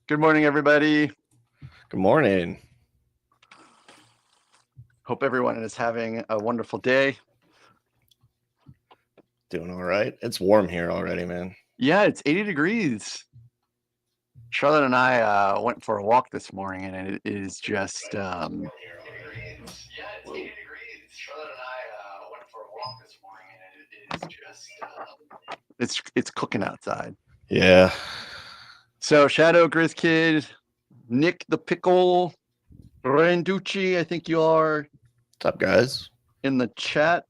Good morning, everybody. Good morning. Hope everyone is having a wonderful day. Doing all right. It's warm here already, man. Yeah, it's 80 degrees. Charlotte and I went for a walk this morning, and it is just it's cooking outside. Yeah. So Shadow, Grizz Kid, Nick the Pickle, Randucci, I think you are What's up, guys? in the chat.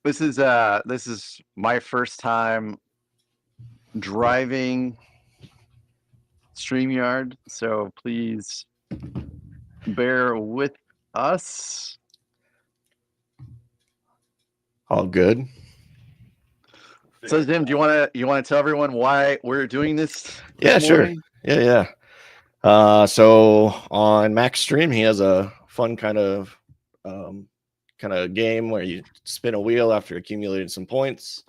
This is my first time driving StreamYard, so please bear with us. All good. So Zim, do you want to tell everyone why we're doing this? Yeah, morning? Sure. Yeah. So on Mac's stream, he has a fun kind of game where you spin a wheel after accumulating some points.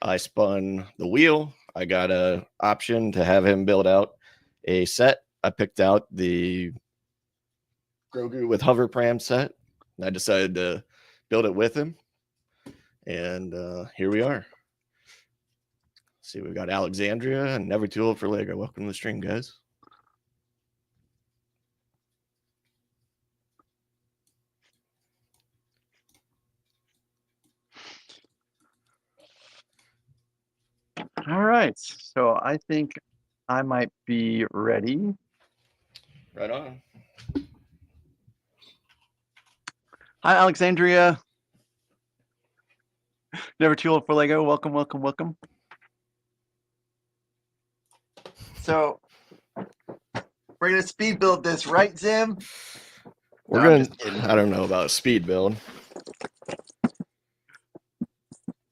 I spun the wheel. I got a option to have him build out a set. I picked out the Grogu with Hover Pram set. I decided to build it with him. And here we are. See, we've got Alexandria and Never Too Old for Lego. Welcome to the stream, guys. All right. So I think I might be ready. Right on. Hi, Alexandria. Never Too Old for Lego. Welcome, welcome, welcome. So we're gonna speed build this, right, Zim? We're gonna. I don't know about speed build.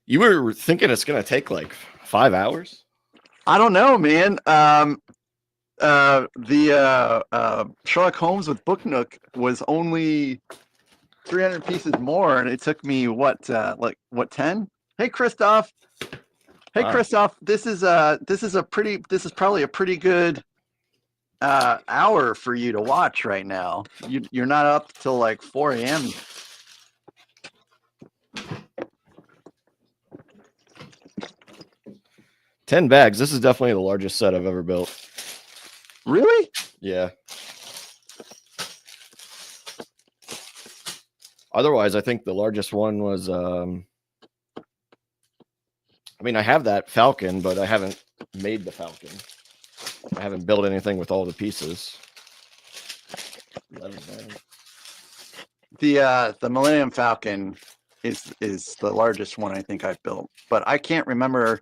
You were thinking it's gonna take like 5 hours? I don't know, man. The Sherlock Holmes with Book Nook was only 300 pieces more, and it took me what 10? Hey, Christoph. Hey, wow. Christoph. This is probably a pretty good hour for you to watch right now. You're not up till like 4 a.m. Ten bags. This is definitely the largest set I've ever built. Really? Yeah. Otherwise, I think the largest one was I mean, I have that Falcon, but I haven't made the Falcon. I haven't built anything with all the pieces. The Millennium Falcon is the largest one I think I've built, but I can't remember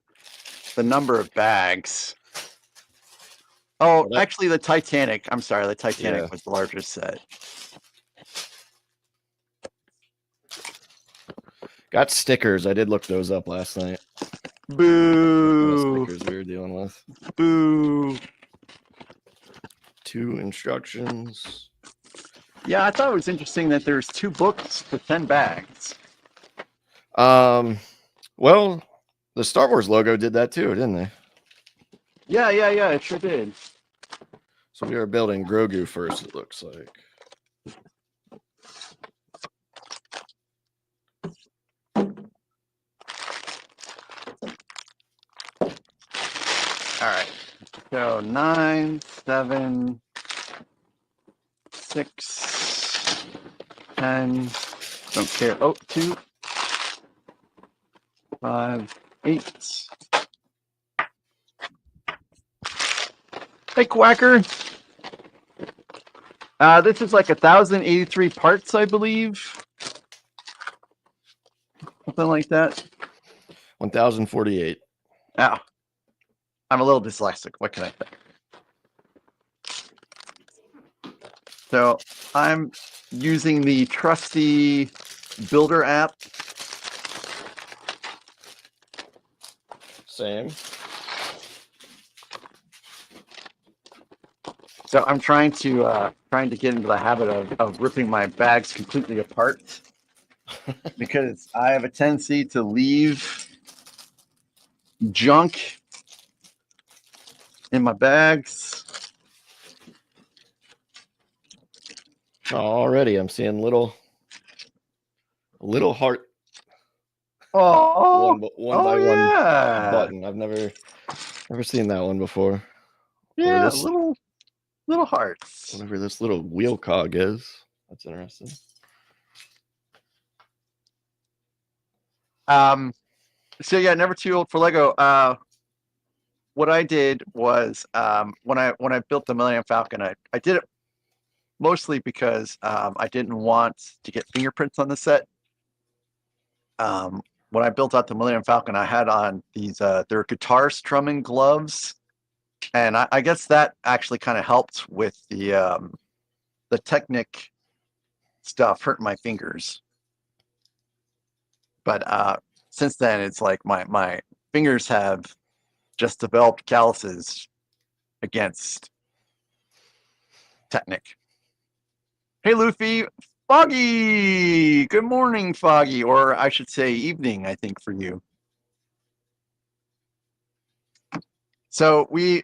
the number of bags. Oh, actually, the Titanic. I'm sorry, the Titanic was the largest set. Got stickers. I did look those up last night. Boo! Stickers we were dealing with. Boo! 2 instructions. Yeah, I thought it was interesting that there's 2 books for 10 bags. Well, the Star Wars logo did that too, didn't they? Yeah, it sure did. So we are building Grogu first, it looks like. All right. So 9, 7, 6, 10. Don't care. Oh, 2, 5, 8. Hey, Quacker. This is like 1,083 parts, I believe. Something like that. 1,048. Oh, I'm a little dyslexic. What can I say? So I'm using the trusty Builder app. Same. So I'm trying to get into the habit of ripping my bags completely apart because I have a tendency to leave junk in my bags. Already, I'm seeing little heart. Oh, one by one yeah. button. I've never seen that one before. Yeah, Or this, little hearts. whatever this little wheel cog is. That's interesting. So yeah, never too old for Lego. What I did was when I built the Millennium Falcon, I did it mostly because I didn't want to get fingerprints on the set. When I built out the Millennium Falcon, I had on these they're guitar strumming gloves, and I guess that actually kind of helped with the Technic stuff hurting my fingers. But since then, it's like my fingers have just developed calluses against Technic. Hey, Luffy. Foggy! Good morning, Foggy, or I should say evening, I think, for you. So we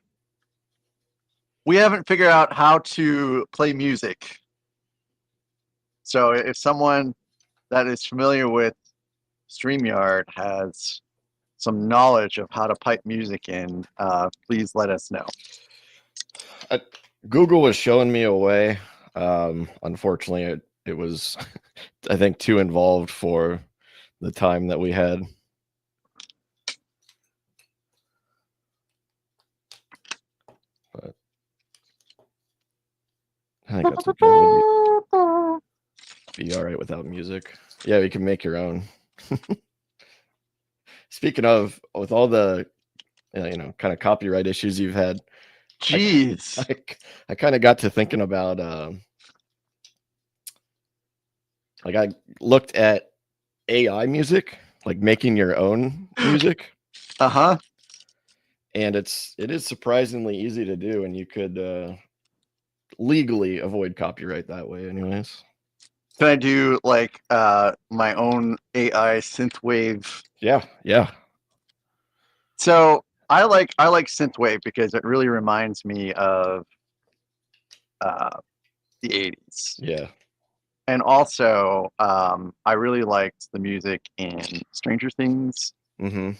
haven't figured out how to play music. So if someone that is familiar with StreamYard has some knowledge of how to pipe music in, please let us know. Google was showing me a way. Unfortunately, it was, I think, too involved for the time that we had. But I think that's okay. We'll be all right without music. Yeah, you can make your own. Speaking of, with all the kind of copyright issues you've had, jeez, I kind of got to thinking about like I looked at AI music, like making your own music. Uh-huh. And it is surprisingly easy to do, and you could legally avoid copyright that way anyways. Can I do like my own AI synthwave? Yeah. So I like synthwave because it really reminds me of the 80s. Yeah. And also I really liked the music in Stranger Things. Mm-hmm.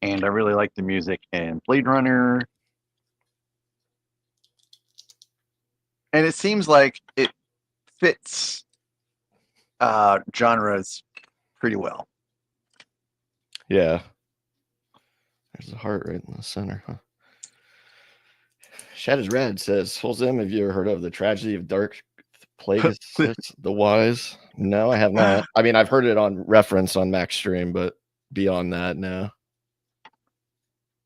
And I really like the music in Blade Runner. And it seems like it fits genres pretty well. Yeah. There's a heart right in the center, huh? Shattered Red says, Sol Zimm, have you ever heard of the tragedy of dark plagues? The wise? No, I have not. I mean, I've heard it on reference on Mac Stream, but beyond that, no.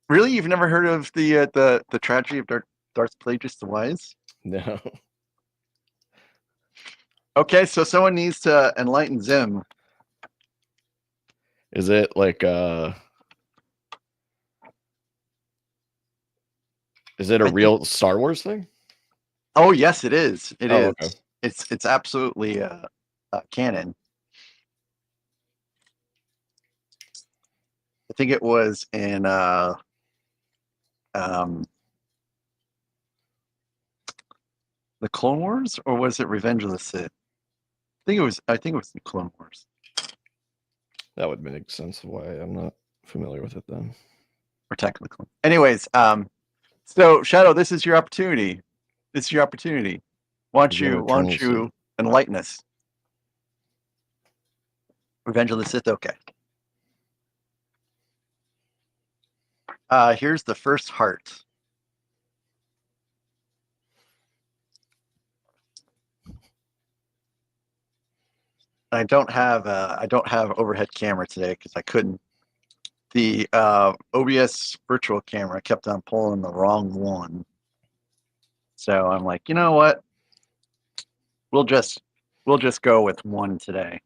Really? You've never heard of the tragedy of Darth Plagueis the Wise? No. Okay, so someone needs to enlighten Zimm. Is it like is it a real Star Wars thing? Oh yes, it is. It is. Okay. It's absolutely canon. I think it was in the Clone Wars, or was it Revenge of the Sith? I think it was the Clone Wars. That would make sense why I'm not familiar with it then. Or technically. Anyways, so Shadow, this is your opportunity. This is your opportunity. Why don't you enlighten us? Revenge of the Sith, okay. Here's the first heart. I don't have overhead camera today because I couldn't. The OBS virtual camera kept on pulling the wrong one. So I'm like, you know what? We'll just go with one today.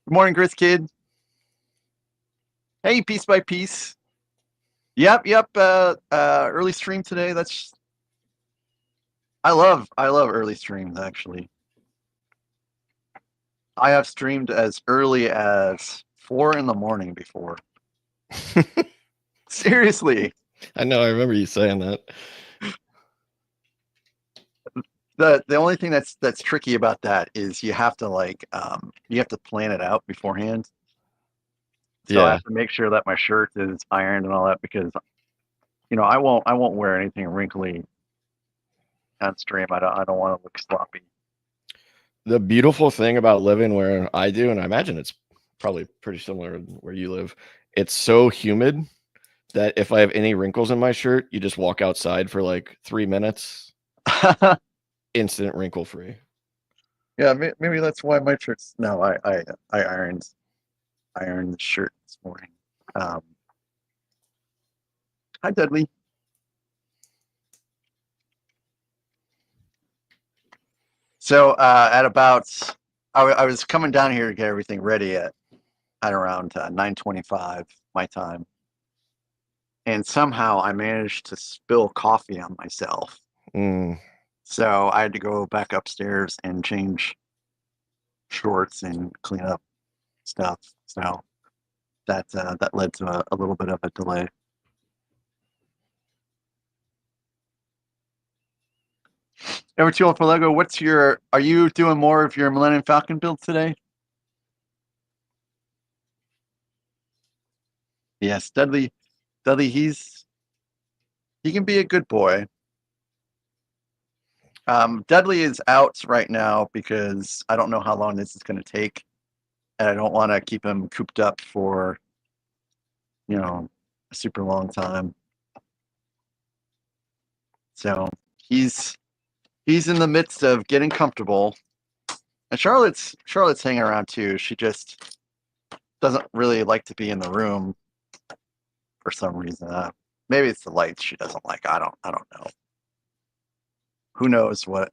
Good morning, Grits Kid. Hey, piece by piece. Yep. Early stream today. I love early streams actually. I have streamed as early as 4 in the morning before. Seriously. I know. I remember you saying that. The only thing that's tricky about that is you have to you have to plan it out beforehand. So I Yeah. have to make sure that my shirt is ironed and all that because I won't wear anything wrinkly on stream. I don't want to look sloppy. The beautiful thing about living where I do, and I imagine it's probably pretty similar where you live, it's so humid that if I have any wrinkles in my shirt, you just walk outside for like 3 minutes, instant wrinkle free. Yeah, maybe that's why my shirt's no. I ironed the shirt this morning. Hi, Dudley. So at about, I was coming down here to get everything ready at around 9:25 my time, and somehow I managed to spill coffee on myself. Mm. So I had to go back upstairs and change shorts and clean up stuff. So that led to a little bit of a delay. Number 2 for Lego, are you doing more of your Millennium Falcon build today? Yes, Dudley, he can be a good boy. Dudley is out right now because I don't know how long this is going to take, and I don't want to keep him cooped up for, a super long time. So he's in the midst of getting comfortable, and Charlotte's hanging around too. She just doesn't really like to be in the room for some reason. Maybe it's the lights she doesn't like. I don't know. Who knows what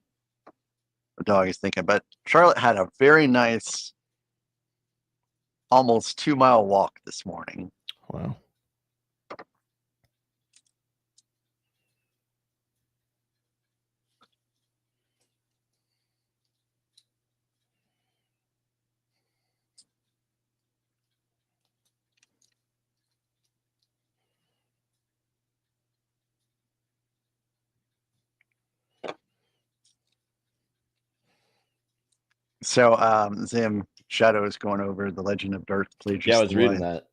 the dog is thinking? But Charlotte had a very nice, almost 2-mile walk this morning. Wow. So, Zim, Shadow is going over the Legend of Darth Plagueis. Yeah, I was reading that.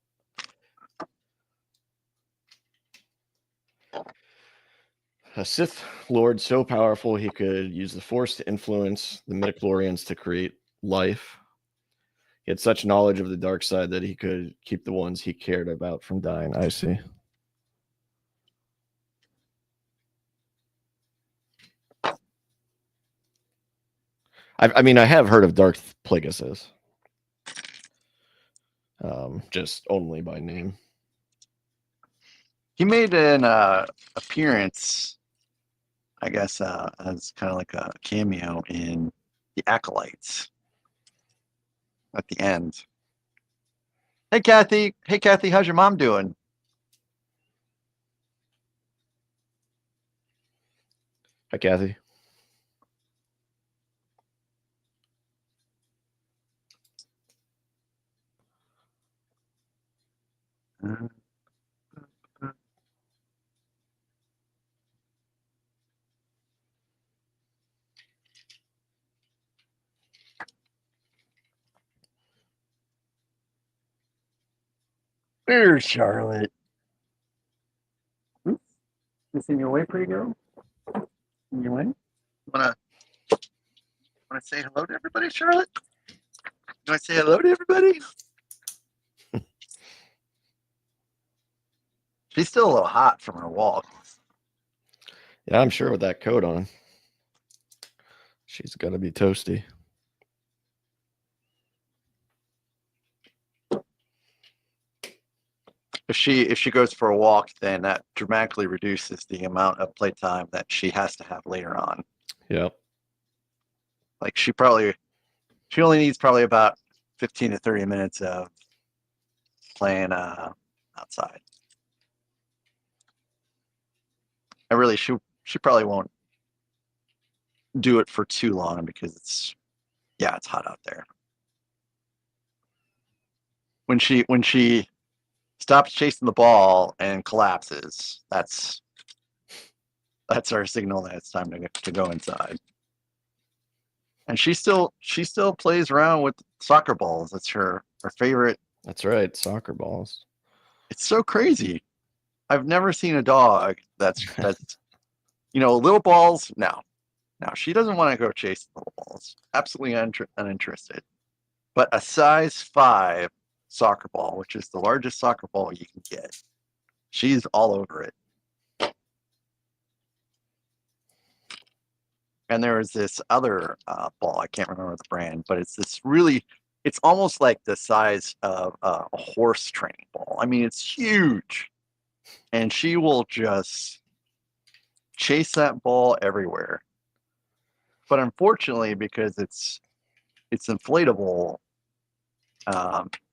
A Sith Lord so powerful he could use the Force to influence the midichlorians to create life. He had such knowledge of the dark side that he could keep the ones he cared about from dying. I see. I mean, I have heard of Darth Plagueis, just only by name. He made an appearance, I guess, as kind of like a cameo in The Acolytes at the end. Hey, Kathy. Hey, Kathy, how's your mom doing? Hi, Kathy. There's Charlotte. Oops. This in your way, pretty girl? In your way? Wanna say hello to everybody, Charlotte? You wanna say hello to everybody? She's still a little hot from her walk. Yeah, I'm sure with that coat on, she's gonna be toasty. If she goes for a walk, then that dramatically reduces the amount of playtime that she has to have later on. Yep. Like she only needs probably about 15 to 30 minutes of playing outside. And really, she probably won't do it for too long because it's hot out there. when she stops chasing the ball and collapses, that's our signal that it's time to go inside. And she still plays around with soccer balls. It's her favorite. That's right, soccer balls. It's so crazy. I've never seen a dog that's little balls. No, she doesn't want to go chase little balls. Absolutely uninterested. But a size 5 soccer ball, which is the largest soccer ball you can get, she's all over it. And there was this other ball, I can't remember the brand, but it's almost like the size of a horse training ball. I mean, it's huge. And she will just chase that ball everywhere. But unfortunately, because it's inflatable,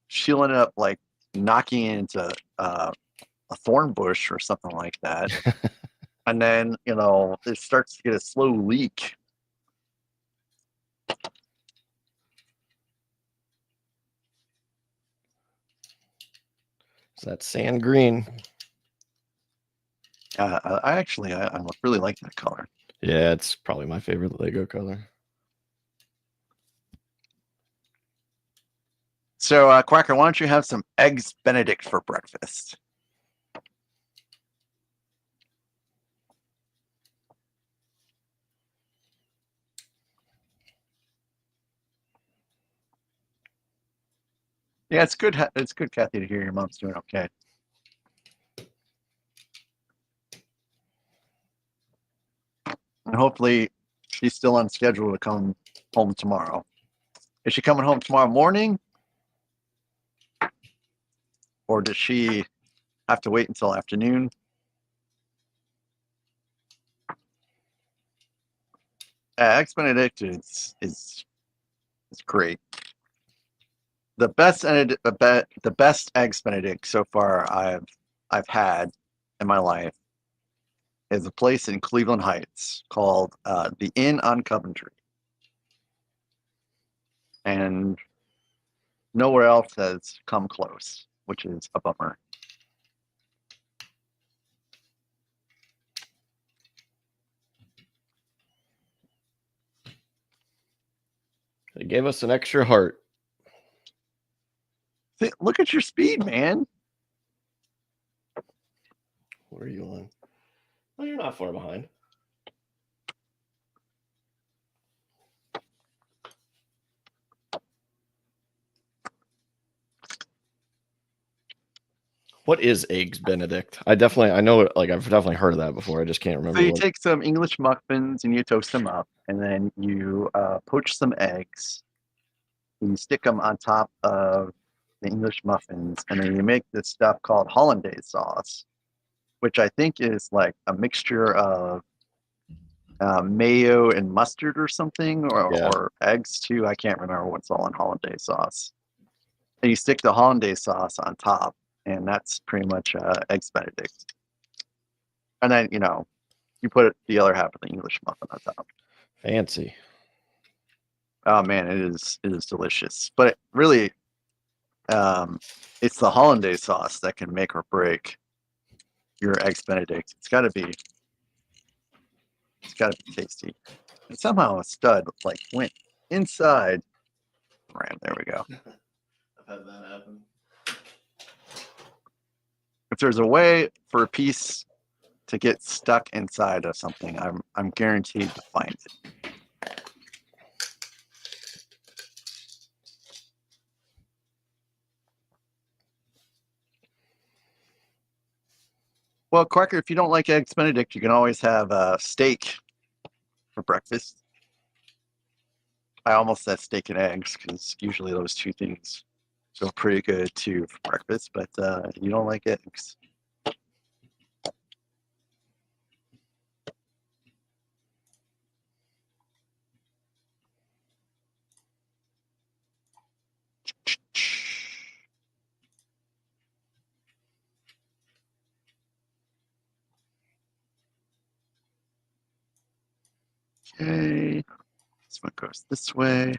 she'll end up like knocking into a thorn bush or something like that. And then, it starts to get a slow leak. So that's sand green. I really like that color. Yeah, it's probably my favorite Lego color. So, Quacker, why don't you have some eggs Benedict for breakfast? Yeah, it's good. It's good, Kathy, to hear your mom's doing okay. And hopefully she's still on schedule to come home tomorrow. Is she coming home tomorrow morning? Or does she have to wait until afternoon? Eggs Benedict is great. The best eggs Benedict so far I've had in my life is a place in Cleveland Heights called the Inn on Coventry, and nowhere else has come close, which is a bummer. They gave us an extra heart. Look at your speed, man. What are you on? Oh, you're not far behind. What is eggs Benedict? I know it. Like, I've definitely heard of that before. I just can't remember. So you take some English muffins and you toast them up, and then you poach some eggs. And you stick them on top of the English muffins, and then you make this stuff called hollandaise sauce, which I think is like a mixture of mayo and mustard or something, or eggs too. I can't remember what's all in hollandaise sauce. And you stick the hollandaise sauce on top, and that's pretty much eggs Benedict. And then you put the other half of the English muffin on top. Fancy. Oh man, it is delicious. But it really, it's the hollandaise sauce that can make or break your eggs Benedict. It's got to be tasty. And somehow a stud went inside. Right, there we go. I've had that happen. If there's a way for a piece to get stuck inside of something, I'm guaranteed to find it. Well, Quacker, if you don't like eggs Benedict, you can always have steak for breakfast. I almost said steak and eggs because usually those two things go pretty good too for breakfast, but you don't like eggs. Okay, this one goes this way.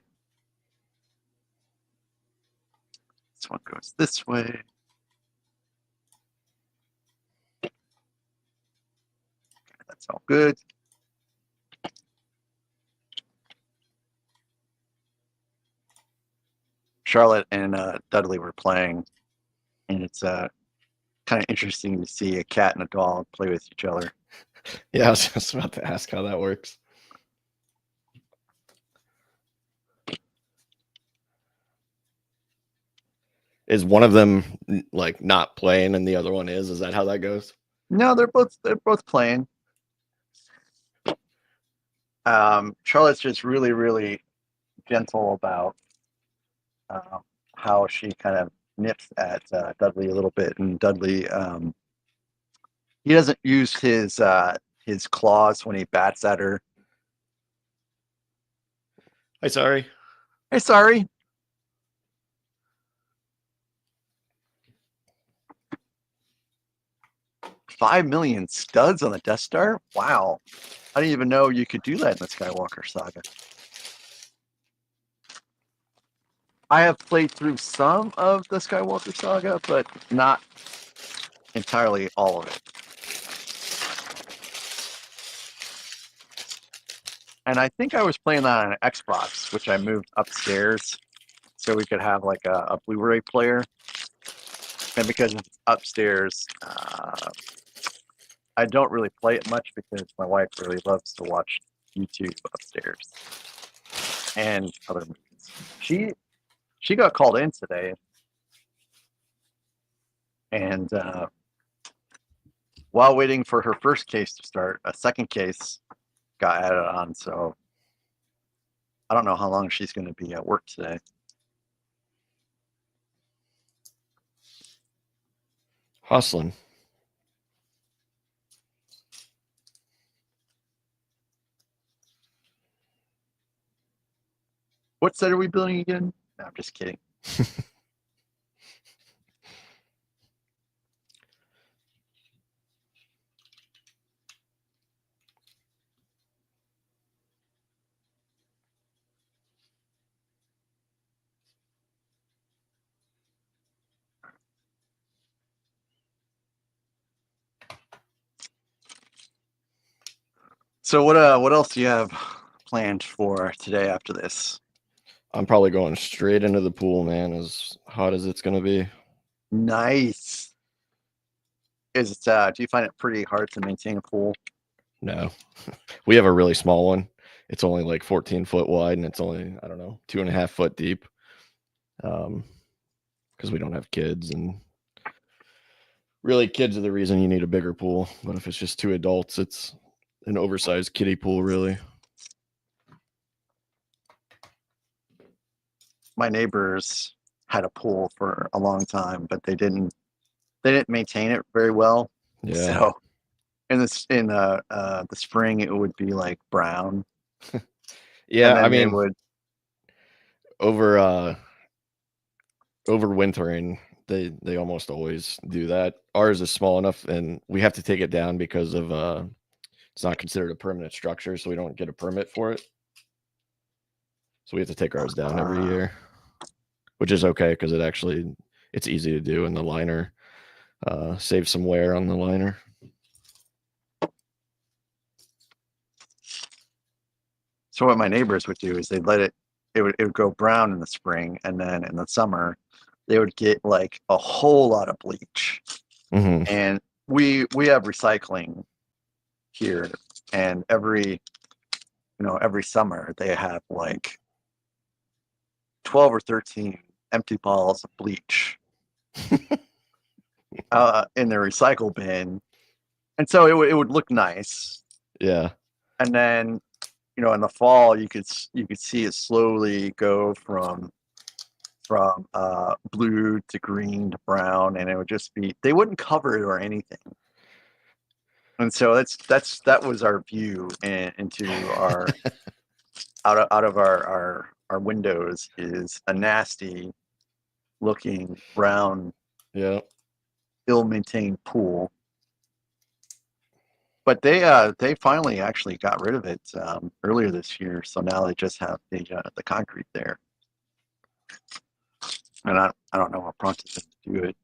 This one goes this way. That's all good. Charlotte and Dudley were playing, and it's kind of interesting to see a cat and a dog play with each other. Yeah, I was just about to ask how that works. Is one of them like not playing and the other one is? Is that how that goes? No, they're both playing. Charlotte's just really, really gentle about how she kind of nips at Dudley a little bit, and Dudley he doesn't use his claws when he bats at her. Hey, sorry. Hey, sorry. $5 million studs on the Death Star? Wow. I didn't even know you could do that in the Skywalker saga. I have played through some of the Skywalker saga, but not entirely all of it. And I think I was playing that on an Xbox, which I moved upstairs so we could have like a Blu-ray player. And because it's upstairs, I don't really play it much because my wife really loves to watch YouTube upstairs and other movies. She got called in today, and while waiting for her first case to start, a second case got added on. So I don't know how long she's going to be at work today. Hustling. What set are we building again? No, I'm just kidding. So what else do you have planned for today after this? I'm probably going straight into the pool, man, as hot as it's going to be. Nice. Is it, do you find it pretty hard to maintain a pool? No. We have a really small one. It's only like 14 foot wide and it's only, I don't know, 2.5 foot deep. Because we don't have kids, and really kids are the reason you need a bigger pool. But if it's just two adults, it's an oversized kiddie pool, really. My neighbors had a pool for a long time, but they didn't maintain it very well. Yeah. So in the spring it would be like brown. Yeah, I mean, over wintering, they almost always do that. Ours is small enough, and we have to take it down because of it's not considered a permanent structure, so we don't get a permit for it. So we have to take ours down every year, which is okay because it's easy to do, and the liner saves some wear on the liner. So what my neighbors would do is they'd let it would go brown in the spring, and then in the summer they would get like a whole lot of bleach. Mm-hmm. And we have recycling here, and every summer they have like 12 or 13 empty bottles of bleach in their recycle bin, and so it would look nice. Yeah. And then in the fall you could see it slowly go from blue to green to brown, and it would just be, they wouldn't cover it or anything. And so that was our view into our out of our windows is a nasty looking brown, yeah, ill-maintained pool. But they finally actually got rid of it earlier this year, so now they just have the concrete there. And I don't know what prompted them to do it,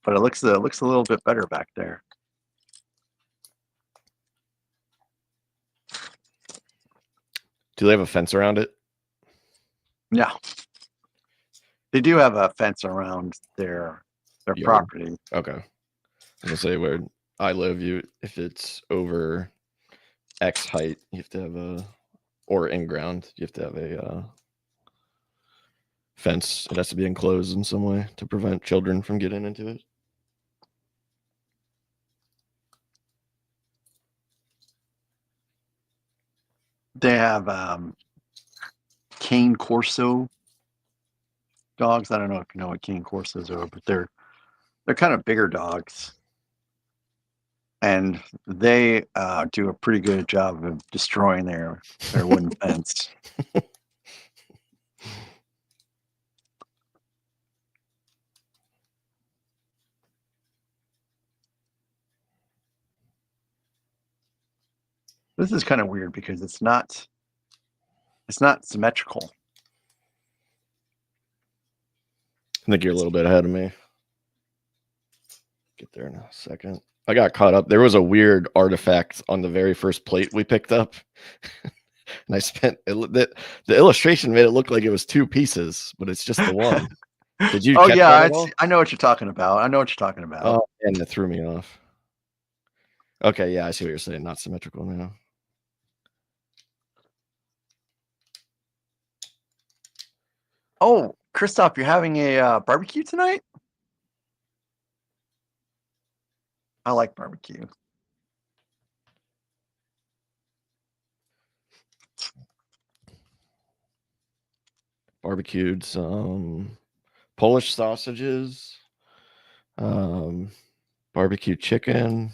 but it looks a little bit better back there. Do they have a fence around it? Yeah, they do have a fence around their Yard. property. Okay. I was gonna say where I live, if it's over X height, you have to have or in ground, you have to have a fence. It has to be enclosed in some way to prevent children from getting into it. They have cane corso dogs. I don't know if you know what cane corsos are, but they're kind of bigger dogs, and they do a pretty good job of destroying their wooden fence. This is kind of weird because it's not symmetrical. I think you're a little bit ahead of me. Get there in a second. I got caught up. There was a weird artifact on the very first plate we picked up. And I spent the illustration made it look like it was 2 pieces, but it's just the one. Did you? Oh catch yeah, that at all? I know what you're talking about. I know what you're talking about. Oh, and it threw me off. Okay, yeah, I see what you're saying. Not symmetrical now. Oh, Christoph, you're having a barbecue tonight? I like barbecue. Barbecued some Polish sausages, barbecue chicken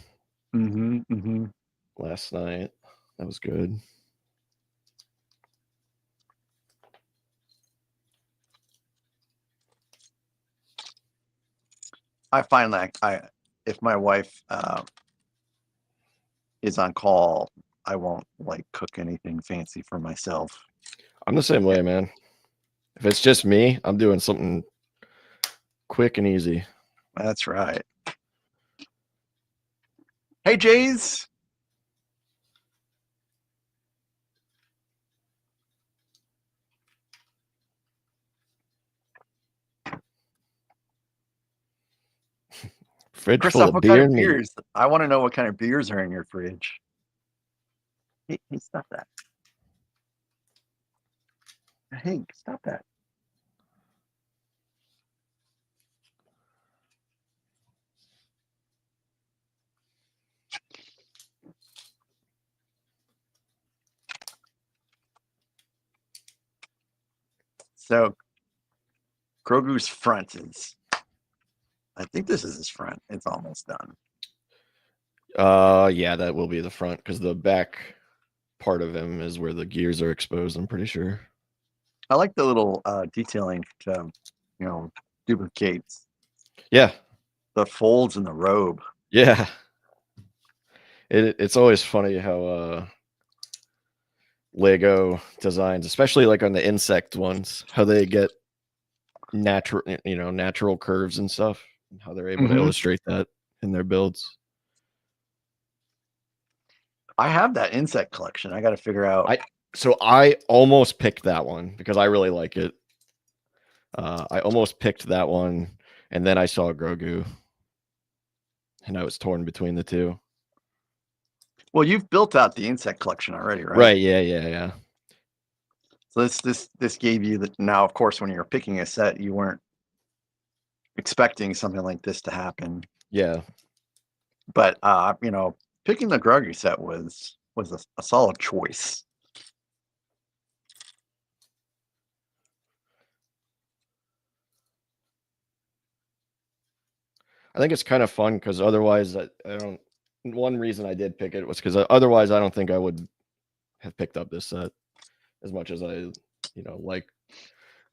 last night. That was good. I find like if my wife is on call, I won't like cook anything fancy for myself. I'm the same way, man. If it's just me, I'm doing something quick and easy. That's right. Hey, Jays. Fridge Christoph, full of what beer kind of and meat. beers? I want to know what kind of beers are in your fridge. Hey, stop that. Hey, stop that. So, Grogu's front is, I think this is his front. It's almost done. Yeah, that will be the front because the back part of him is where the gears are exposed, I'm pretty sure. I like the little detailing to, duplicates. Yeah. The folds in the robe. Yeah. It's always funny how Lego designs, especially like on the insect ones, how they get natural curves and stuff, and how they're able to illustrate that in their builds. I have that insect collection. I got to figure out. So I almost picked that one because I really like it. I almost picked that one, and then I saw Grogu, and I was torn between the two. Well, you've built out the insect collection already, right? Right. Yeah. So this gave you that. Now, of course, when you're picking a set, you weren't expecting something like this to happen. Yeah. But picking the Grogu set was a solid choice. I think it's kind of fun because otherwise I don't. One reason I did pick it was because otherwise I don't think I would have picked up this set as much as I, like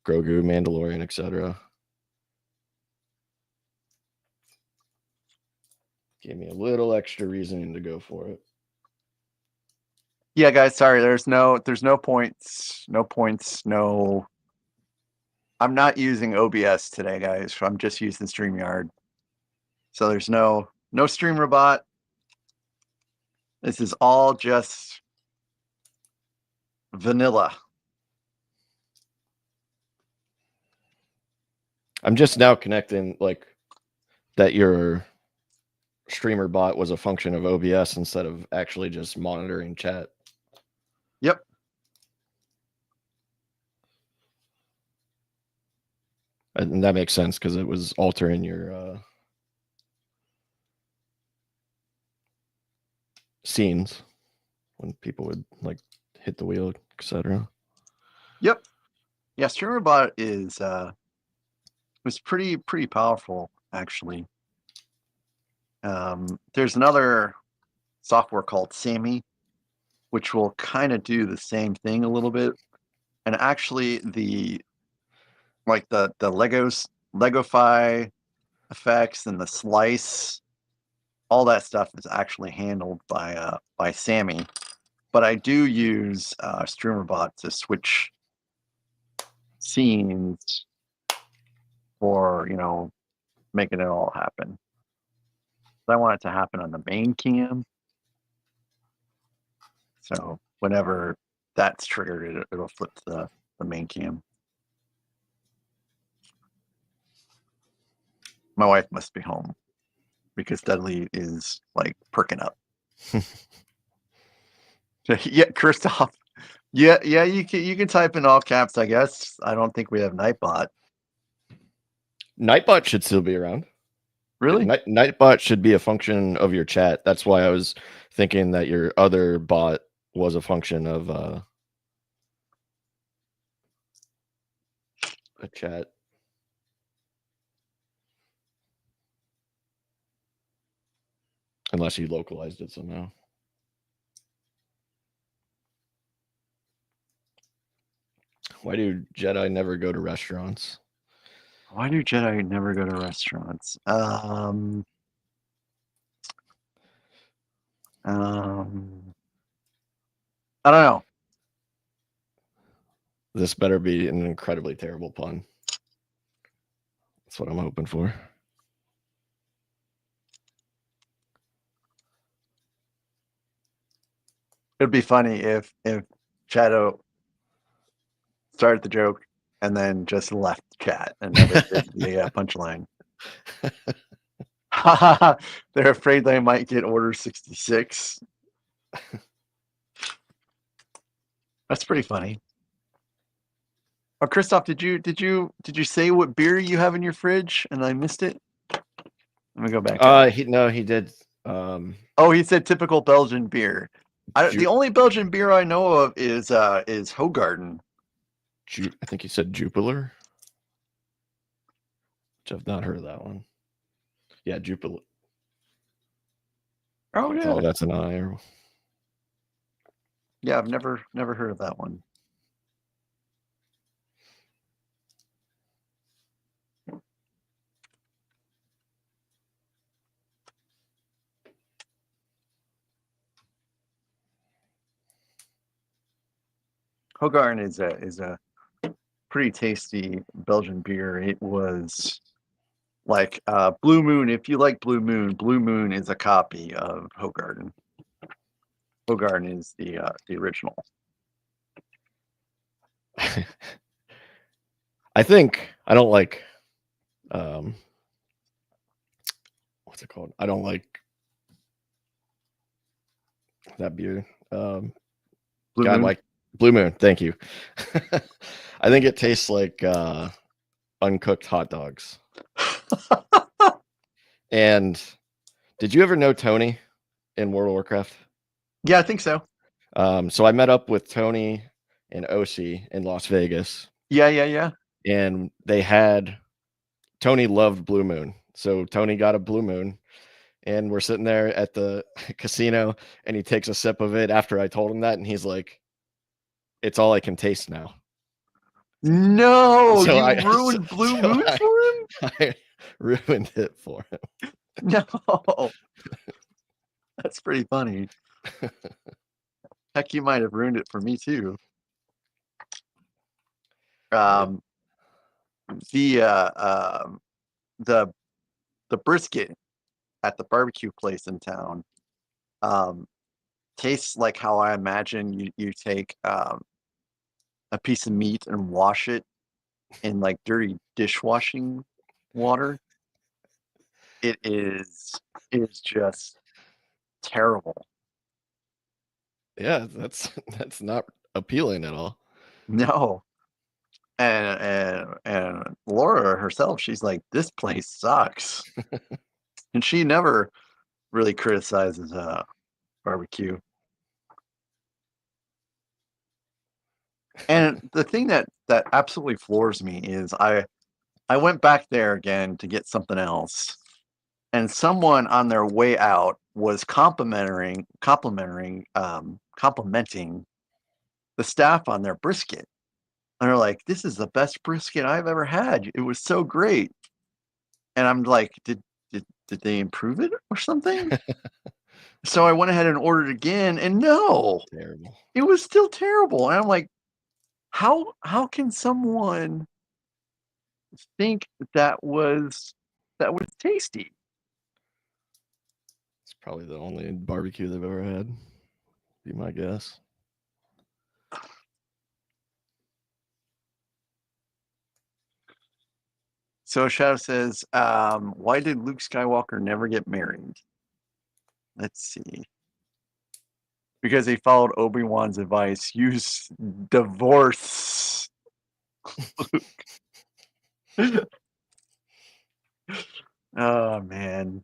Grogu, Mandalorian, etc. Gave me a little extra reasoning to go for it. Yeah, guys, sorry. There's no points. No points. No I'm not using OBS today, guys. I'm just using StreamYard. So there's no StreamRobot. This is all just vanilla. I'm just now connecting like that your streamer bot was a function of OBS instead of actually just monitoring chat. Yep. And that makes sense because it was altering your scenes when people would like hit the wheel, etc. Yep. Yeah, StreamRobot is was pretty powerful actually. There's another software called Sammy, which will kind of do the same thing a little bit. And actually the Legofy effects and the slice, all that stuff is actually handled by Sammy. But I do use StreamerBot to switch scenes for, making it all happen. I want it to happen on the main cam. So whenever that's triggered, it'll flip to the main cam. My wife must be home because Dudley is like perking up. Yeah, Christoph. Yeah, you can type in all caps, I guess. I don't think we have Nightbot. Nightbot should still be around. Really? Nightbot should be a function of your chat. That's why I was thinking that your other bot was a function of a chat. Unless you localized it somehow. Why do Jedi never go to restaurants? Why do Jedi never go to restaurants? I don't know. This better be an incredibly terrible pun. That's what I'm hoping for. It'd be funny if Shadow started the joke and then just left chat and never did the punchline. They're afraid they might get Order 66. That's pretty funny. Oh, Christoph, did you say what beer you have in your fridge and I missed it? Let me go back. He did. Oh, he said typical Belgian beer. The only Belgian beer I know of is Hogarden. I think he said Jupiler, which I've not heard of that one. Yeah, Jupiler. Oh yeah. Oh, that's an I. Yeah, I've never heard of that one. Hogarden is a pretty tasty Belgian beer. It was like Blue Moon. If you like Blue Moon is a copy of Hogarden. Hogarden is the original. I think I don't like what's it called? I don't like that beer. Blue Moon? Like Blue Moon, thank you. I think it tastes like uncooked hot dogs. And did you ever know Tony in World of Warcraft? Yeah, I think so. So I met up with Tony and OC in Las Vegas. Yeah. And Tony loved Blue Moon. So Tony got a Blue Moon and we're sitting there at the casino and he takes a sip of it after I told him that. And he's like, it's all I can taste now. No, so you ruined Blue Moon for him? I ruined it for him. No. That's pretty funny. Heck, you might have ruined it for me too. the the the brisket at the barbecue place in town um, tastes like how I imagine you take a piece of meat and wash it in like dirty dishwashing water. It is just terrible. Yeah, that's not appealing at all. No. And Laura herself, she's like, this place sucks. And she never really criticizes barbecue. And the thing that absolutely floors me is I went back there again to get something else, and someone on their way out was complimenting the staff on their brisket. And they're like, "This is the best brisket I've ever had. It was so great." And I'm like, "Did they improve it or something?" So I went ahead and ordered again, and no, Terrible. it was still terrible. And I'm like, how can someone think that was tasty? It's probably the only barbecue they've ever had. Be my guess. So Shadow says, why did Luke Skywalker never get married? Let's see. Because he followed Obi-Wan's advice, use divorce. Oh man.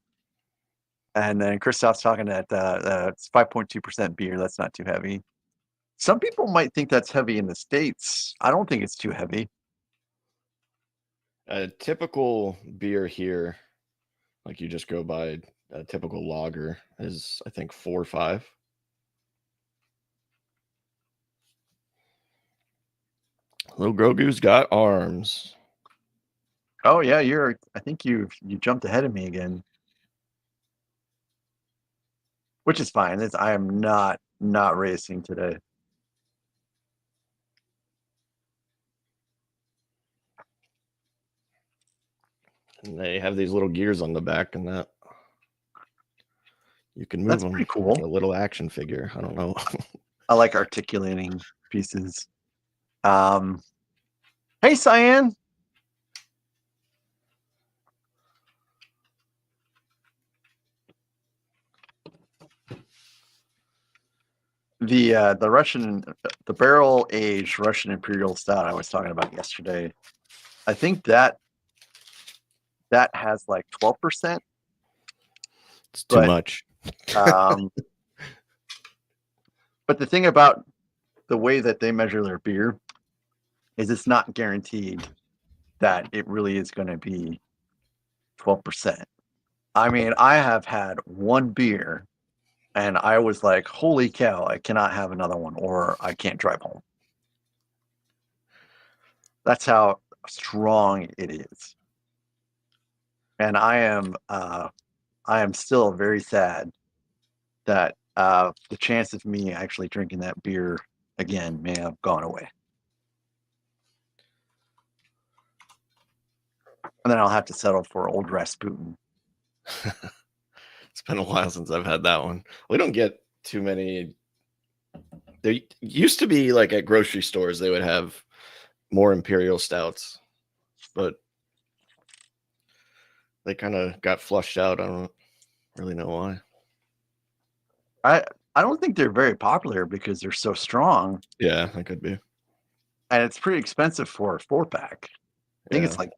And then Christoph's talking at it's 5.2% beer. That's not too heavy. Some people might think that's heavy in the States. I don't think it's too heavy. A typical beer here, like you just go by a typical lager, is I think 4 or 5. Little Grogu's got arms. Oh yeah, I think you jumped ahead of me again. Which is fine. I am not racing today. And they have these little gears on the back, and that you can move That's them. pretty cool. Like a little action figure. I don't know. I like articulating pieces. Hey, Cyan. The barrel aged Russian Imperial Stout I was talking about yesterday. I think that has like 12%. It's too much. But the thing about the way that they measure their beer is it's not guaranteed that it really is going to be 12%. I mean, I have had one beer and I was like, holy cow, I cannot have another one or I can't drive home. That's how strong it is. And I am still very sad that the chance of me actually drinking that beer again may have gone away. And then I'll have to settle for old Rasputin. It's been a while since I've had that one. We don't get too many. There used to be like at grocery stores, they would have more imperial stouts, but they kind of got flushed out. I don't really know why. I don't think they're very popular because they're so strong. Yeah, that could be. And it's pretty expensive for a 4-pack. I think Yeah. it's like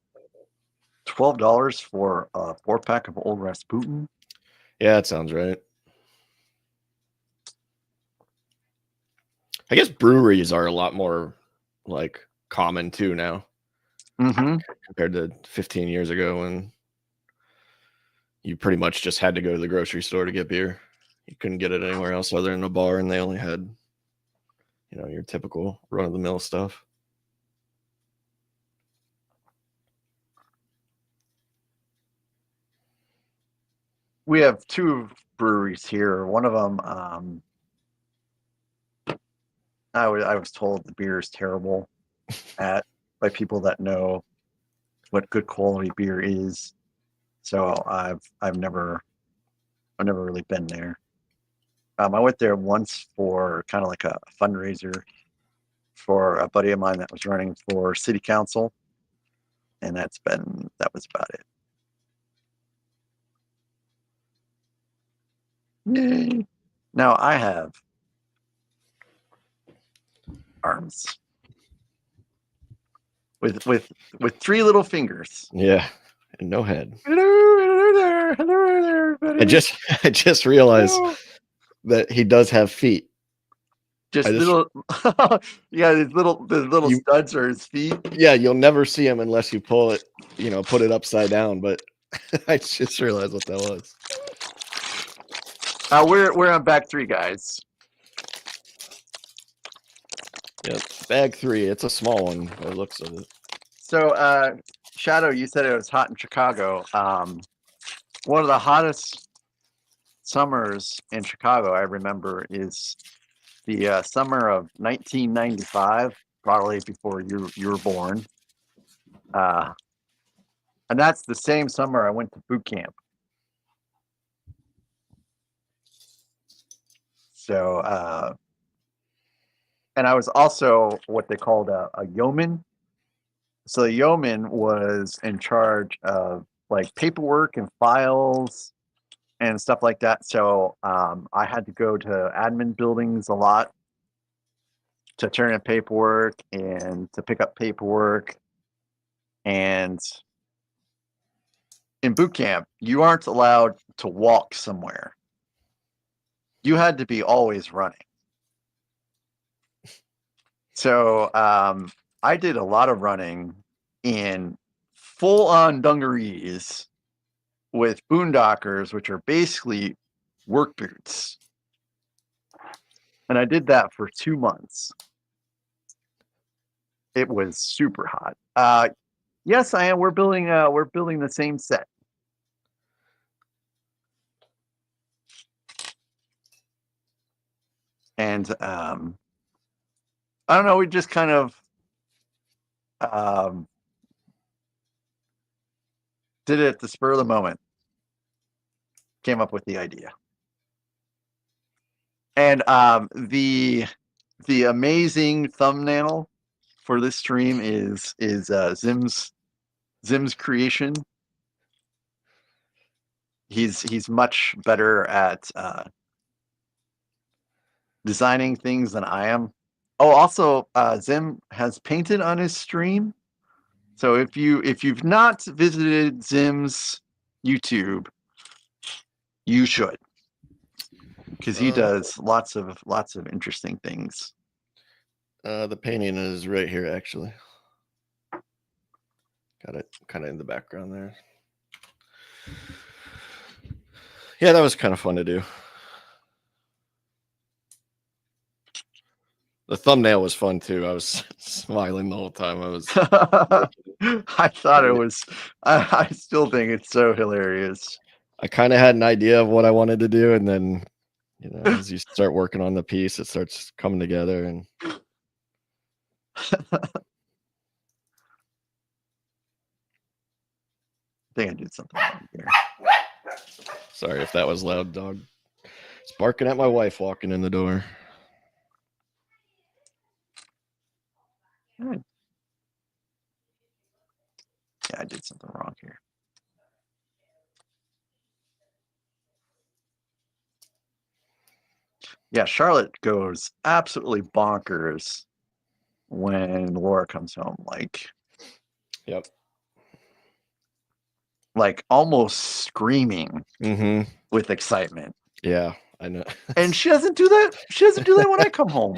$12 for a 4-pack of old Rasputin. Yeah, that sounds right. I guess breweries are a lot more like common too now compared to 15 years ago when you pretty much just had to go to the grocery store to get beer. You couldn't get it anywhere else other than a bar, and they only had, your typical run-of-the-mill stuff. We have 2 breweries here. One of them, I was told the beer is terrible by people that know. good quality beer is. So I've never really been there. I went there once for kind of like a fundraiser for a buddy of mine that was running for city council, and that was about it. Yay! Now I have arms with 3 little fingers. Yeah, and no head. Hello there, buddy. I just realized that he does have feet. Just little, yeah, these little studs are his feet. Yeah, you'll never see him unless you pull it, put it upside down. But I just realized what that was. We're on bag 3, guys. Yeah, bag 3. It's a small one by the looks of it. So, Shadow, you said it was hot in Chicago. One of the hottest summers in Chicago I remember is the summer of 1995, probably before you were born. And that's the same summer I went to boot camp. So, and I was also what they called a yeoman. So the yeoman was in charge of like paperwork and files and stuff like that. So I had to go to admin buildings a lot to turn in paperwork and to pick up paperwork. And in boot camp, you aren't allowed to walk somewhere. You had to be always running. So I did a lot of running in full-on dungarees with boondockers, which are basically work boots. And I did that for 2 months. It was super hot. Yes, I am. We're building the same set. And I don't know, we just kind of did it at the spur of the moment. Came up with the idea. And the amazing thumbnail for this stream is Zimm's creation. He's much better at designing things than I am. Oh, also, Zimm has painted on his stream. So if you've not visited Zimm's YouTube, you should, because he does lots of interesting things. The painting is right here, actually. Got it kind of in the background there. Yeah, that was kind of fun to do. The thumbnail was fun too. I was smiling the whole time. I thought it was. I still think it's so hilarious. I kind of had an idea of what I wanted to do, and then, as you start working on the piece, it starts coming together. And I think I did something wrong here. Sorry if that was loud, dog. It's barking at my wife walking in the door. Yeah, I did something wrong here. Yeah, Charlotte goes absolutely bonkers when Laura comes home. Yep. Like almost screaming with excitement. Yeah, I know. And she doesn't do that. She doesn't do that when I come home.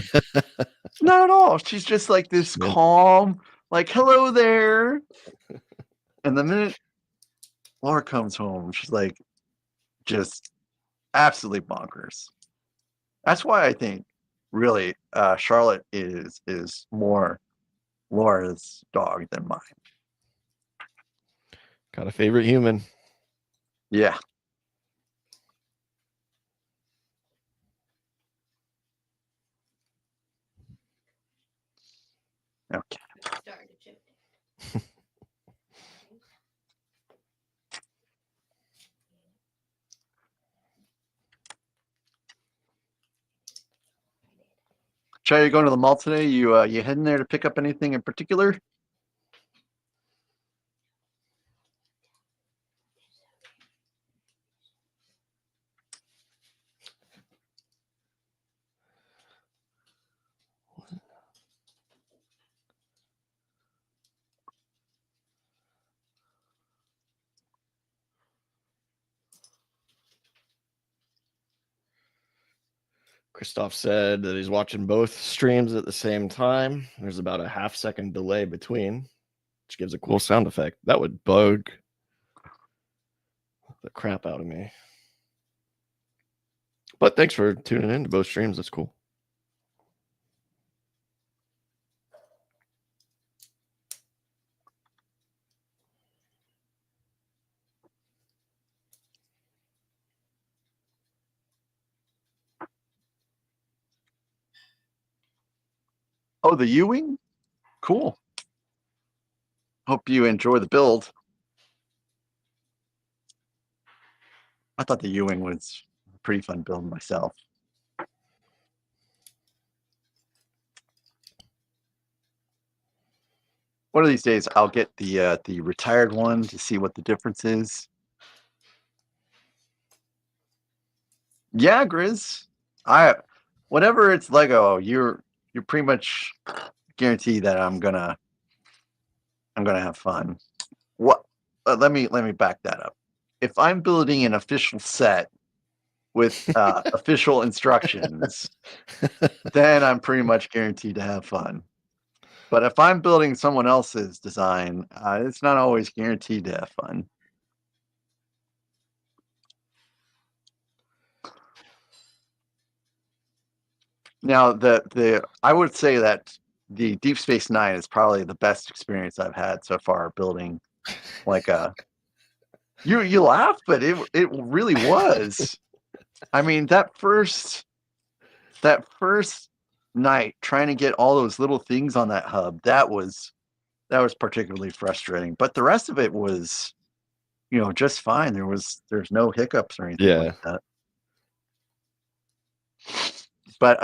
Not at all. She's just like this calm, like, hello there. And the minute Laura comes home, she's like just absolutely bonkers. That's why I think really Charlotte is more Laura's dog than mine. Got a favorite human. Yeah. Okay. Try going to the mall today. You heading there to pick up anything in particular? Christoph said that he's watching both streams at the same time. There's about a half-second delay between, which gives a cool sound effect. That would bug the crap out of me. But thanks for tuning in to both streams. That's cool. Oh, the U-wing? Cool. Hope you enjoy the build. I thought the U-wing was a pretty fun build myself. One of these days, I'll get the retired one to see what the difference is. Yeah, Grizz. Whenever it's Lego, you're pretty much guaranteed that I'm gonna have fun. What? Let me back that up. If I'm building an official set with official instructions, then I'm pretty much guaranteed to have fun. But if I'm building someone else's design, it's not always guaranteed to have fun. Now, I would say that the Deep Space Nine is probably the best experience I've had so far building like a. You laugh, but it really was. I mean, that first night trying to get all those little things on that hub, that was particularly frustrating. But the rest of it was, just fine. There's no hiccups or anything like that. But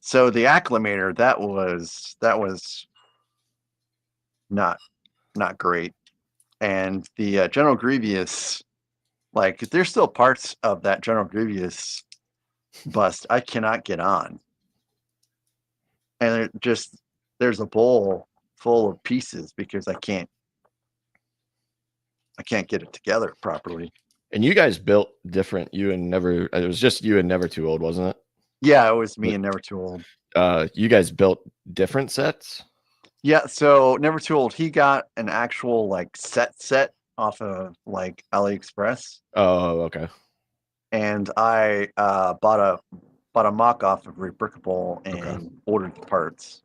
so the acclimator, that was not great. And the General Grievous, like there's still parts of that General Grievous bust I cannot get on. And there's a bowl full of pieces because I can't get it together properly. And you guys built different. It was just you and Never Too Old, wasn't it? Yeah, it was me and Never Too Old. You guys built different sets? Yeah, so Never Too Old, he got an actual like set off of like AliExpress. Oh, okay. And I bought a mock off of Rebrickable and ordered the parts.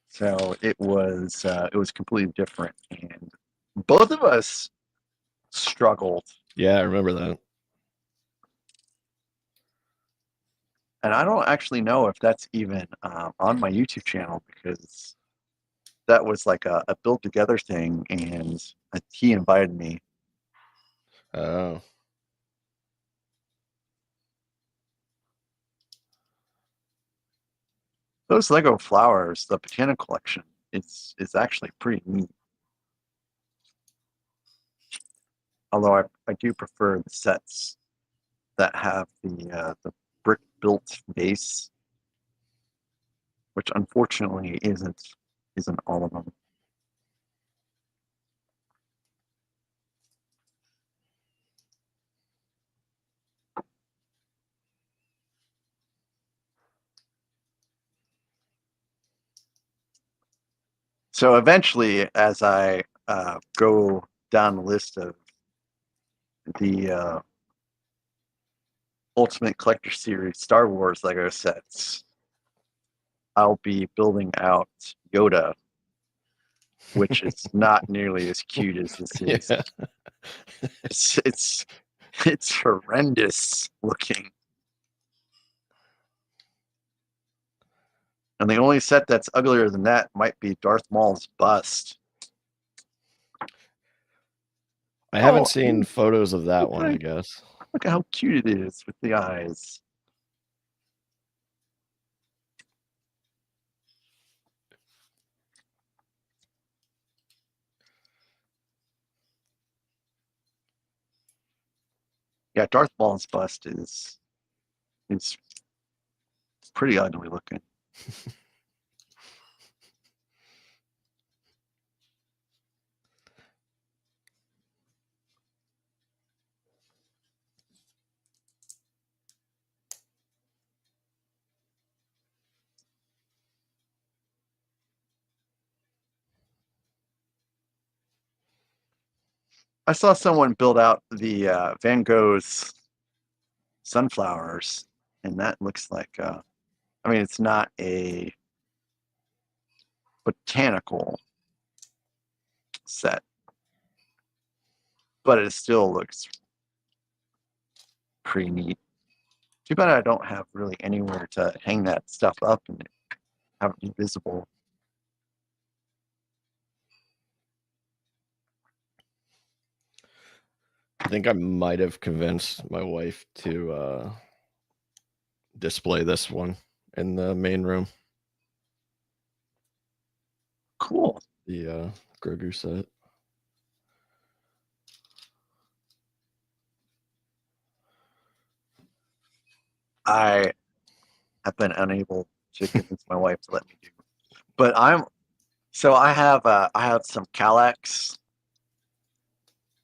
So it was completely different, and both of us struggled. Yeah, I remember that. And I don't actually know if that's even on my YouTube channel because that was like a build together thing, and he invited me. Oh. Those Lego flowers, the Botanic collection, it's actually pretty neat. Although I do prefer the sets that have the brick built base, which unfortunately isn't all of them. So eventually, as I go down the list of the Ultimate Collector Series Star Wars Lego sets, I'll be building out Yoda, which is not nearly as cute as this is. Yeah. It's horrendous looking. And the only set that's uglier than that might be Darth Maul's bust. I haven't seen photos of that one, I guess. Look at how cute it is with the eyes. Yeah, Darth Maul's bust is pretty ugly looking. I saw someone build out the Van Gogh's sunflowers, and that looks like I mean, it's not a botanical set, but it still looks pretty neat. Too bad I don't have really anywhere to hang that stuff up and have it be visible. I think I might have convinced my wife to display this one in the main room. Cool. The Grogu set. I have been unable to convince my wife to let me do, but I have some Kallax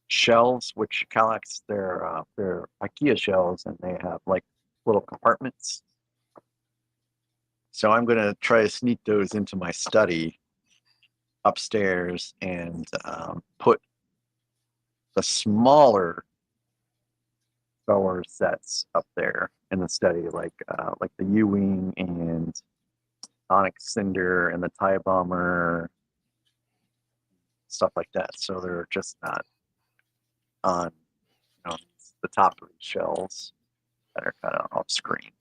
shelves, which Kallax they're IKEA shelves, and they have like little compartments. So I'm gonna try to sneak those into my study upstairs and put the smaller Star Wars sets up there in the study, like the U-wing and Onyx Cinder and the TIE Bomber, stuff like that. So they're just not on the top of the shelves that are kind of off screen.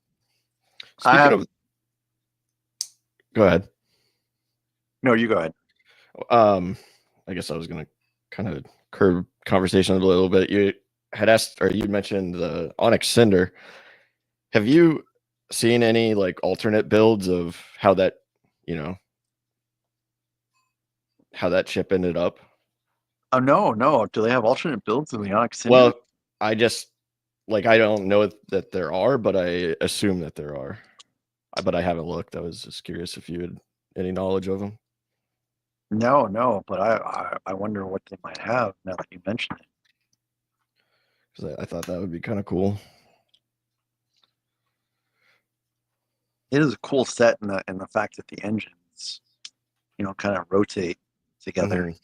Speaking of, go ahead. No, you go ahead. I guess I was gonna kind of curb conversation a little bit. You had asked, or you mentioned the Onyx Cinder. Have you seen any like alternate builds of how that, how that chip ended up? Oh no. Do they have alternate builds of the Onyx Cinder? Well, I just I don't know that there are, but I assume that there are. But I haven't looked. I was just curious if you had any knowledge of them. No, but I wonder what they might have now that you mention it. Because I thought that would be kind of cool. It is a cool set in the fact that the engines, kind of rotate together. Mm-hmm.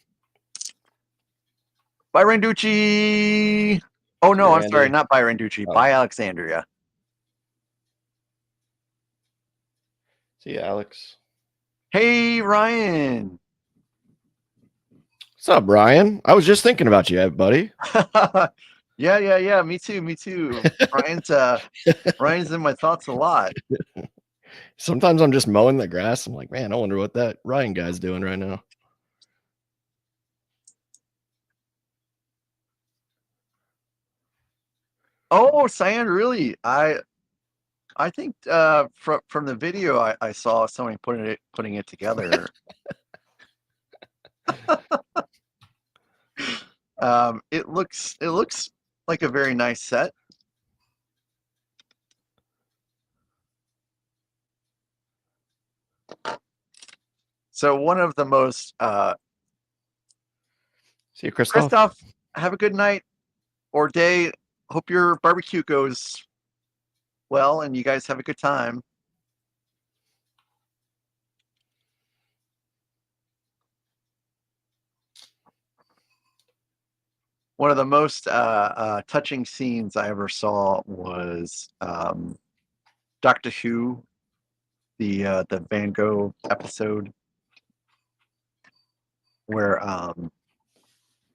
Bye, Randucci. Oh no, I'm sorry, not by Randucci. Oh. By Alexandria. See you, Alex. Hey, Ryan. What's up, Brian? I was just thinking about you, buddy. Yeah. Me too. Ryan's in my thoughts a lot. Sometimes I'm just mowing the grass. I'm like, man, I wonder what that Ryan guy's doing right now. Oh, Cyan, really? I think from the video I saw somebody putting it together. It looks like a very nice set. So one of the most see you, Christoph. Christoph, have a good night or day. Hope your barbecue goes well and you guys have a good time. One of the most touching scenes I ever saw was Doctor Who, the Van Gogh episode, where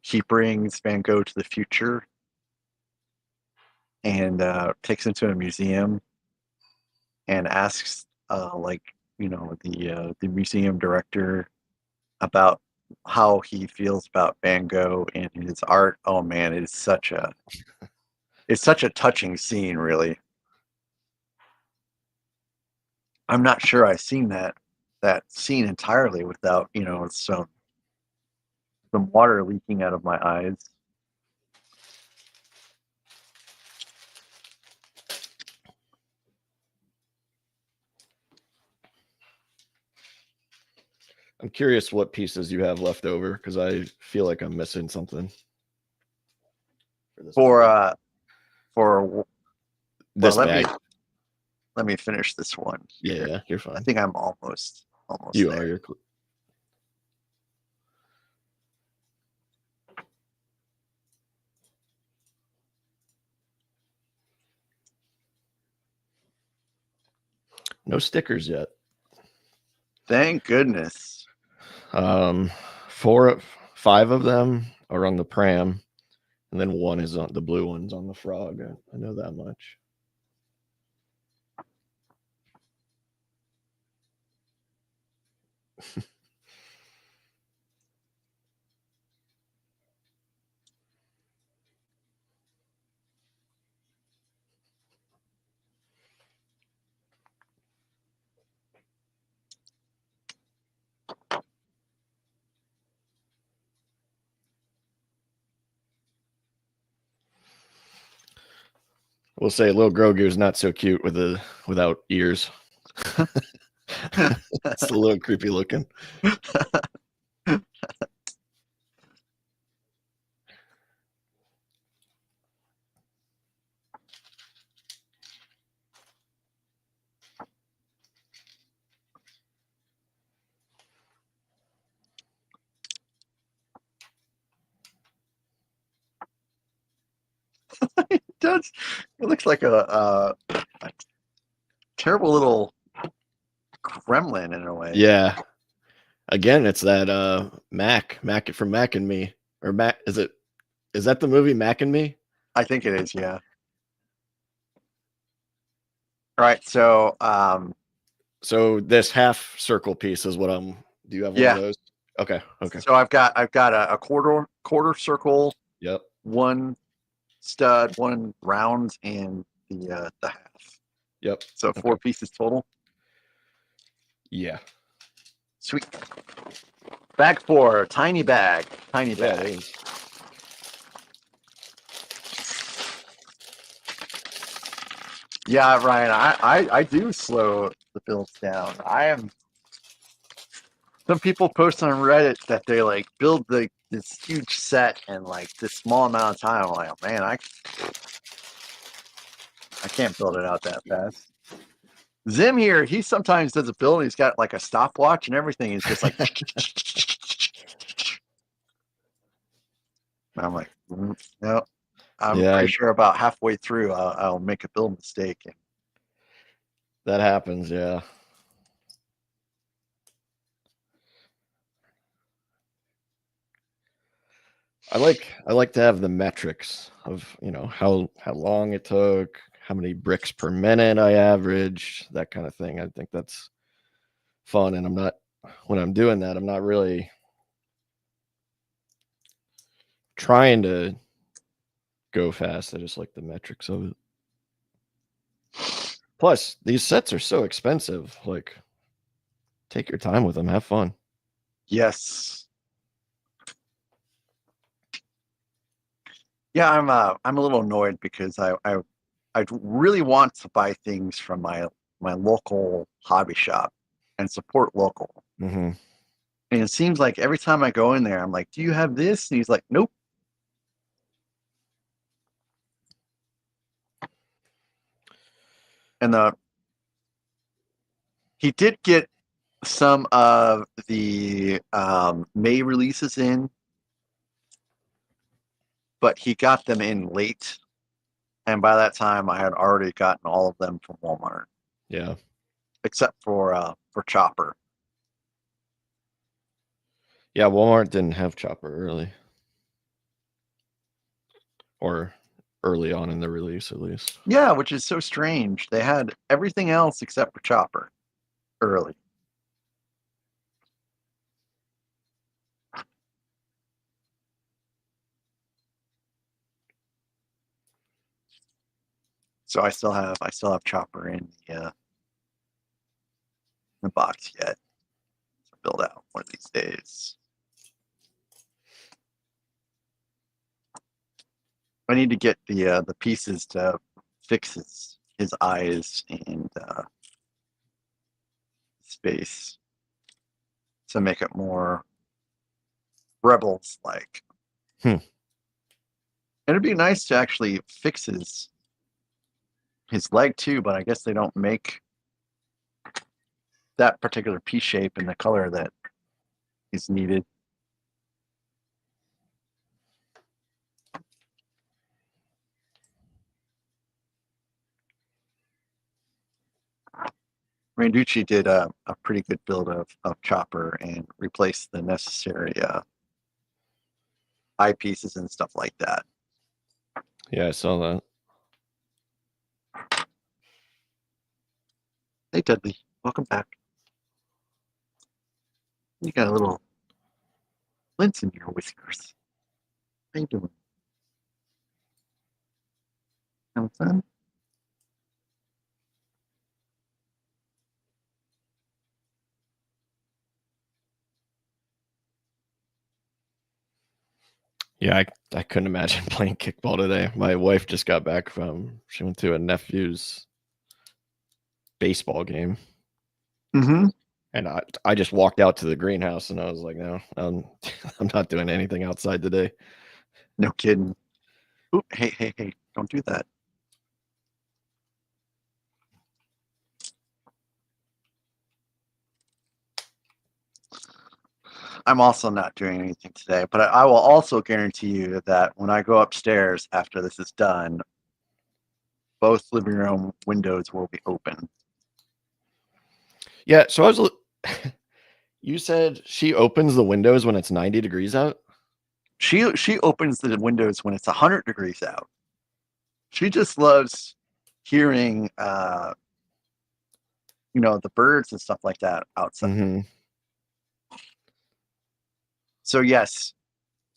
he brings Van Gogh to the future and takes him to a museum and asks the museum director about how he feels about Van Gogh and his art. Oh man, it's such a touching scene, really. I'm not sure I've seen that scene entirely without, some water leaking out of my eyes. I'm curious what pieces you have left over because I feel like I'm missing something. For this let bag. me finish this one. Here. Yeah, you're fine. I think I'm almost you there. are. You're no stickers yet. Thank goodness. 5 of them are on the pram, and then one is on the blue one's on the frog. I know that much. We'll say little Grogu is not so cute without ears. It's a little creepy looking. It does. It looks like a terrible little gremlin in a way. Yeah. Again, it's that Mac from Mac and Me, or Mac. Is that the movie Mac and Me? I think it is. Yeah. All right. So so this half circle piece is what I'm. Do you have one of those? Okay. So I've got a quarter circle. Yep. One stud, one round, and the half. Yep. So 4 pieces total. Yeah. Sweet. Bag 4, tiny bag. Yeah, it is. Yeah, Ryan, I do slow the builds down. Some people post on Reddit that they like build this huge set in like this small amount of time. I'm like, oh, man, I can't build it out that fast. Zimm here, he sometimes does a build. He's got like a stopwatch and everything. He's just like, I'm like, no. I'm pretty sure about halfway through, I'll make a build mistake. That happens, yeah. I like to have the metrics of how long it took, how many bricks per minute I averaged, that kind of thing. I think that's fun, and when I'm doing that, I'm not really trying to go fast. I just like the metrics of it. Plus, these sets are so expensive. Like, take your time with them, have fun. Yes. Yeah, I'm a little annoyed because I really want to buy things from my local hobby shop and support local. Mm-hmm. And it seems like every time I go in there, I'm like, "Do you have this?" And he's like, "Nope." And he did get some of the May releases in, but he got them in late. And by that time, I had already gotten all of them from Walmart. Yeah. Except for Chopper. Yeah, Walmart didn't have Chopper early. Or early on in the release, at least. Yeah, which is so strange. They had everything else except for Chopper early. So I still have Chopper in the box yet. So build out one of these days. I need to get the pieces to fix his eyes and space. to make it more Rebels like. It'd be nice to actually fix his leg too, but I guess they don't make that particular piece shape in the color that is needed. Randucci did a pretty good build of Chopper and replaced the necessary eyepieces and stuff like that. Yeah, I saw that. Hey, Dudley, welcome back. You got a little lint in your whiskers. How you doing? Having fun? Yeah, I couldn't imagine playing kickball today. My wife just got back she went to a nephew's baseball game. Mm-hmm. And I just walked out to the greenhouse and I was like, no, I'm not doing anything outside today. No kidding. Oop, hey, don't do that. I'm also not doing anything today, but I will also guarantee you that when I go upstairs after this is done, both living room windows will be open. Yeah, so I was you said she opens the windows when it's 90 degrees out? She opens the windows when it's 100 degrees out. She just loves hearing the birds and stuff like that outside. Mm-hmm. So yes,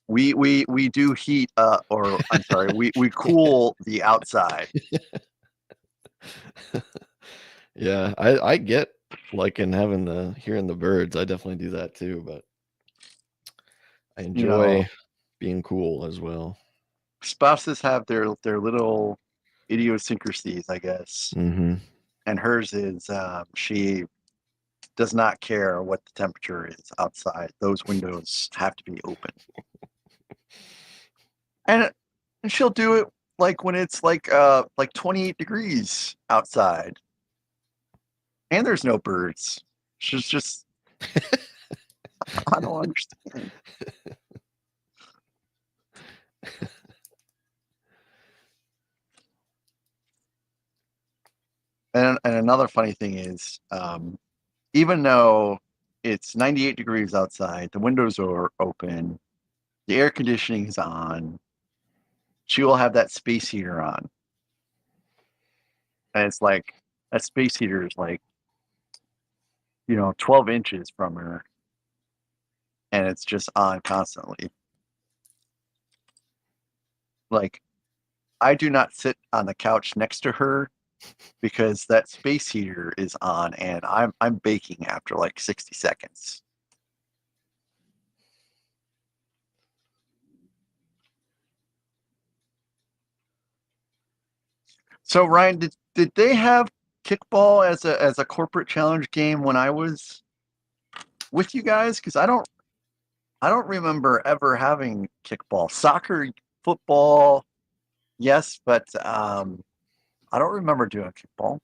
we do heat or I'm sorry, we cool the outside. Yeah, I get liking hearing the birds. I definitely do that too, but I enjoy being cool as well. Spouses have their little idiosyncrasies, I guess. Mm-hmm. And hers is she does not care what the temperature is outside. Those windows have to be open. And she'll do it like when it's like 28 degrees outside. And there's no birds. She's just I don't understand. And another funny thing is, even though it's 98 degrees outside, the windows are open, the air conditioning is on, she will have that space heater on. And it's like, that space heater is like, 12 inches from her. And it's just on constantly. Like, I do not sit on the couch next to her because that space heater is on and I'm baking after like 60 seconds. So Ryan, did they have kickball as a corporate challenge game when I was with you guys? Because I don't remember ever having kickball. Soccer, football, yes, but I don't remember doing kickball.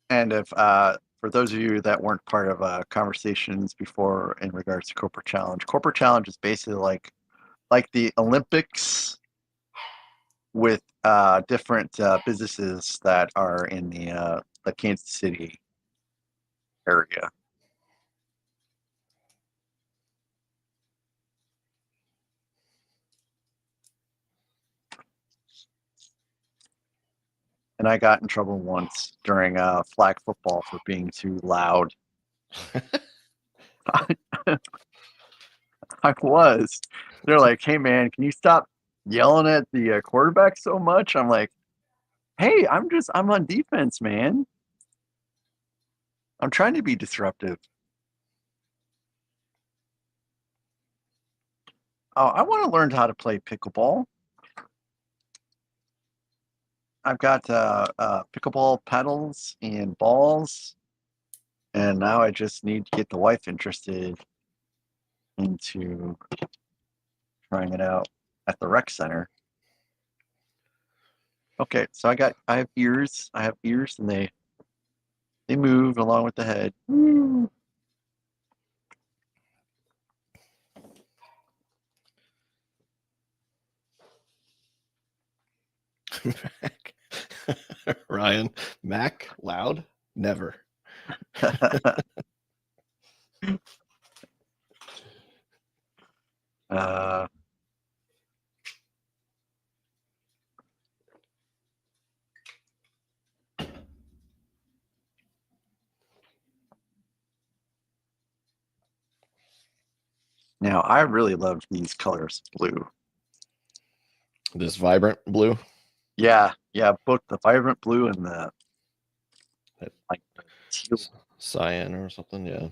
And if for those of you that weren't part of conversations before in regards to corporate challenge is basically like the Olympics with different businesses that are in the Kansas City area. And I got in trouble once during flag football for being too loud. I was. They're like, "Hey man, can you stop yelling at the quarterback so much?" I'm like, "Hey, I'm on defense, man." I'm trying to be disruptive. Oh, I want to learn how to play pickleball. I've got pickleball paddles and balls, and now I just need to get the wife interested into trying it out at the rec center. Okay, so I have ears. I have ears, and they move along with the head. Woo. Mac. Ryan, Mac loud? Never. uh, Now I really love these colors, blue. This vibrant blue. Yeah, both the vibrant blue and the like teal. Cyan or something, yeah.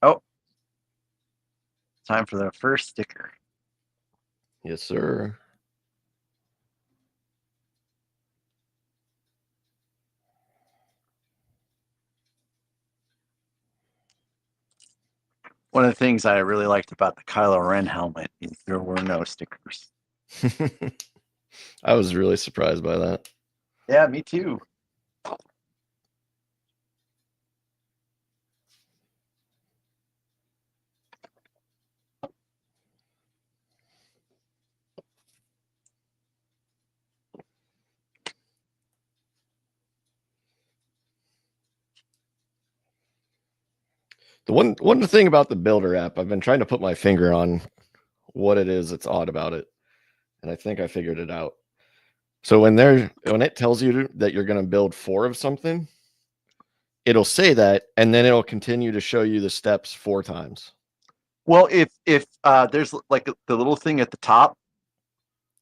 Oh, time for the first sticker. Yes, sir. One of the things I really liked about the Kylo Ren helmet is there were no stickers. I was really surprised by that. Yeah, me too. The one thing about the Builder app, I've been trying to put my finger on what it is that's odd about it, and I think I figured it out. So when it tells you that you're going to build 4 of something, it'll say that, and then it'll continue to show you the steps 4 times. Well, if there's like the little thing at the top,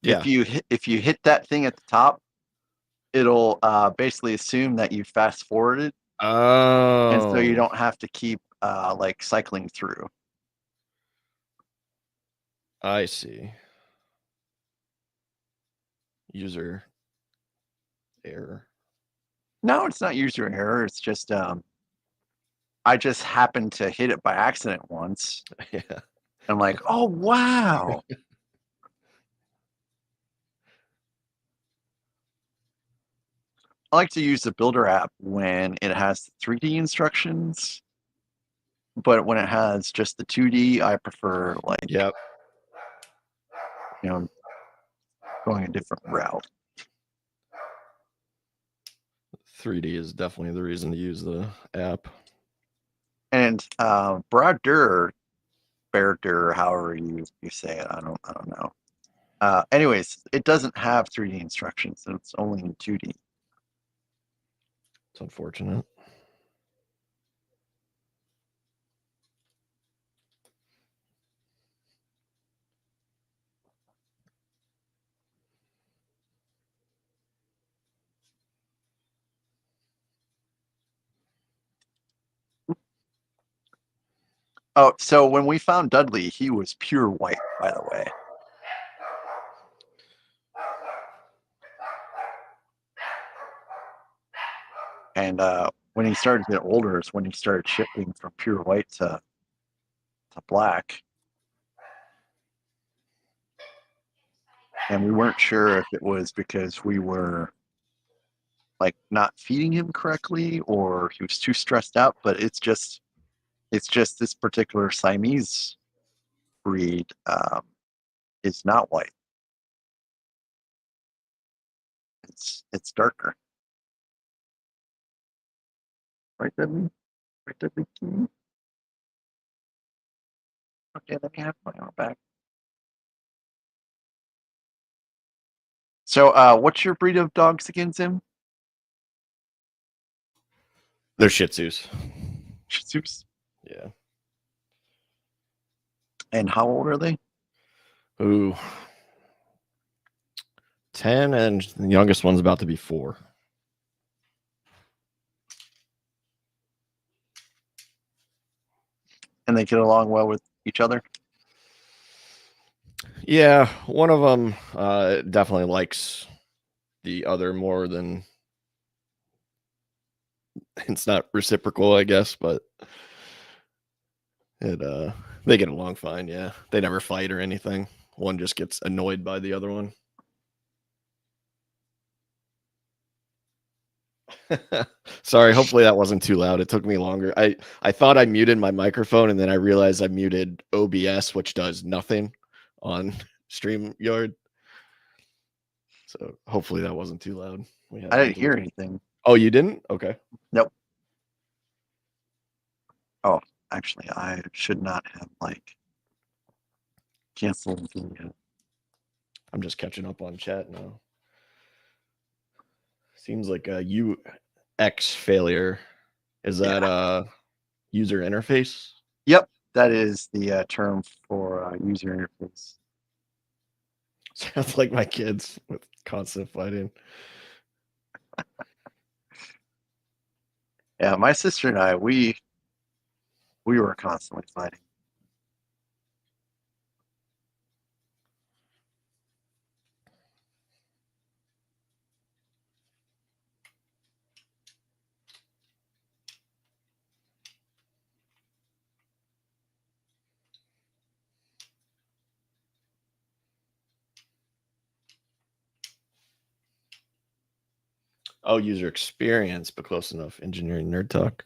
Yeah. if you hit that thing at the top, it'll basically assume that you fast forwarded, and so you Oh, don't have to keep like cycling through. I see. User error. No, it's not user error. It's just I just happened to hit it by accident once. Yeah. I'm like, oh wow. I like to use the Builder app when it has 3D instructions, but when it has just the 2D, I prefer like Yep. going a different route. 3D is definitely the reason to use the app. And Brad Durr, Bear Durr, however you say it, I don't know. Anyways, it doesn't have 3D instructions, so it's only in 2D. It's unfortunate. Oh, so when we found Dudley, he was pure white, by the way. And when he started to get older is when he started shifting from pure white to black. And we weren't sure if it was because we were like not feeding him correctly or he was too stressed out, but it's just this particular Siamese breed is not white. It's darker. Right, Dudley? Right, Dudley? Okay, let me have my arm back. So, what's your breed of dogs again, Zim? They're Shih Tzus. Shih Tzus. Yeah. And how old are they? Ooh. 10, and the youngest one's about to be 4. And they get along well with each other? Yeah, one of them definitely likes the other more than it's not reciprocal, I guess, but it they get along fine. Yeah, they never fight or anything. One just gets annoyed by the other one. Sorry, hopefully that wasn't too loud. It took me longer. I thought I muted my microphone, and then I realized I muted OBS, which does nothing on StreamYard. So hopefully that wasn't too loud. I didn't hear anything. Oh, you didn't? Okay. Nope. Oh, actually, I should not have canceled the. I'm just catching up on chat now. Seems like a UX failure. Is that user interface? Yep, that is the term for user interface. Sounds like my kids with constant fighting. Yeah, my sister and I, we were constantly fighting. Oh, user experience, but close enough. Engineering nerd talk.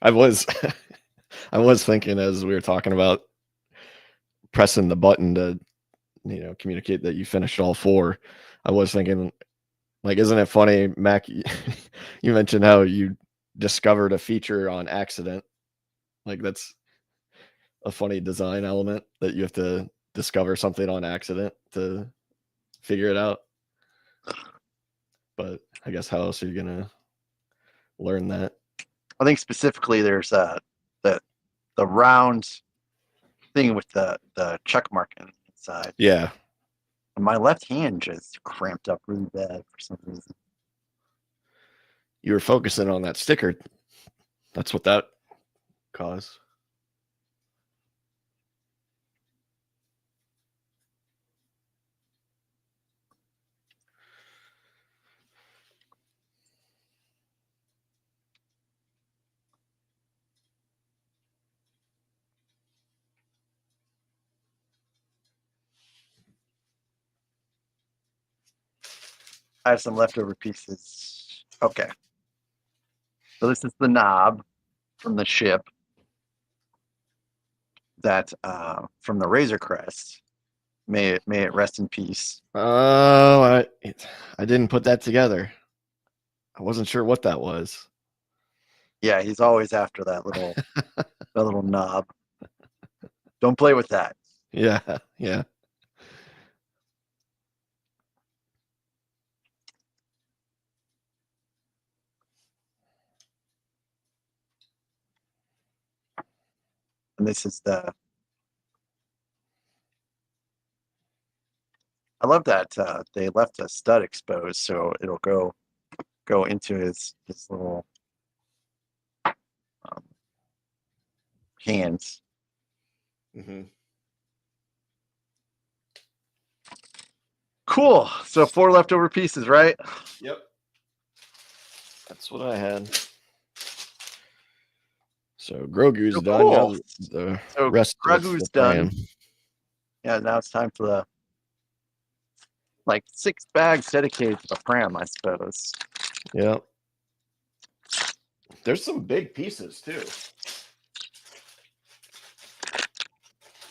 I was I was thinking as we were talking about pressing the button to communicate that you finished all 4. I was thinking, like, isn't it funny, Mac? You mentioned how you discovered a feature on accident. Like, that's a funny design element that you have to discover something on accident to figure it out. But I guess how else are you gonna learn that? I think specifically there's the round thing with the check mark inside. Yeah. And my left hand just cramped up really bad for some reason. You were focusing on that sticker. That's what that caused. I have some leftover pieces. Okay. So this is the knob from the ship that from the Razor Crest. May it rest in peace. Oh, I didn't put that together. I wasn't sure what that was. Yeah, he's always after that little that little knob. Don't play with that. Yeah, yeah. And this is the. I love that they left a stud exposed, so it'll go into his little hands. Mm-hmm. Cool. So 4 leftover pieces, right? Yep. That's what I had. So Grogu's So done. cool. Now the So rest of Grogu's it's done. Pram. Yeah, now it's time for the 6 bags dedicated to the Pram, I suppose. Yeah. There's some big pieces too.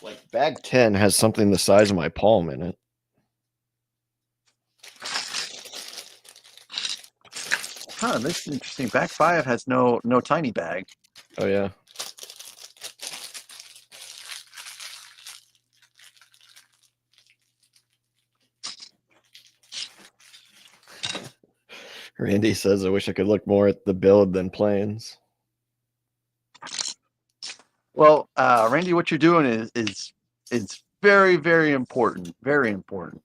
Like bag 10 has something the size of my palm in it. Huh, this is interesting. Bag 5 has no tiny bag. Oh yeah. Randy says, I wish I could look more at the build than planes. Well, Randy, what you're doing is very, very important. Very important.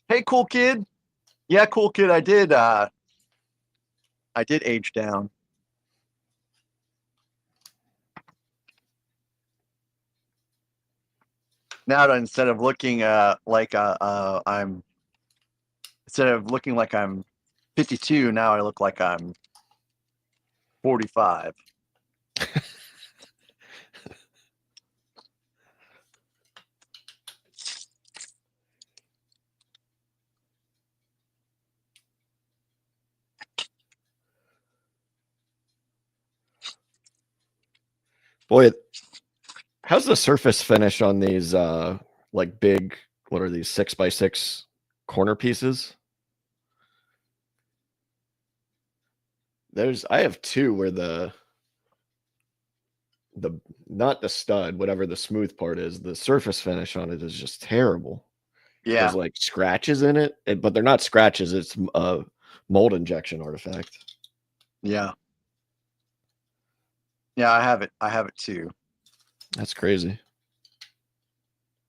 Hey, cool kid. Yeah, cool kid. I did age down. Now that instead of looking like I'm 52, now I look like I'm 45. Boy, how's the surface finish on these like big, what are these 6x6 corner pieces? I have two where the not the stud, whatever the smooth part is, the surface finish on it is just terrible. Yeah. There's like scratches in it, but they're not scratches. It's a mold injection artifact. Yeah. Yeah, I have it. I have it too. That's crazy.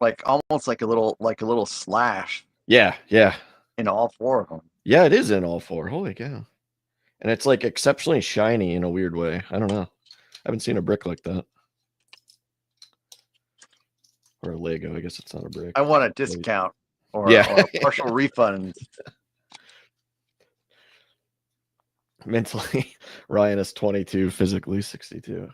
Like almost like a little slash. Yeah, yeah. In all four of them. Yeah, it is in all four. Holy cow. And it's like exceptionally shiny in a weird way. I don't know. I haven't seen a brick like that. Or a Lego. I guess it's not a brick. I want a discount or, yeah. or a partial refund. Mentally, Ryan is 22, physically 62.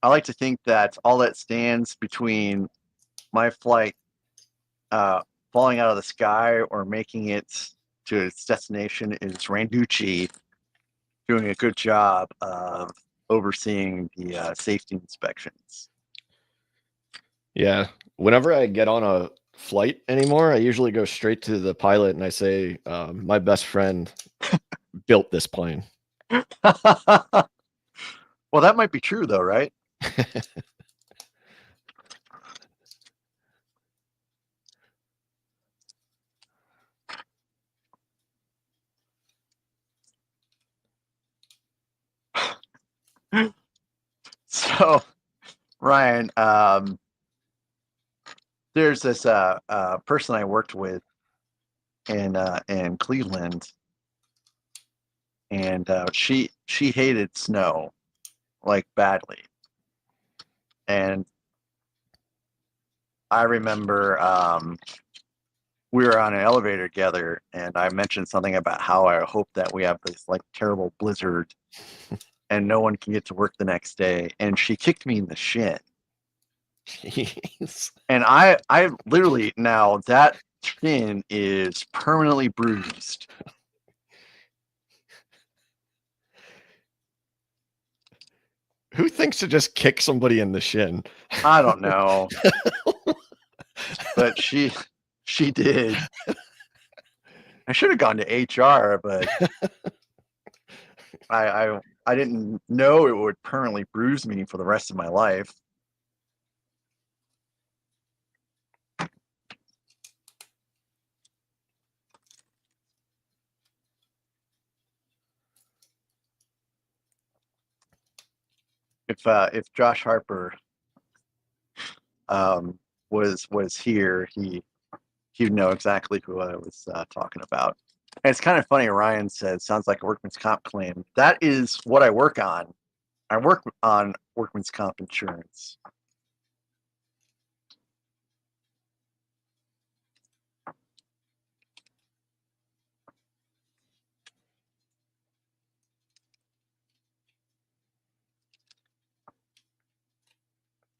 I like to think that all that stands between my flight falling out of the sky or making it to its destination is Randucci doing a good job of overseeing the safety inspections. Yeah. Whenever I get on a flight anymore, I usually go straight to the pilot and I say, my best friend built this plane. Well, that might be true though, right? So, Ryan, there's this person I worked with in Cleveland, and she hated snow like badly, and I remember we were on an elevator together, and I mentioned something about how I hope that we have this like terrible blizzard and no one can get to work the next day, and she kicked me in the shin. Jeez. And I literally now that shin is permanently bruised. Who thinks to just kick somebody in the shin? I don't know. But she did. I should have gone to HR, but I didn't know it would permanently bruise me for the rest of my life. If Josh Harper was here, he'd know exactly who I was talking about. And it's kind of funny. Ryan said, "Sounds like a workman's comp claim." That is what I work on. I work on workman's comp insurance.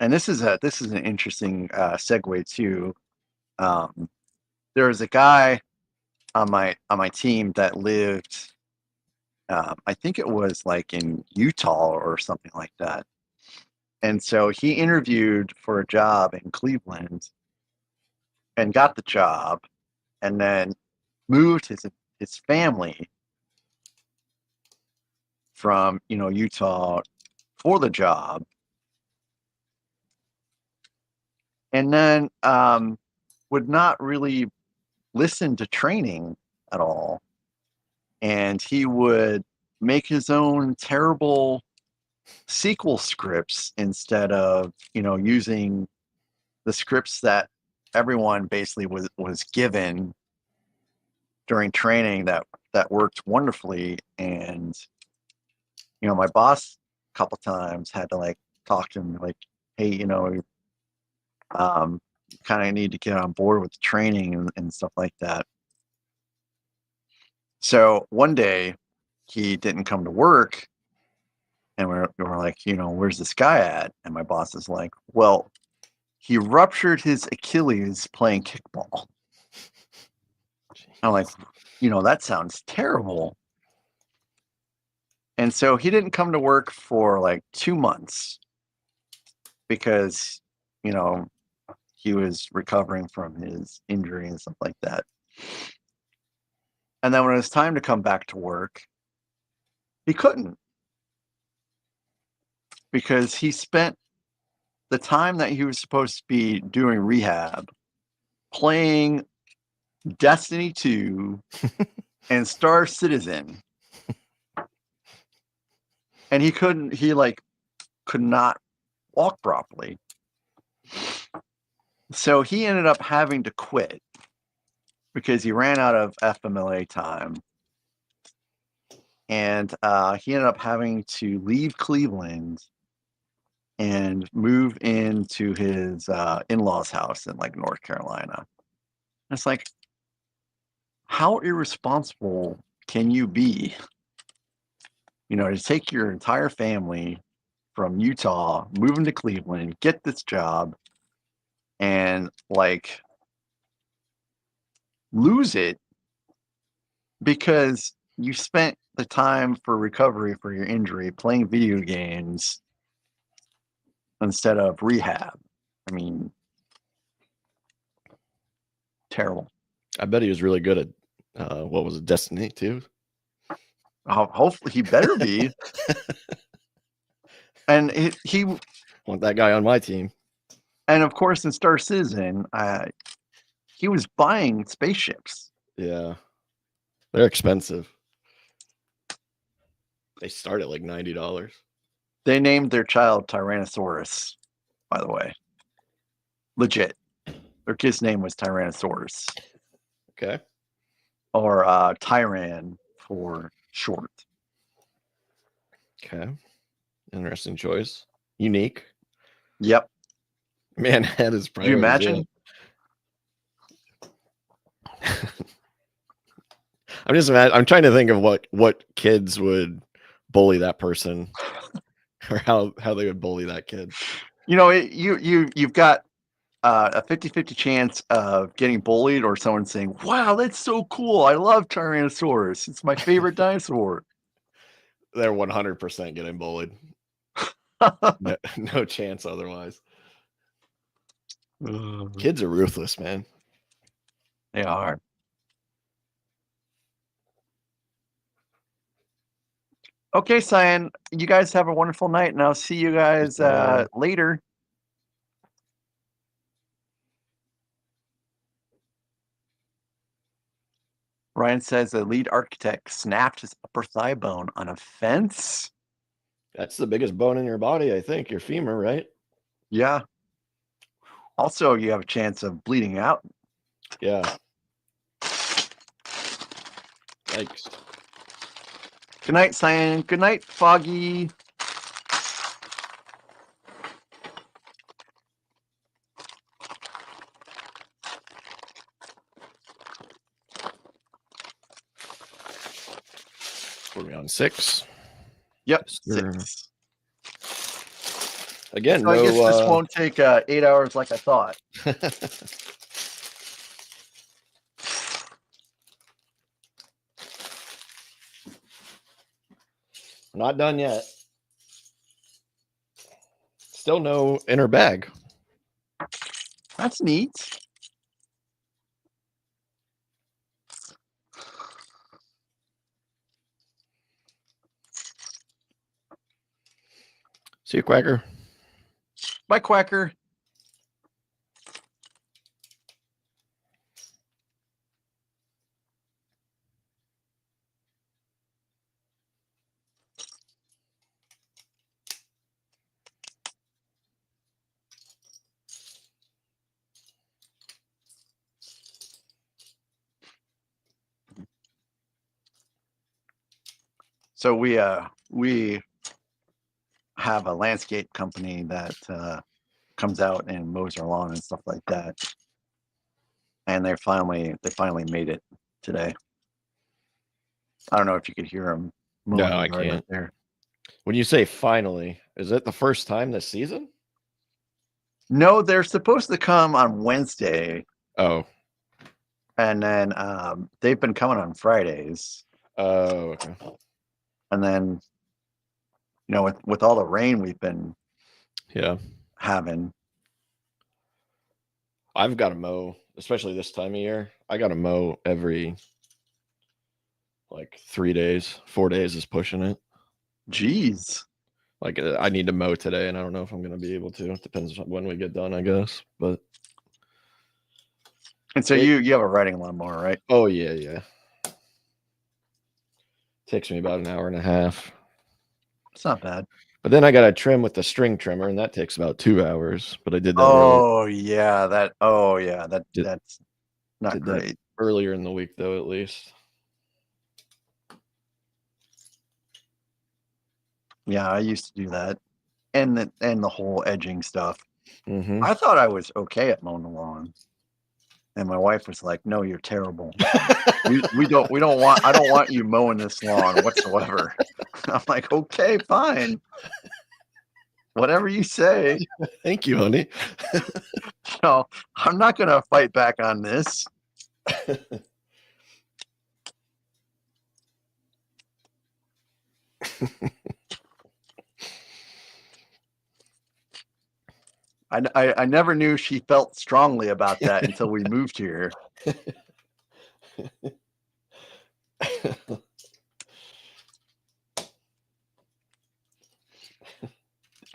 And this is an interesting segue too. There was a guy on my team that lived, I think it was like in Utah or something like that, And so he interviewed for a job in Cleveland and got the job, and then moved his family from Utah for the job, and then would not really listen to training at all, and he would make his own terrible sequel scripts instead of using the scripts that everyone basically was given during training that worked wonderfully. And my boss a couple times had to like talk to him like, hey, kind of need to get on board with the training and stuff like that. So one day he didn't come to work, and we're like, where's this guy at? And my boss is like, well, he ruptured his Achilles playing kickball. I'm like, that sounds terrible. And so he didn't come to work for like 2 months because, he was recovering from his injury and stuff like that. And then when it was time to come back to work, he couldn't, because he spent the time that he was supposed to be doing rehab playing Destiny 2 and Star Citizen. And he could not walk properly. So he ended up having to quit because he ran out of FMLA time. And he ended up having to leave Cleveland and move into his in-laws' house in like North Carolina. And it's like, how irresponsible can you be? To take your entire family from Utah, move into Cleveland, get this job, and like lose it because you spent the time for recovery for your injury playing video games instead of rehab. I mean, terrible. I bet he was really good at what was it, Destiny 2? Hopefully he better be. And he want that guy on my team. And of course in Star Citizen, he was buying spaceships. Yeah, they're expensive. They start at like $90. They named their child Tyrannosaurus, by the way. Legit. Their kid's name was Tyrannosaurus. Okay. Or Tyran for short. Okay. Interesting choice. Unique. Yep. Man had his priorities. Could you imagine? I'm trying to think of what kids would bully that person, or how they would bully that kid. You've got a 50-50 chance of getting bullied or someone saying, wow, that's so cool. I love Tyrannosaurus. It's my favorite dinosaur. They're 100% getting bullied. No chance otherwise. Kids are ruthless, man. They are. Okay, Cyan, you guys have a wonderful night, and I'll see you guys later. Ryan says the lead architect snapped his upper thigh bone on a fence. That's the biggest bone in your body, I think. Your femur, right? Yeah. Also, you have a chance of bleeding out. Yeah. Thanks. Good night, Cyan. Good night, Foggy. What are we on, 6? Yep, Yes, 6. Again, so I guess this won't take 8 hours like I thought. Not done yet. Still no inner bag. That's neat. See you, Quacker. Bye, Quacker. So we have a landscape company that comes out and mows our lawn and stuff like that. And they finally made it today. I don't know if you could hear them mowing No, the I yard right can't. there. When you say finally, is it the first time this season? No, they're supposed to come on Wednesday, Oh. and then they've been coming on Fridays. Oh, okay. And then, you know, with all the rain we've been having, I've got to mow, especially this time of year. I got to mow every like 3 days. 4 days is pushing it. Jeez. Like I need to mow today, and I don't know if I'm going to be able to. It depends on when we get done, I guess. But and so you have a riding lawnmower, right? Oh yeah. Takes me about an hour and a half. It's not bad. But then I got to trim with the string trimmer, and that takes about 2 hours. But I did that. That's not great. That earlier in the week, though, at least. Yeah, I used to do that, and the whole edging stuff. Mm-hmm. I thought I was okay at mowing the lawn, and my wife was like, "No, you're terrible. we don't want. I don't want you mowing this lawn whatsoever." I'm like, "Okay, fine, whatever you say." Thank you, honey. So I'm not gonna fight back on this. I never knew she felt strongly about that until we moved here.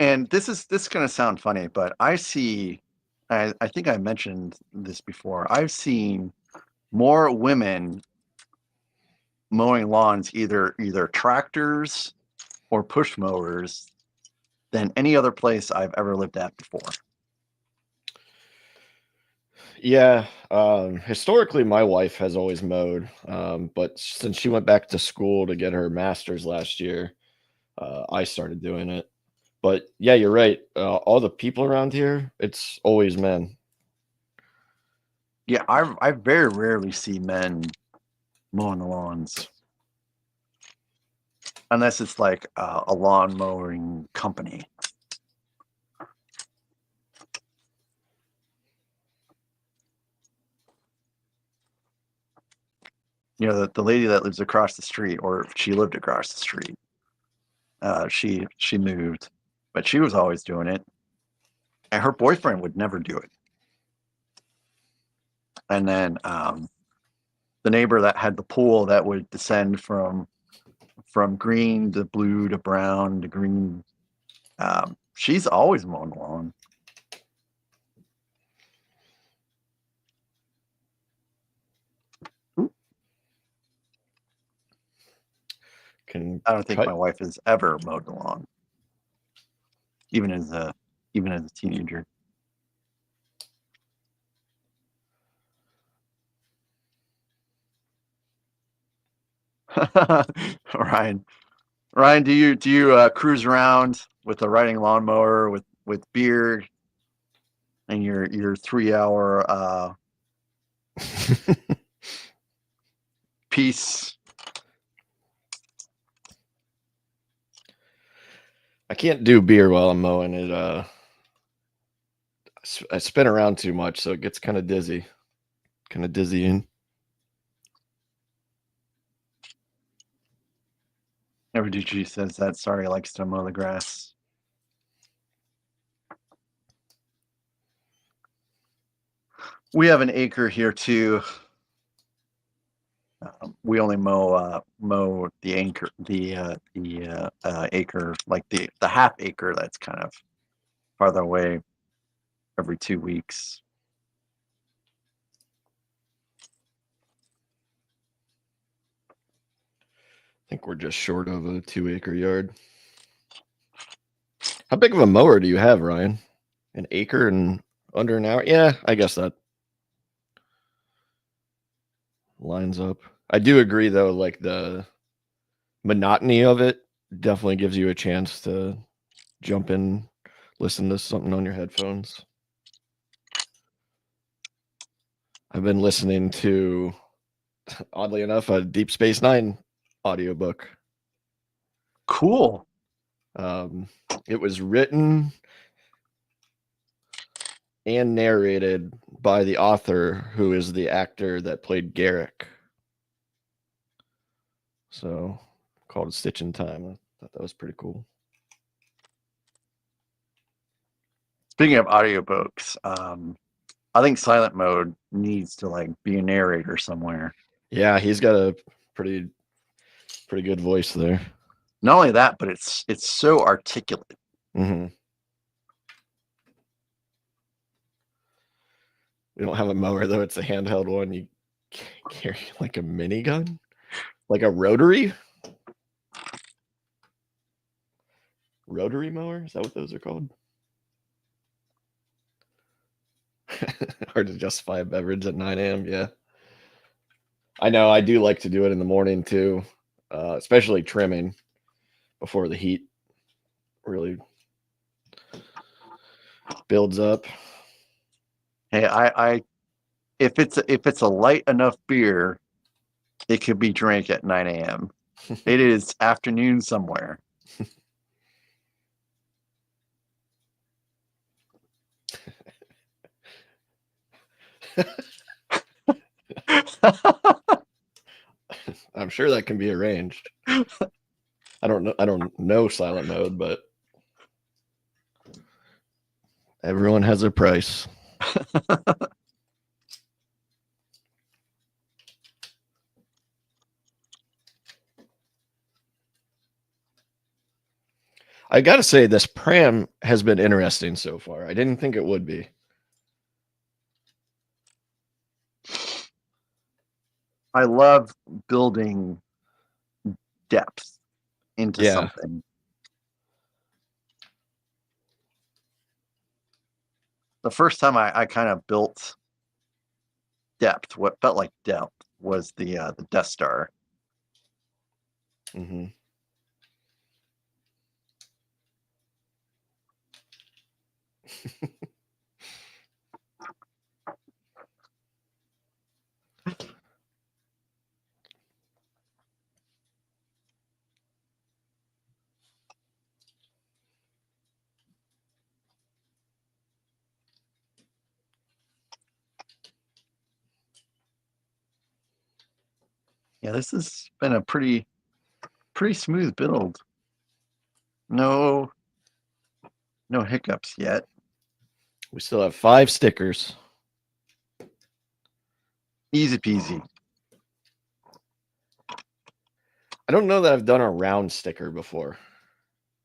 And this is going to sound funny, but I think I mentioned this before. I've seen more women mowing lawns, either tractors or push mowers, than any other place I've ever lived at before. Yeah, historically, my wife has always mowed, but since she went back to school to get her master's last year, I started doing it. But yeah, you're right. All the people around here, it's always men. Yeah, I very rarely see men mowing the lawns, unless it's like a lawn mowing company. You know, the lady that lives across the street, or she lived across the street. She moved, but she was always doing it, and her boyfriend would never do it. And then the neighbor that had the pool that would descend from green to blue to brown to green, she's always mowing the lawn. I don't think my wife has ever mowed the lawn, even as a teenager. Ryan, do you cruise around with a riding lawnmower with beer and your 3-hour piece? I can't do beer while I'm mowing it. I spin around too much, so it gets kind of dizzying. Every DG says that. Sorry, likes to mow the grass. We have an acre here too. We only mow the acre, like the half acre that's kind of farther away, every 2 weeks. I think we're just short of a 2-acre yard. How big of a mower do you have, Ryan? An acre and under an hour? Yeah, I guess that lines up. I do agree, though, like the monotony of it definitely gives you a chance to jump in, listen to something on your headphones. I've been listening to, oddly enough, a Deep Space Nine audiobook. Cool. It was written and narrated by the author, who is the actor that played Garrick. So, called Stitch in Time. I thought that was pretty cool. Speaking of audiobooks, I think Silent Mode needs to like be a narrator somewhere. Yeah, he's got a pretty good voice there. Not only that, but it's so articulate. Mm-hmm. We don't have a mower though; it's a handheld one. You carry like a minigun, like a rotary mower. Is that what those are called? Hard to justify a beverage at 9 a.m. Yeah, I know. I do like to do it in the morning too, especially trimming before the heat really builds up. Hey, I if it's a light enough beer, it could be drank at 9 a.m. It is afternoon somewhere. I'm sure that can be arranged. I don't know Silent Mode, but everyone has their price. I gotta say, this pram has been interesting so far. I didn't think it would be. I love building depth into Yeah. something. The first time I kind of built depth, what felt like depth, was the Death Star. Mm-hmm. Yeah, this has been a pretty smooth build. No hiccups yet. We still have 5 stickers. Easy peasy. I don't know that I've done a round sticker before.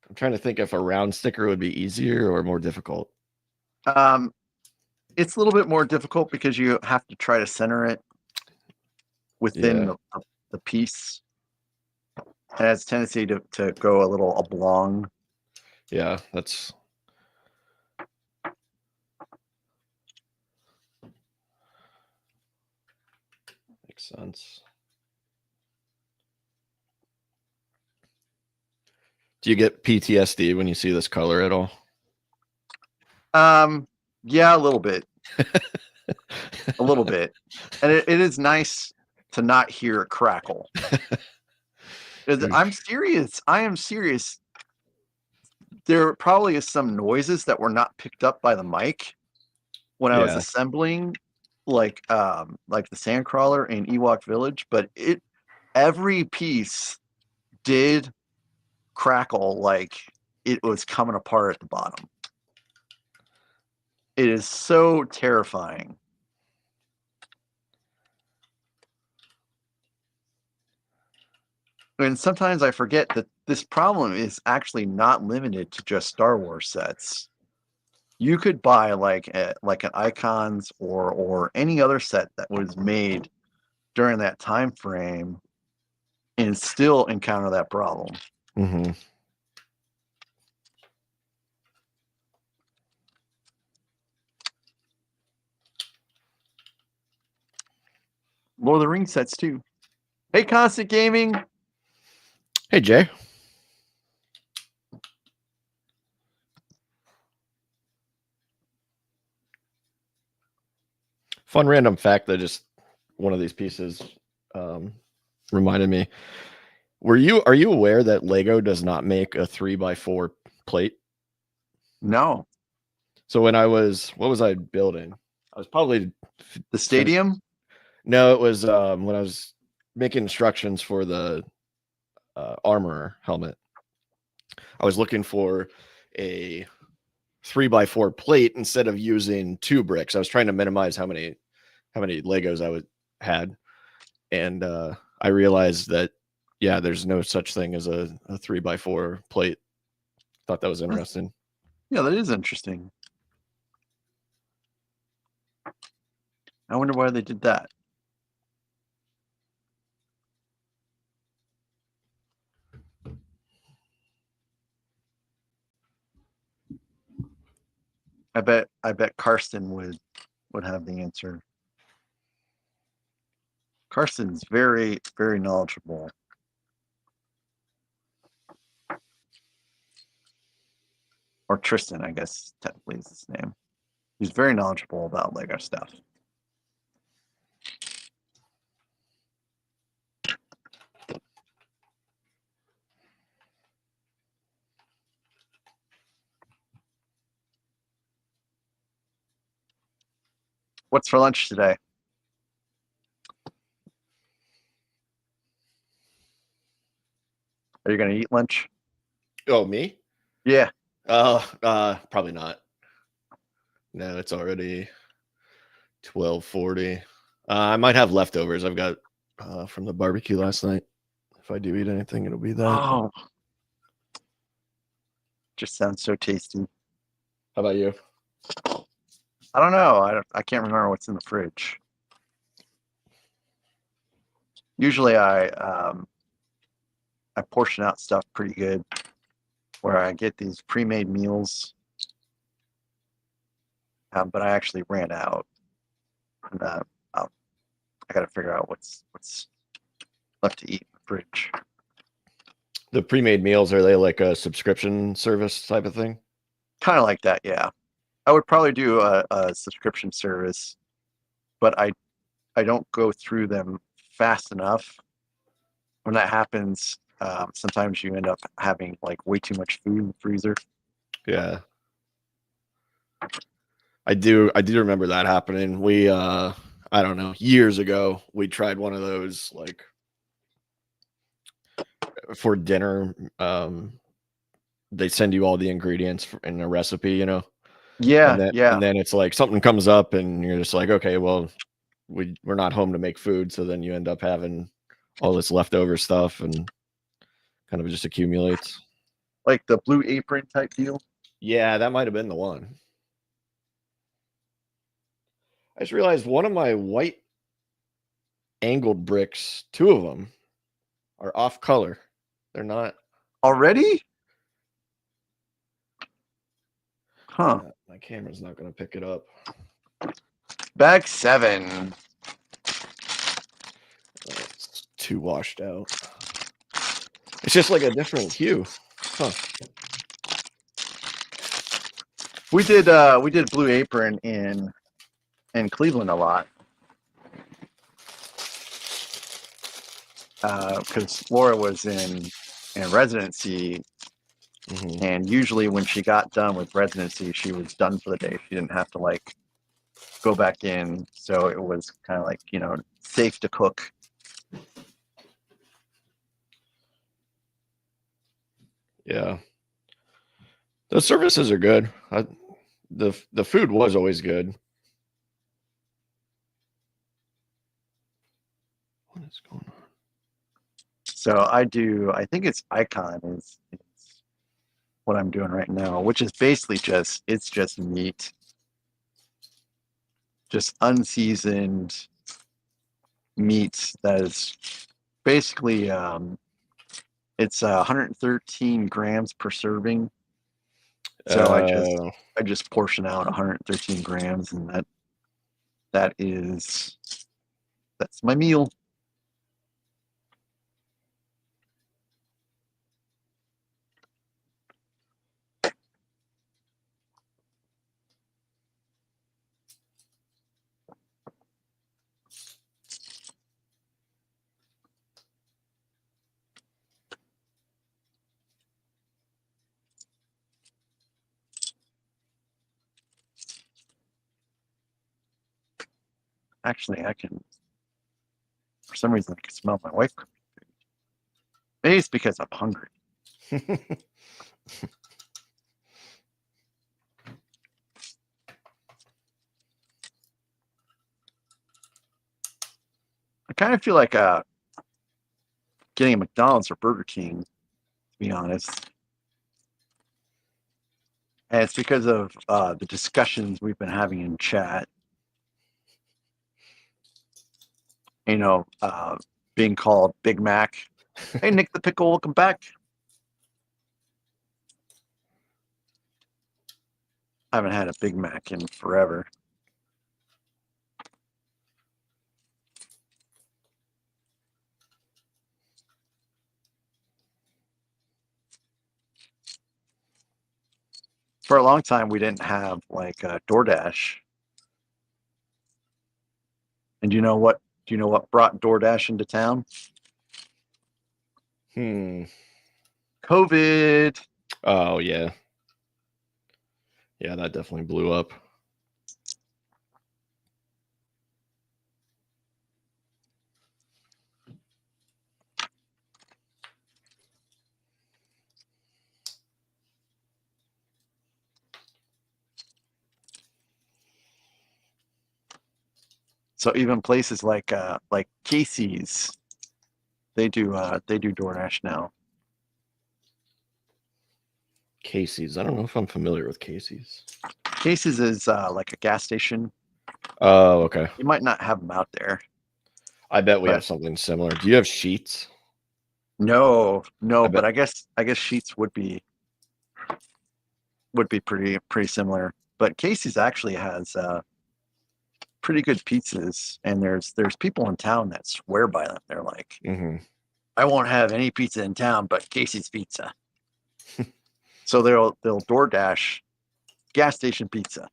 I'm trying to think if a round sticker would be easier or more difficult. It's a little bit more difficult because you have to try to center it within the piece. It has a tendency to go a little oblong. Yeah, that's makes sense. Do you get PTSD when you see this color at all? Yeah, a little bit. A little bit. And it is nice to not hear a crackle. I'm serious. I am serious. There probably is some noises that were not picked up by the mic when I was assembling, like the Sandcrawler in Ewok Village, but every piece did crackle like it was coming apart at the bottom. It is so terrifying. And sometimes I forget that this problem is actually not limited to just Star Wars sets. You could buy like an Icons or any other set that was made during that time frame and still encounter that problem. Mm-hmm. Lord of the Rings sets too. Hey, Constant Gaming. Hey, Jay. Fun random fact that just one of these pieces reminded me. Are you aware that Lego does not make a 3x4 plate? No. So what was I building? I was probably The stadium? No, it was when I was making instructions for the armor helmet. I was looking for a 3x4 plate instead of using 2 bricks. I was trying to minimize how many Legos I had, and I realized that there's no such thing as a 3x4 plate. Thought that was interesting. Yeah, that is interesting. I wonder why they did that. I bet Karsten would have the answer. Karsten's very, very knowledgeable. Or Tristan, I guess technically is his name. He's very knowledgeable about Lego stuff. What's for lunch today? Are you going to eat lunch? Oh, me? Yeah. Probably not. No, it's already 12:40. I might have leftovers. I've got from the barbecue last night. If I do eat anything, it'll be that. Oh, just sounds so tasty. How about you? I don't know. I can't remember what's in the fridge. Usually I portion out stuff pretty good, where I get these pre-made meals, but I actually ran out, and I got to figure out what's left to eat in the fridge. The pre-made meals, are they like a subscription service type of thing? Kind of like that, yeah. I would probably do a subscription service, but I don't go through them fast enough. When that happens, sometimes you end up having like way too much food in the freezer. Yeah. I do remember that happening. We I don't know, years ago, we tried one of those like for dinner. They send you all the ingredients in a recipe, you know. Yeah, And then it's like something comes up and you're just like, okay, well, we're not home to make food, so then you end up having all this leftover stuff and kind of just accumulates. Like the Blue Apron type deal. Yeah, that might have been the one. I just realized one of my white angled bricks, 2 of them, are off color. They're not Already? Huh. my camera's not going to pick it up. Bag 7. It's too washed out. It's just like a different hue. Huh. We did Blue Apron in Cleveland a lot. Because Laura was in residency, and usually when she got done with residency, she was done for the day. She didn't have to like go back in, so it was kind of like, you know, safe to cook. Yeah, the services are good. The food was always good. What is going on? So I do. I think it's Icon is what I'm doing right now, which is basically just meat, just unseasoned meat that is basically it's 113 grams per serving. So Uh, I just portion out 113 grams, and that's my meal. Actually, I can, for some reason, I can smell my wife cooking food. Maybe it's because I'm hungry. I kind of feel like getting a McDonald's or Burger King, to be honest. And it's because of the discussions we've been having in chat. You know, being called Big Mac. Hey, Nick the Pickle, welcome back. I haven't had a Big Mac in forever. For a long time, we didn't have like DoorDash. And do you know what? Do you know what brought DoorDash into town? COVID. Oh yeah. Yeah, that definitely blew up. So even places like Casey's, they do DoorDash now. Casey's. I don't know if I'm familiar with Casey's. Casey's is like a gas station. Oh, okay. You might not have them out there. I bet we But- have something similar. Do you have Sheets? No, I bet- but I guess Sheets would be pretty similar. But Casey's actually has pretty good pizzas, and there's people in town that swear by them. They're like, I won't have any pizza in town but Casey's pizza. So they'll DoorDash gas station pizza.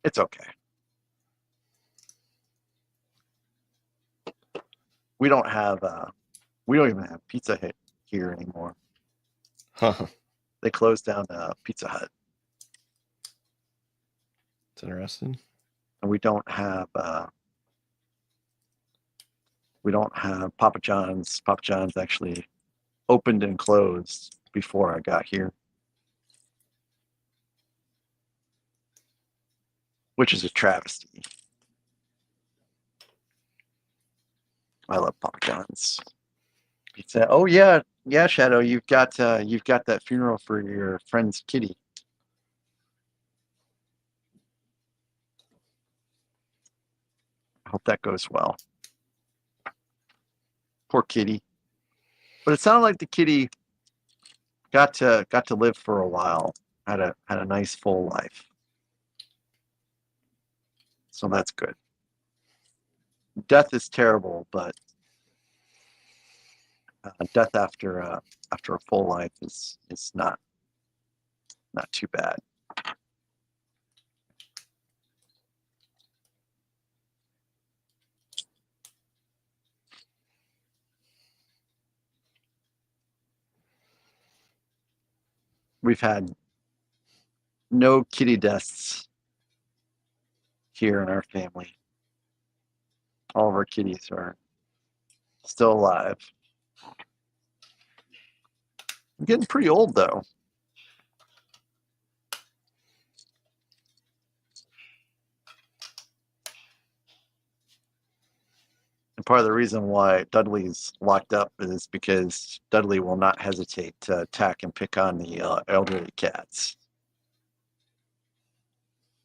It's okay. We don't even have Pizza Hut here anymore. Huh. They closed down Pizza Hut. It's interesting. And we don't have Papa John's. Papa John's actually opened and closed before I got here, which is a travesty. I love Papa John's pizza. Oh yeah, Shadow, you've got that funeral for your friend's kitty. I hope that goes well. Poor kitty. But it sounded like the kitty got to live for a while. Had a nice full life. So that's good. Death is terrible, but death after a full life is not too bad. We've had no kitty deaths here in our family. All of our kitties are still alive. I'm getting pretty old though. part of the reason why Dudley's locked up is because Dudley will not hesitate to attack and pick on the elderly cats.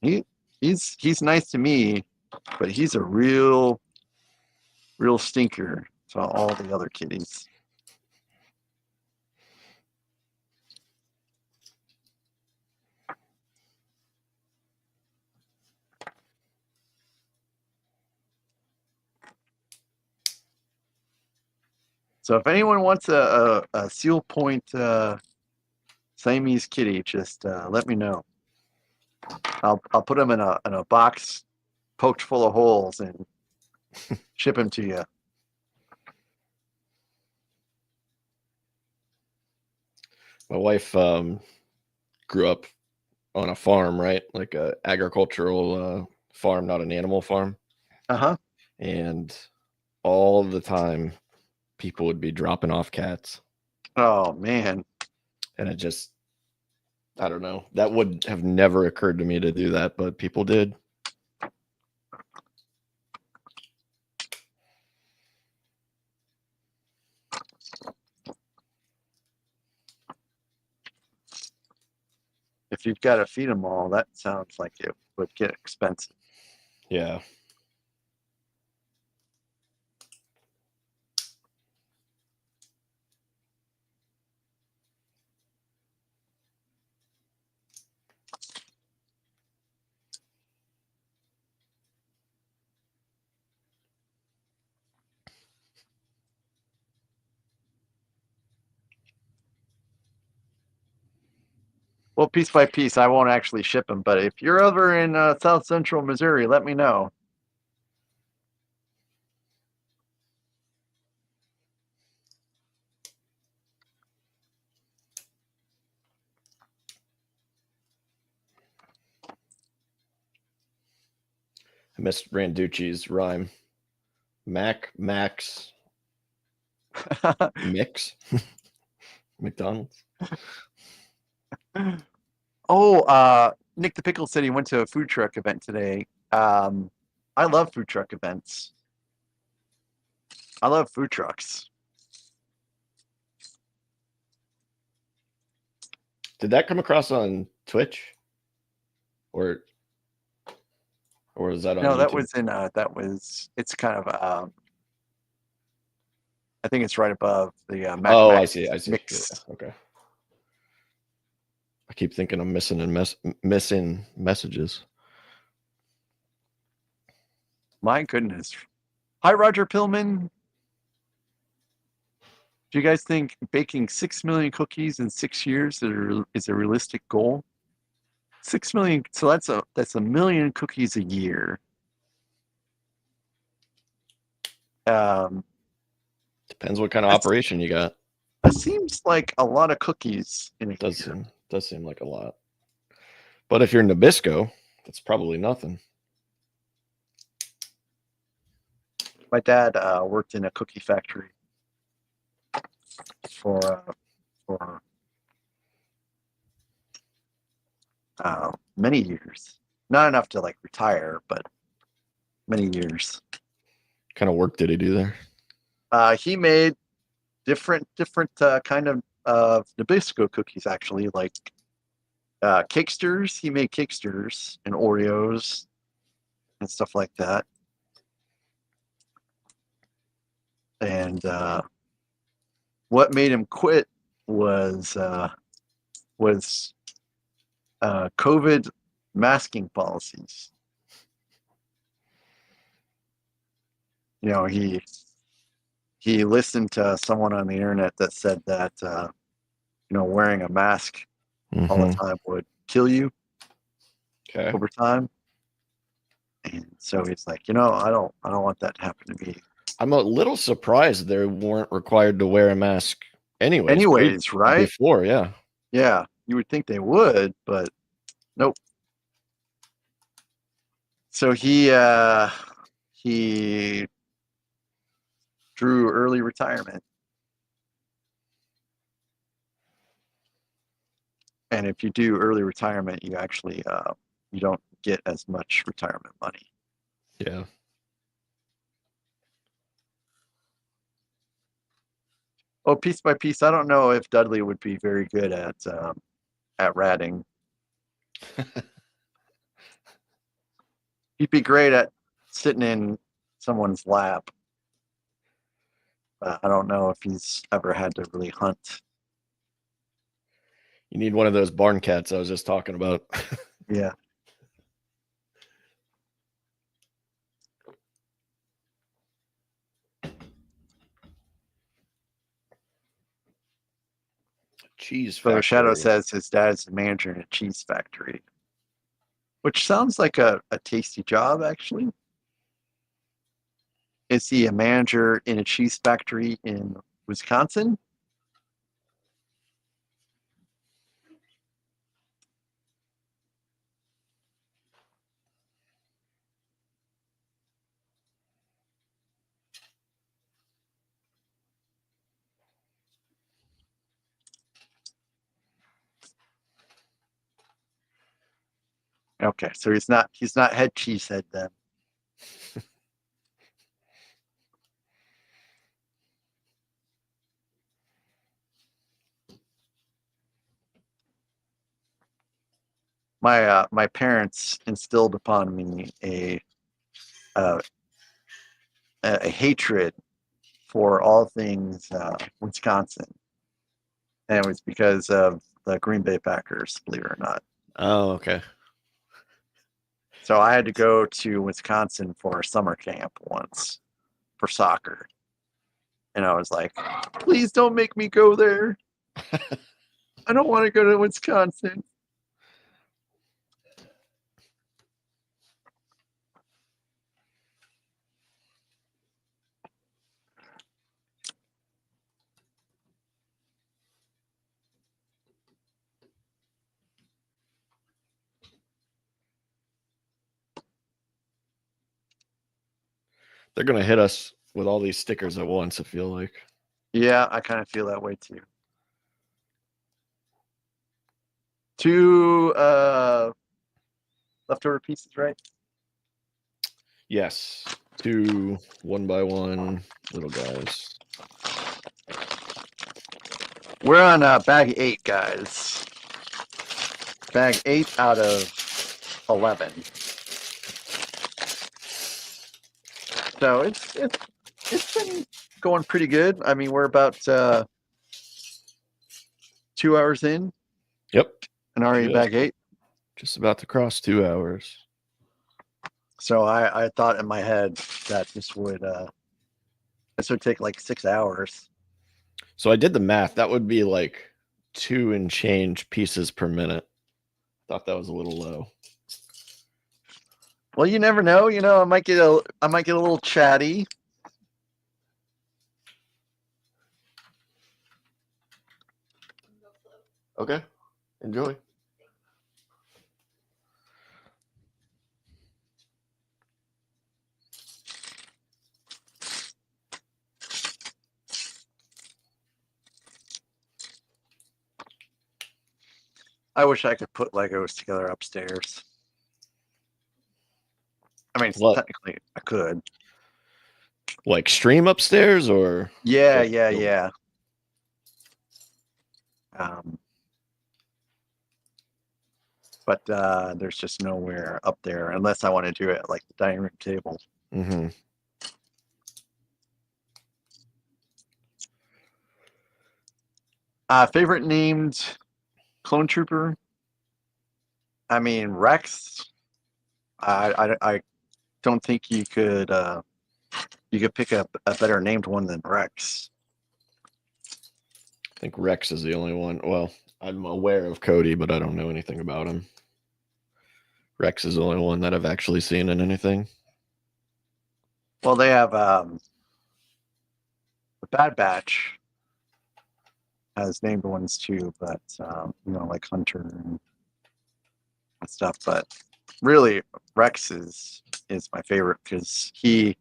He's nice to me, but he's a real stinker to all the other kitties. So if anyone wants a seal point Siamese kitty, just let me know. I'll put them in a box poked full of holes and ship them to you. My wife grew up on a farm, right? Like a agricultural farm, not an animal farm. Uh-huh. And all the time, people would be dropping off cats. Oh, man. And it just, I don't know. That would have never occurred to me to do that, but people did. If you've got to feed them all, that sounds like it would get expensive. Yeah. Well, piece by piece, I won't actually ship them, but if you're over in South Central Missouri, let me know. I missed Randucci's rhyme. Mac, Max, Mix, McDonald's. Oh, Nick the Pickle said he went to a food truck event today. I love food truck events. I love food trucks. Did that come across on Twitch? Or is that on No, YouTube? that was it's kind of I think it's right above the Mac. Oh, Mac I see. Mix. Yeah, okay. I keep thinking I'm missing messages. My goodness. Hi, Roger Pillman. Do you guys think baking 6 million cookies in 6 years is a realistic goal? 6 million. So that's a million cookies a year. Depends what kind of operation you got. That seems like a lot of cookies in a year. Does seem like a lot. But if you're Nabisco, that's probably nothing. My dad worked in a cookie factory for many years. Not enough to like retire, but many years. What kind of work did he do there? He made different kind of Nabisco cookies, actually, like cakesters. He made cakesters and Oreos and stuff like that. And what made him quit was COVID masking policies. You know, he listened to someone on the internet that said that wearing a mask all the time would kill you over time. And so he's like, I don't want that to happen to me. I'm a little surprised they weren't required to wear a mask anyways, right? Before, yeah. Yeah, you would think they would, but nope. So he drew early retirement. And if you do early retirement, you actually you don't get as much retirement money. Yeah. Oh, piece by piece. I don't know if Dudley would be very good at ratting. He'd be great at sitting in someone's lap. But I don't know if he's ever had to really hunt. You need one of those barn cats I was just talking about. Yeah. Cheese So factory. Shadow says his dad's the manager in a cheese factory, which sounds like a tasty job, actually. Is he a manager in a cheese factory in Wisconsin? Okay, so he's not head cheesehead then. My parents instilled upon me uh, a hatred for all things Wisconsin, and it was because of the Green Bay Packers, believe it or not. Oh, okay. So I had to go to Wisconsin for summer camp once for soccer, and I was like, "Please don't make me go there. I don't want to go to Wisconsin." They're gonna hit us with all these stickers at once, I feel like. Yeah, I kind of feel that way too. Two leftover pieces, right? Yes. 2 1x1 little guys. We're on bag 8, guys. Bag 8 out of 11. So it's been going pretty good. I mean, we're about 2 hours in Yep. and already bag 8. Just about to cross 2 hours. So I thought in my head that this would take like 6 hours. So I did the math. That would be like 2 and change pieces per minute. Thought that was a little low. Well, you never know. You know, I might get a little chatty. Okay. Enjoy. I wish I could put Legos together upstairs. I mean, What? technically I could. Like stream upstairs or? Yeah, just yeah, build? yeah. But there's just nowhere up there unless I want to do it like the dining room table. Mm-hmm. Favorite named clone trooper? I mean, Rex. I don't think you could pick up a better named one than Rex. I think Rex is the only one. Well, I'm aware of Cody, but I don't know anything about him. Rex is the only one that I've actually seen in anything. Well, they have the Bad Batch has named ones too, but you know, like Hunter and stuff. But really, Rex is my favorite because he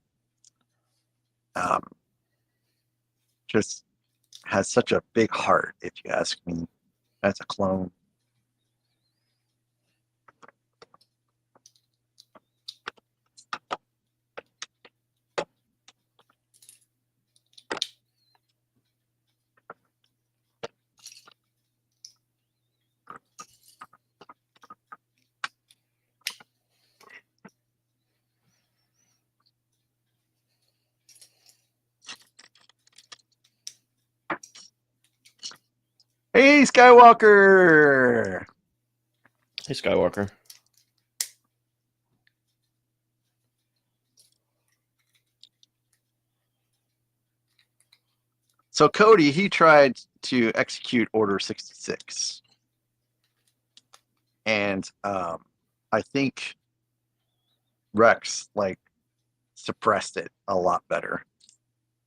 just has such a big heart, if you ask me, as a clone. Hey, Skywalker. Hey, Skywalker. So Cody, he tried to execute Order 66. And I think Rex like suppressed it a lot better.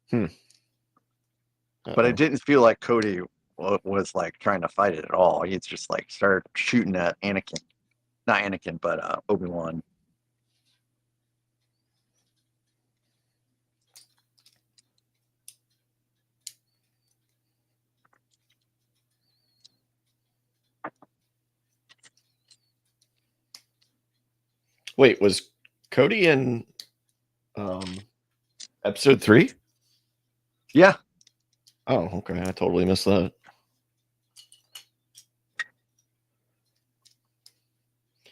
But it didn't feel like Cody was like trying to fight it at all. He's just like started shooting at Anakin. Not Anakin, but Obi-Wan. Wait, was Cody in episode 3? Yeah. Oh, okay. I totally missed that.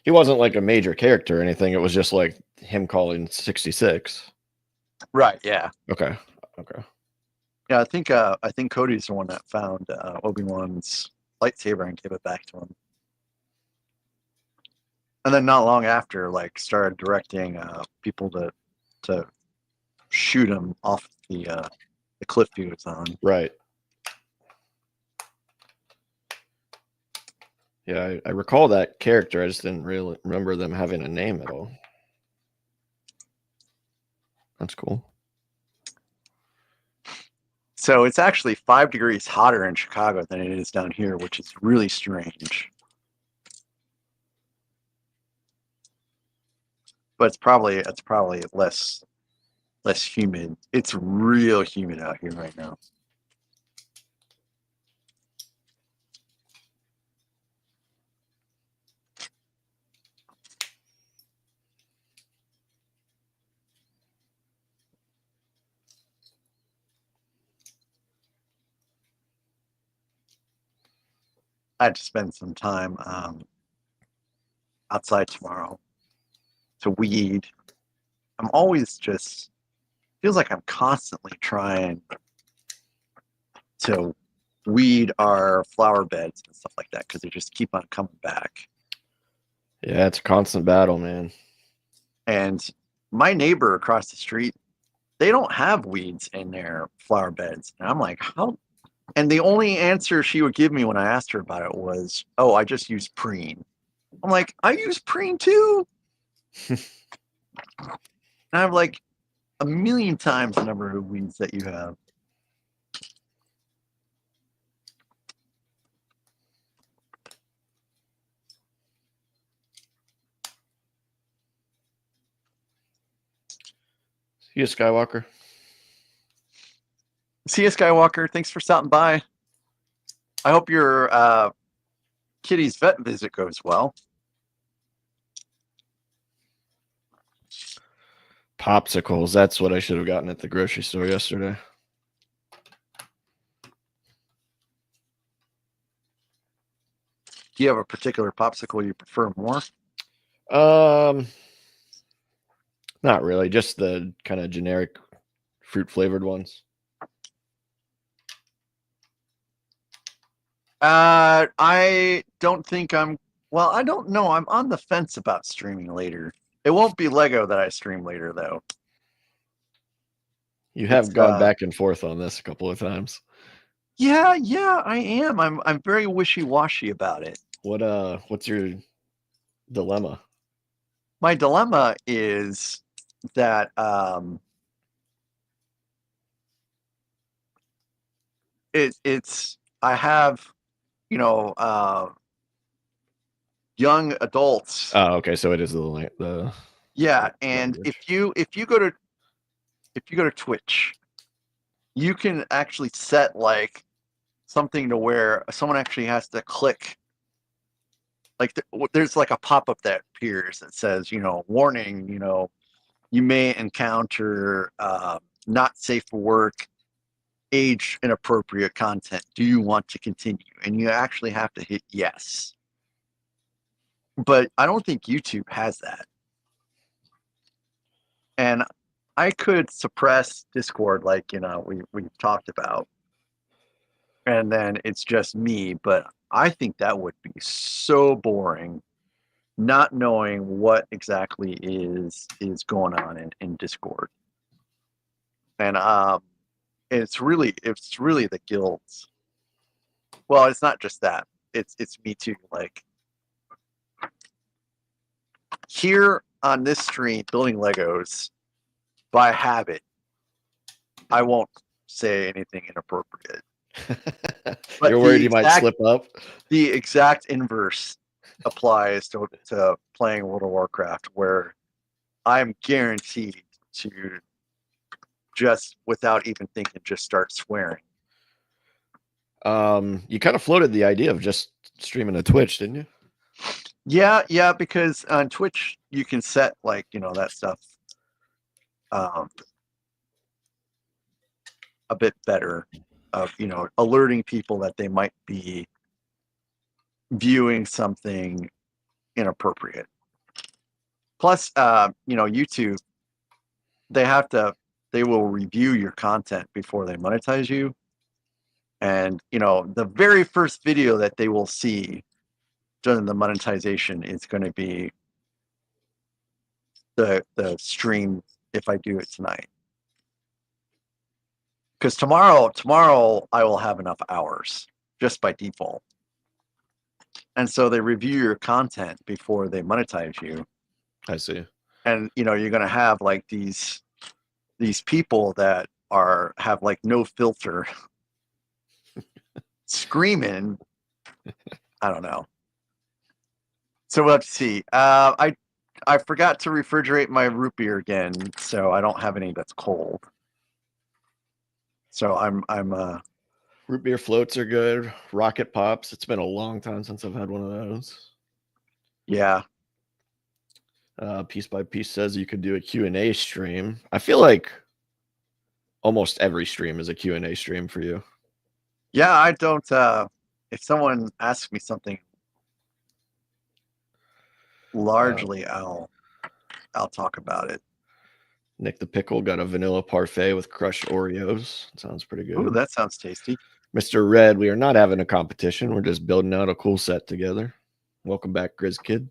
He wasn't like a major character or anything. It was just like him calling 66. Right. Yeah. Okay. Okay. Yeah. I think Cody's the one that found Obi-Wan's lightsaber and gave it back to him. And then not long after, like, started directing people to shoot him off the cliff he was on. Right. Yeah, I recall that character. I just didn't really remember them having a name at all. That's cool. So it's actually 5 degrees hotter in Chicago than it is down here, which is really strange. But it's probably less humid. It's real humid out here right now. I had to spend some time outside tomorrow to weed. I'm always just feels like I'm constantly trying to weed our flower beds and stuff like that because they just keep on coming back. Yeah, it's a constant battle, man. And my neighbor across the street, they don't have weeds in their flower beds. And I'm like, how? And the only answer she would give me when I asked her about it was, oh, I just use preen. I'm like, I use preen too. And I have like a million times the number of weeds that you have. See you, Skywalker. See you, Skywalker. Thanks for stopping by. I hope your kitty's vet visit goes well. Popsicles. That's what I should have gotten at the grocery store yesterday. Do you have a particular popsicle you prefer more? Not really. Just the kind of generic fruit flavored ones. I don't think well, I don't know. I'm on the fence about streaming later. It won't be Lego that I stream later, though. You have gone back and forth on this a couple of times. Yeah, I am. I'm very wishy-washy about it. What's your dilemma? My dilemma is that it's I have, you know, young adults. Oh, okay. So it is the yeah, and if you go to Twitch, you can actually set like something to where someone actually has to click. Like there's like a pop-up that appears that says, warning, you may encounter not safe for work, age inappropriate content. Do you want to continue? And you actually have to hit yes. But I don't think YouTube has that. And I could suppress Discord like, we've talked about. and then it's just me. But I think that would be so boring, not knowing what exactly is going on in Discord. And it's really the guilds. Well, it's not just that. It's me too. Like here on this stream, building Legos by habit, I won't say anything inappropriate. But You're worried you might slip up? The exact inverse applies to playing World of Warcraft, where I'm guaranteed to just, without even thinking, just start swearing. You kind of floated the idea of just streaming to Twitch, didn't you? Yeah, because on Twitch you can set, like, that stuff a bit better, of alerting people that they might be viewing something inappropriate. Plus, YouTube, they will review your content before they monetize you. And the very first video that they will see during the monetization is going to be the stream, if I do it tonight. Because tomorrow I will have enough hours just by default. And so they review your content before they monetize you. I see. And you're going to have like these people that have like no filter screaming. I don't know. So we'll have to see. I forgot to refrigerate my root beer again, so I don't have any that's cold. So I'm root beer floats are good. Rocket pops. It's been a long time since I've had one of those. Yeah. Piece by Piece says you could do a Q&A stream. I feel like almost every stream is a Q&A stream for you. Yeah, I don't. If someone asks me something, largely I'll talk about it. Nick the Pickle got a vanilla parfait with crushed Oreos. Sounds pretty good. Ooh, that sounds tasty. Mr. Red, we are not having a competition. We're just building out a cool set together. Welcome back, Grizz Kid.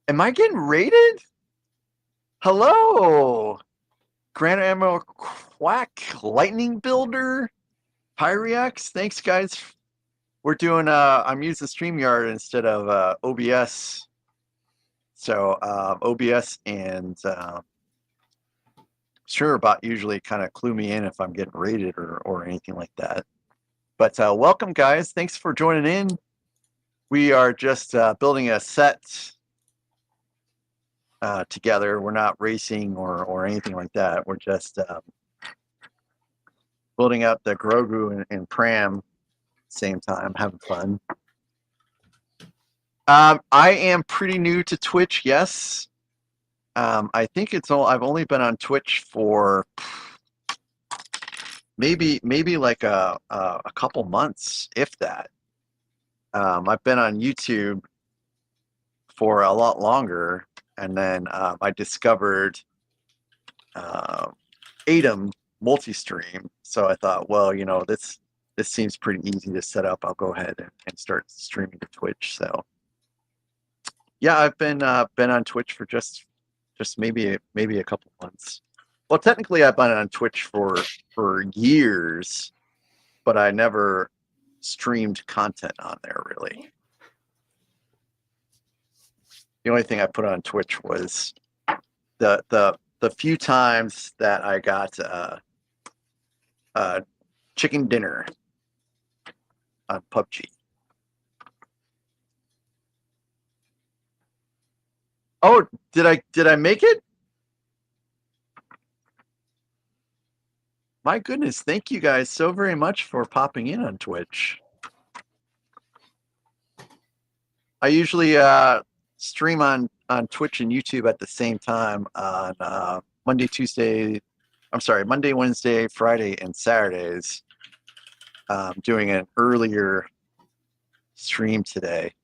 Am I getting rated? Hello, Grand Admiral Quack, Lightning Builder, Pyrex. Thanks, guys. We're doing. I'm using StreamYard instead of OBS. So OBS and SureBot usually kind of clue me in if I'm getting rated or anything like that. But welcome, guys. Thanks for joining in. We are just building a set together. We're not racing or anything like that. We're just building out the Grogu and Pram same time, having fun. I am pretty new to Twitch, yes. I think I've only been on Twitch for maybe like a couple months, if that. I've been on YouTube for a lot longer, and then I discovered Atom multi-stream. So I thought, well, this seems pretty easy to set up. I'll go ahead and start streaming to Twitch. So yeah, I've been on Twitch for just maybe a couple months. Well, technically I've been on Twitch for years, but I never streamed content on there really. The only thing I put on Twitch was the few times that I got chicken dinner on PUBG. Oh, did I make it? My goodness, thank you guys so very much for popping in on Twitch. I usually stream on Twitch and YouTube at the same time on Monday, Wednesday, Friday, and Saturdays. Doing an earlier stream today.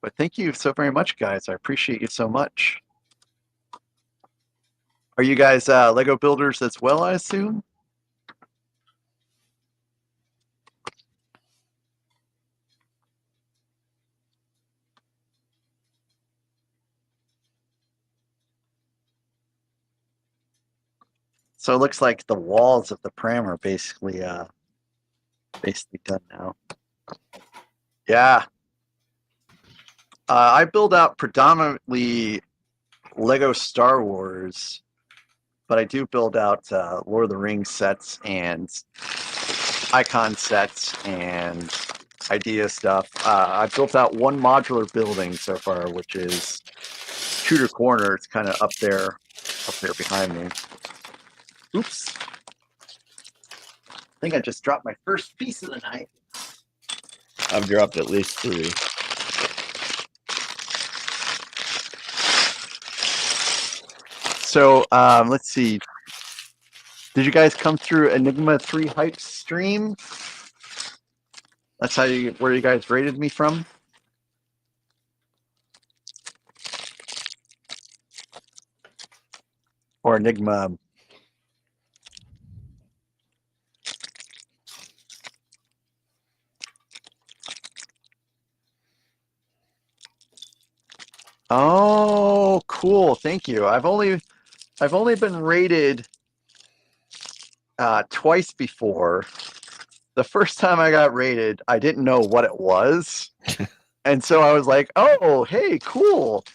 But thank you so very much, guys. I appreciate you so much. Are you guys Lego builders as well, I assume? So it looks like the walls of the pram are basically done now. Yeah. I build out predominantly Lego Star Wars, but I do build out Lord of the Rings sets and icon sets and idea stuff. I built out one modular building so far, which is Tudor Corner. It's kind of up there behind me. Oops. I think I just dropped my first piece of the night. I've dropped at least 3. So let's see. Did you guys come through Enigma 3 Hype stream? That's where you guys rated me from? Or Enigma? Oh, cool. Thank you. I've only been rated twice before. The first time I got rated, I didn't know what it was. And so I was like, oh, hey, cool.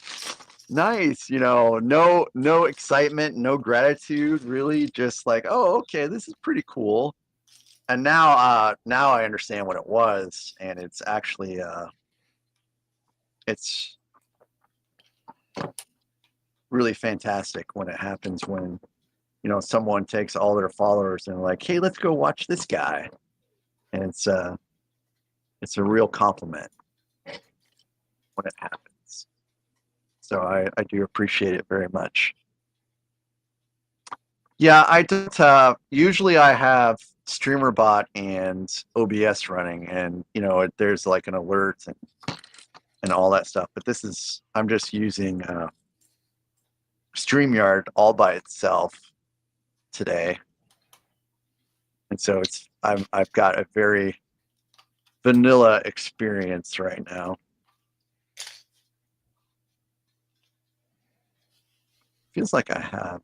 Nice. No excitement, no gratitude, really just like, oh, okay, this is pretty cool. And now I understand what it was, and it's actually it's really fantastic when it happens when someone takes all their followers and like, hey, let's go watch this guy. And it's a real compliment when it happens. So I do appreciate it very much. Yeah, I don't usually I have StreamerBot and OBS running, and there's like an alert and all that stuff, but I'm just using StreamYard all by itself today. And so I've got a very vanilla experience right now. Feels like I have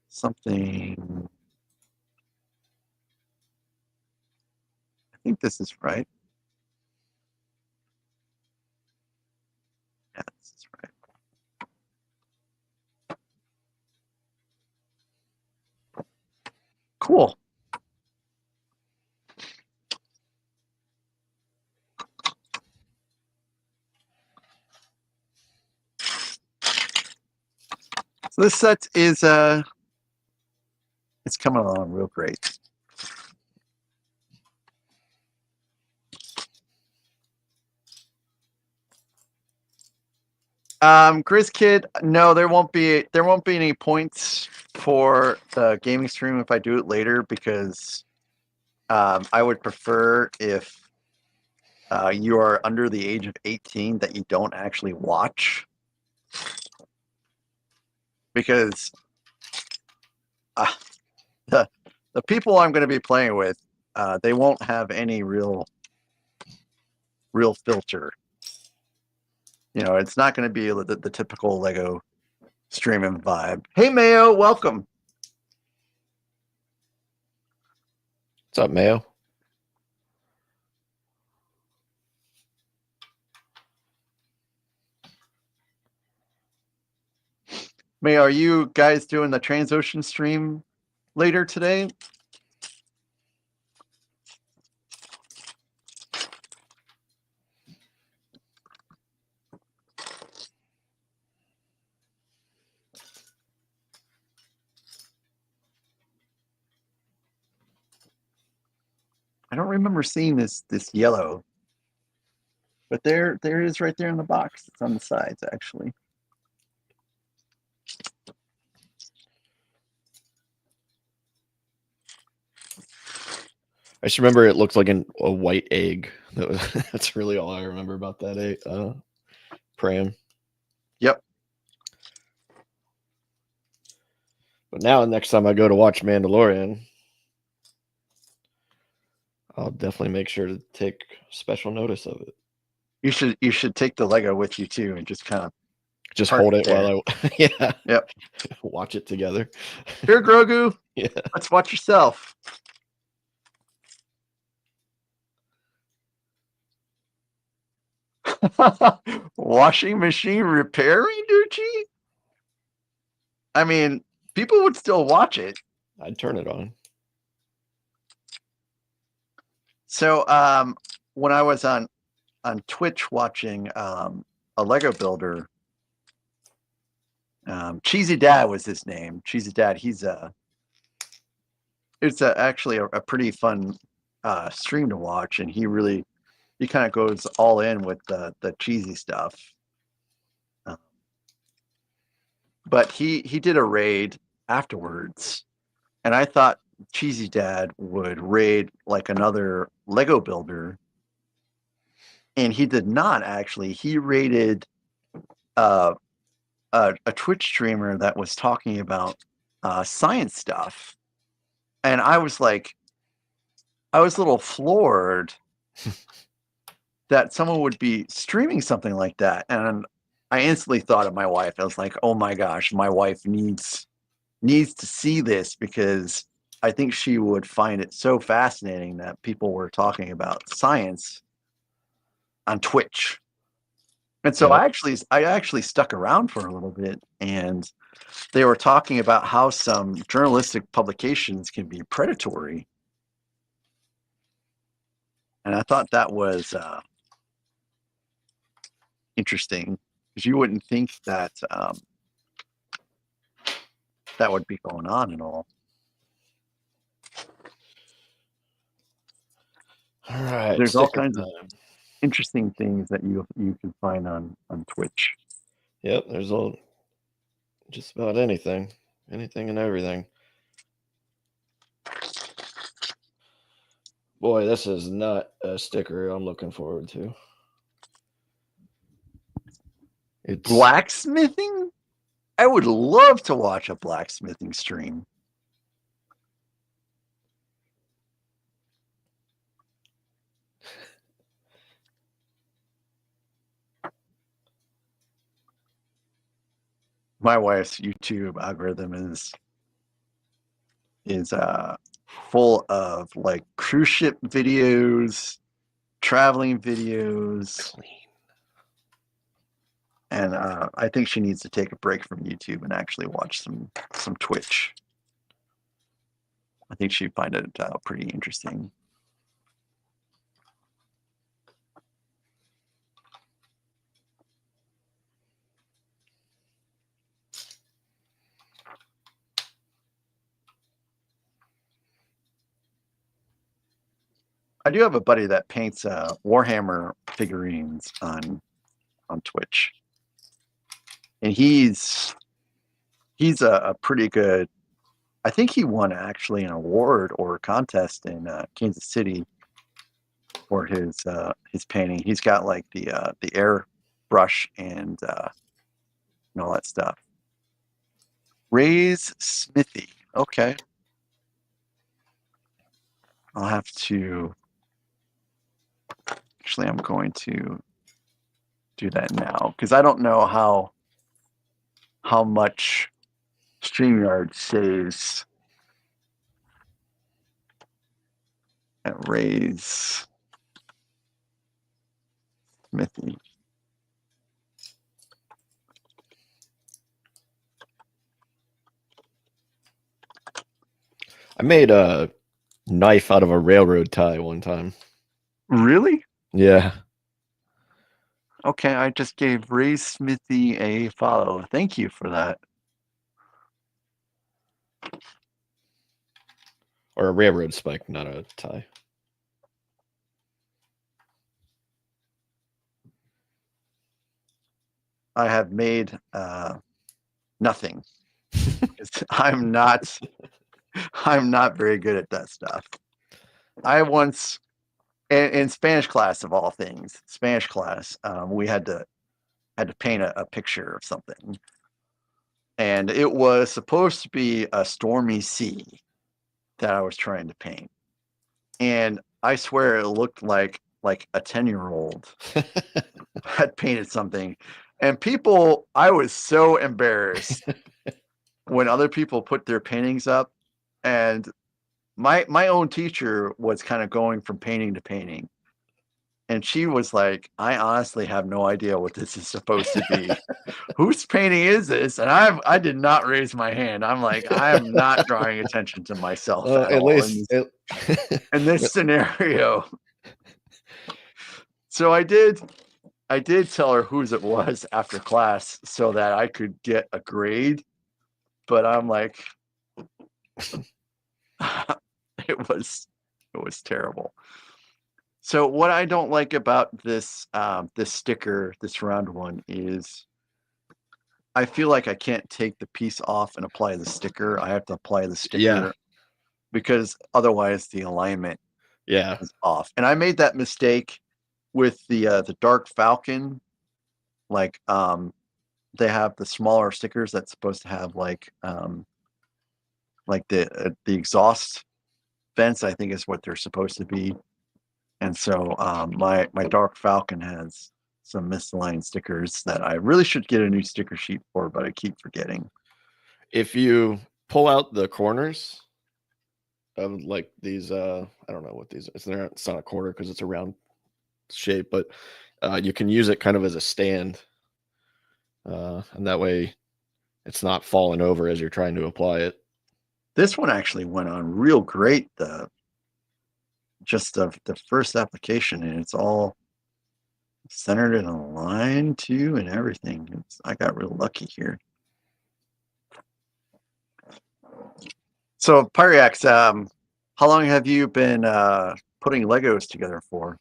something. I think this is right. Yeah, this is right. Cool. So this set is it's coming along real great. Grizz Kid, no, there won't be any points for the gaming stream if I do it later, because I would prefer if you are under the age of 18 that you don't actually watch, because the people I'm going to be playing with, they won't have any real filter. It's not going to be the typical Lego streaming vibe. Hey, Mayo, welcome. What's up, Mayo? Mayo, are you guys doing the Transocean stream later today? I don't remember seeing this yellow, but there it is right there in the box. It's on the sides, actually. I just remember it looked like a white egg. That's really all I remember about that pram. Yep. But now, next time I go to watch Mandalorian, I'll definitely make sure to take special notice of it. You should take the Lego with you too, and just kind of just hold it while I yep watch it together. Here, Grogu. Yeah. Let's watch yourself. Washing machine repairing, Ducci? I mean, people would still watch it. I'd turn it on. So when I was on Twitch watching a Lego builder, Cheesy Dad was his name. Cheesy Dad, it's actually a pretty fun stream to watch, and he kind of goes all in with the cheesy stuff. But he did a raid afterwards, and I thought Cheesy Dad would raid like another Lego builder, and he did not actually. He raided a Twitch streamer that was talking about science stuff, and I was a little floored that someone would be streaming something like that. And I instantly thought of my wife. I was like, oh my gosh, my wife needs to see this, because I think she would find it so fascinating that people were talking about science on Twitch. And so I actually stuck around for a little bit, and they were talking about how some journalistic publications can be predatory. And I thought that was interesting, because you wouldn't think that that would be going on at all. All right. There's all kinds of interesting things that you can find on Twitch. Yep, there's just about anything and everything. Boy, this is not a sticker I'm looking forward to. It's blacksmithing. I would love to watch a blacksmithing stream. My wife's YouTube algorithm is full of like cruise ship videos, traveling videos, and I think she needs to take a break from YouTube and actually watch some Twitch. I think she'd find it pretty interesting. I do have a buddy that paints Warhammer figurines on Twitch, and he's a pretty good. I think he won actually an award or a contest in Kansas City for his painting. He's got like the airbrush and all that stuff. Ray's Smithy. Okay, I'll have to. Actually, I'm going to do that now, because I don't know how much StreamYard saves at Ray's Smithy. I made a knife out of a railroad tie one time. Really? Yeah. Okay, I just gave Ray Smithy a follow. Thank you for that. Or a railroad spike, not a tie. I have made nothing. I'm not very good at that stuff. I once, in Spanish class of all things, Spanish class, we had to paint a picture of something, and it was supposed to be a stormy sea that I was trying to paint. And I swear it looked like a 10-year-old had painted something. And people, I was so embarrassed when other people put their paintings up. And my own teacher was kind of going from painting to painting. And she was like, I honestly have no idea what this is supposed to be. Whose painting is this? And I did not raise my hand. I'm like, I am not drawing attention to myself Well, at at all least it, in this scenario. So I did tell her whose it was after class so that I could get a grade. But I'm like, it was terrible. So what I don't like about this this sticker, this round one, is I feel like I can't take the piece off and apply the sticker. I have to apply the sticker yeah, because otherwise the alignment yeah. is off. And I made that mistake with the Dark Falcon. Like they have the smaller stickers that's supposed to have like the exhaust vents, I think is what they're supposed to be. And so my Dark Falcon has some misaligned stickers that I really should get a new sticker sheet for, but I keep forgetting. If you pull out the corners of like these, I don't know what these. It's not a quarter because it's a round shape, but you can use it kind of as a stand, and that way it's not falling over as you're trying to apply it. This one actually went on real great. Just the first application, and it's all centered in a line too, and everything. I got real lucky here. So Pyrex, how long have you been putting Legos together for?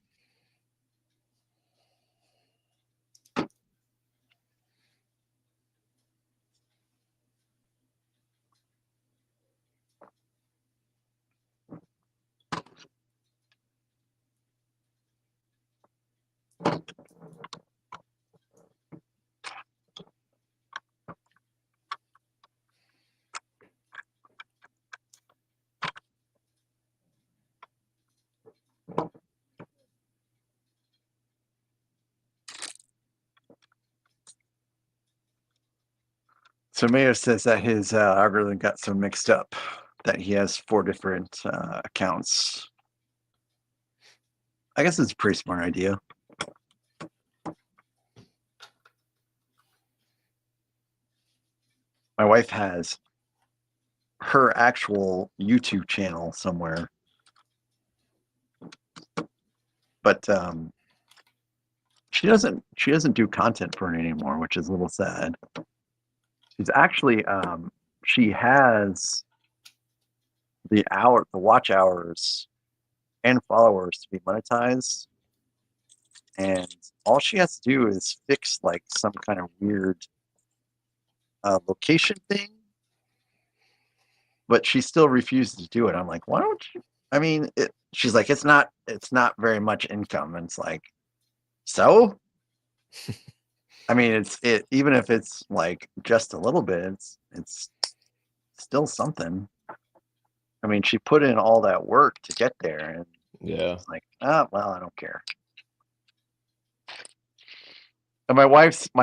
So Mayo says that his algorithm got so mixed up that he has 4 different accounts. I guess it's a pretty smart idea. My wife has her actual YouTube channel somewhere, but she doesn't do content for it anymore, which is a little sad. She's actually she has the watch hours and followers to be monetized, and all she has to do is fix like some kind of weird location thing, but she still refuses to do it. I'm like, why don't you? I mean, she's like, it's not very much income, and it's like, so I mean, it even if it's like just a little bit, it's still something. I mean, she put in all that work to get there, and Yeah, it's like, well, I don't care. And my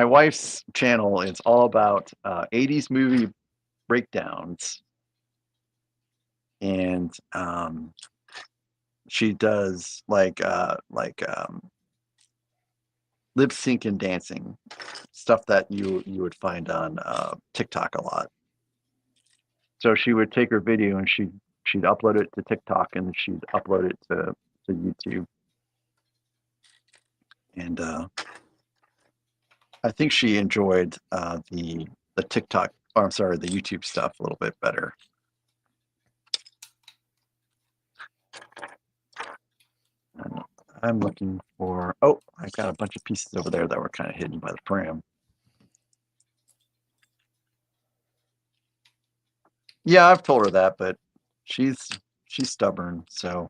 wife's channel is all about 80s movie breakdowns, and she does like lip sync and dancing stuff that you would find on TikTok a lot. So she would take her video and she'd upload it to TikTok, and she'd upload it to YouTube. And I think she enjoyed the TikTok, or I'm sorry, the YouTube stuff a little bit better. And I'm looking for, oh, I've got a bunch of pieces over there that were kind of hidden by the pram. Yeah, I've told her that, but she's stubborn, so.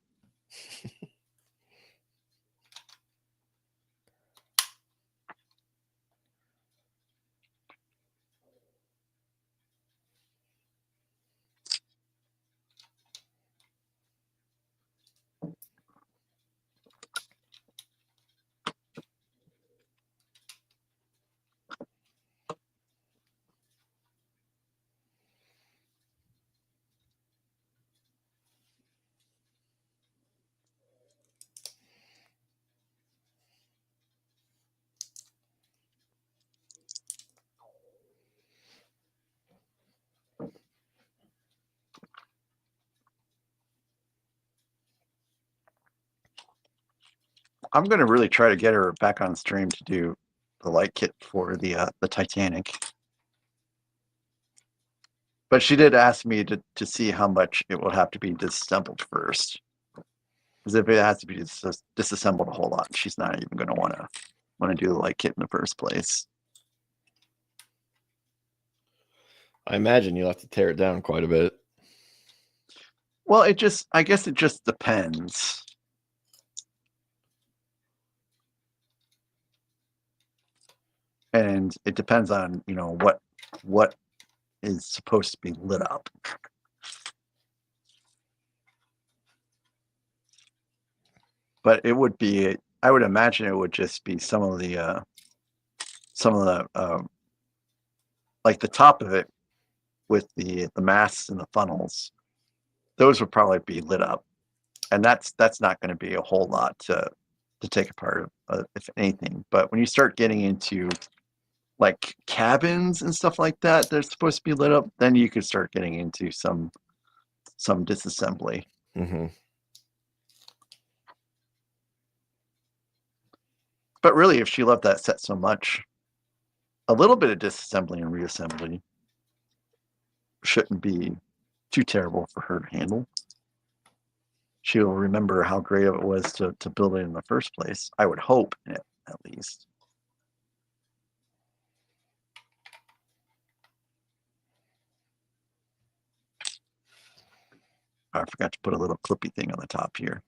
I'm gonna really try to get her back on stream to do the light kit for the Titanic. But she did ask me to see how much it will have to be disassembled first. Because if it has to be disassembled a whole lot, she's not even going to want to do the light kit in the first place. I imagine you'll have to tear it down quite a bit. Well, I guess it just depends. And it depends on, what is supposed to be lit up. But it would be, I would imagine it would just be some of the like the top of it with the masks and the funnels. Those would probably be lit up, and that's not going to be a whole lot to take apart, if anything. But when you start getting into like cabins and stuff like that, they're supposed to be lit up. Then you could start getting into some disassembly. Mm-hmm. But really, if she loved that set so much, a little bit of disassembly and reassembly shouldn't be too terrible for her to handle. She'll remember how great it was to build it in the first place. I would hope, at least. I forgot to put a little clippy thing on the top here.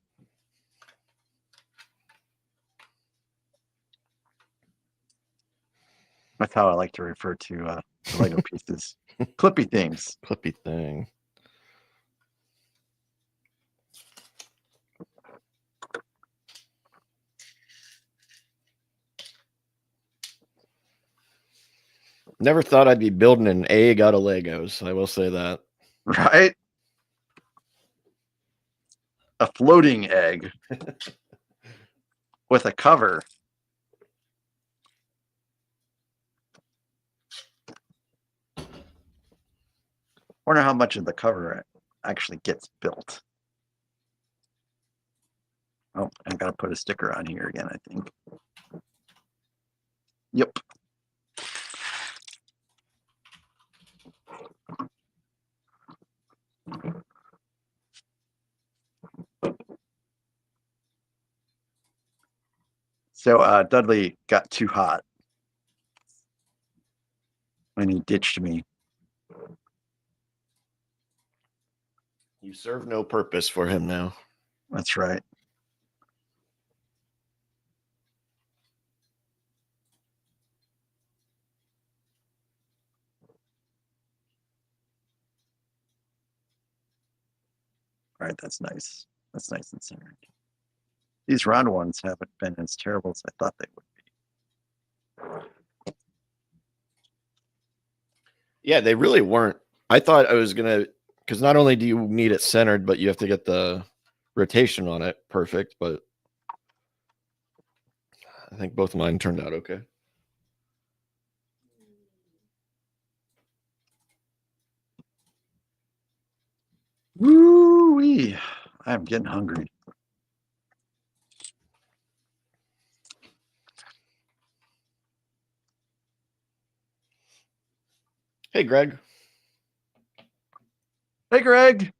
That's how I like to refer to Lego pieces. Clippy things. Clippy thing. Never thought I'd be building an egg out of Legos. I will say that. Right? A floating egg with a cover. Wonder how much of the cover actually gets built. Oh, I gotta put a sticker on here again, I think. Yep. So Dudley got too hot and he ditched me. You serve no purpose for him now. That's right. All right, that's nice. That's nice and centered. These round ones haven't been as terrible as I thought they would be. Yeah, they really weren't. I thought I was going to, because not only do you need it centered, but you have to get the rotation on it perfect. But I think both of mine turned out okay. Woo-wee. I'm getting hungry. Hey, Greg. Hey, Greg.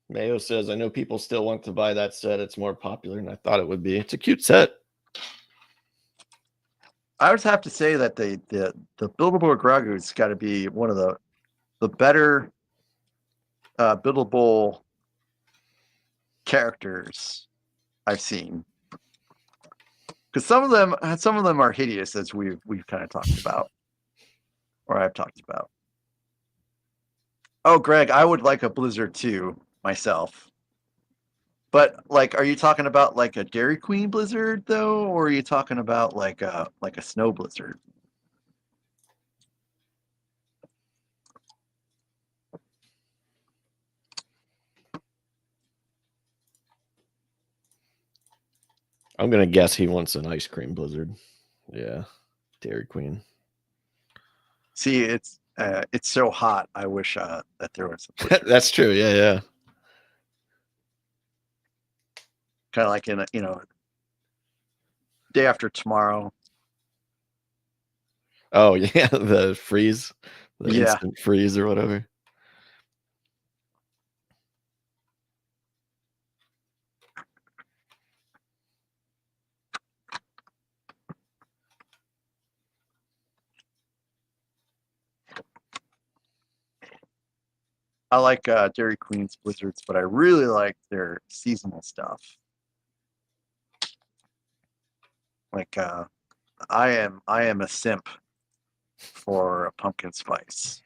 Mayo says, I know people still want to buy that set. It's more popular than I thought it would be. It's a cute set. I would have to say that the buildable Grogu's got to be one of the better buildable characters I've seen. Because some of them are hideous, as we've kind of talked about, or I've talked about. Oh, Greg, I would like a Blizzard too myself. But like, are you talking about like a Dairy Queen Blizzard though, or are you talking about like a Snow Blizzard? I'm going to guess he wants an ice cream Blizzard. Yeah, Dairy Queen. See, it's so hot. I wish that there was a Blizzard. That's true. Yeah. Kind of like in day after tomorrow. Oh yeah, the freeze, the Yeah. instant freeze or whatever. I like Dairy Queen's blizzards, but I really like their seasonal stuff. Like I am a simp for a pumpkin spice.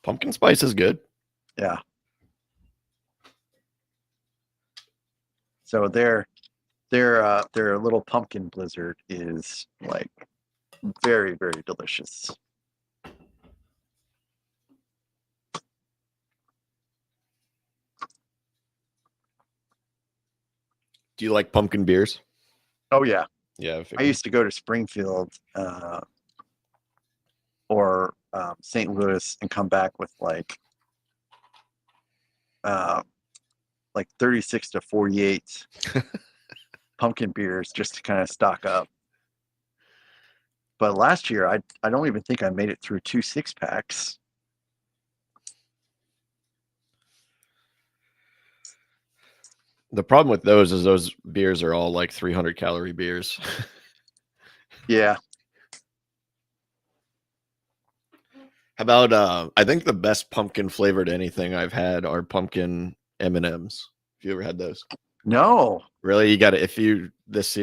Pumpkin spice is good. Yeah. So their little pumpkin blizzard is like very, very delicious. Do you like pumpkin beers? Oh yeah. Yeah, I used to go to Springfield or St. Louis and come back with like 36 to 48 pumpkin beers just to kind of stock up. But last year, I don't even think I made it through 2 6-packs. The problem with those is those beers are all like 300-calorie beers. Yeah. How about I think the best pumpkin flavored anything I've had are pumpkin M&Ms. Have you ever had those? No. Really, you got to if you this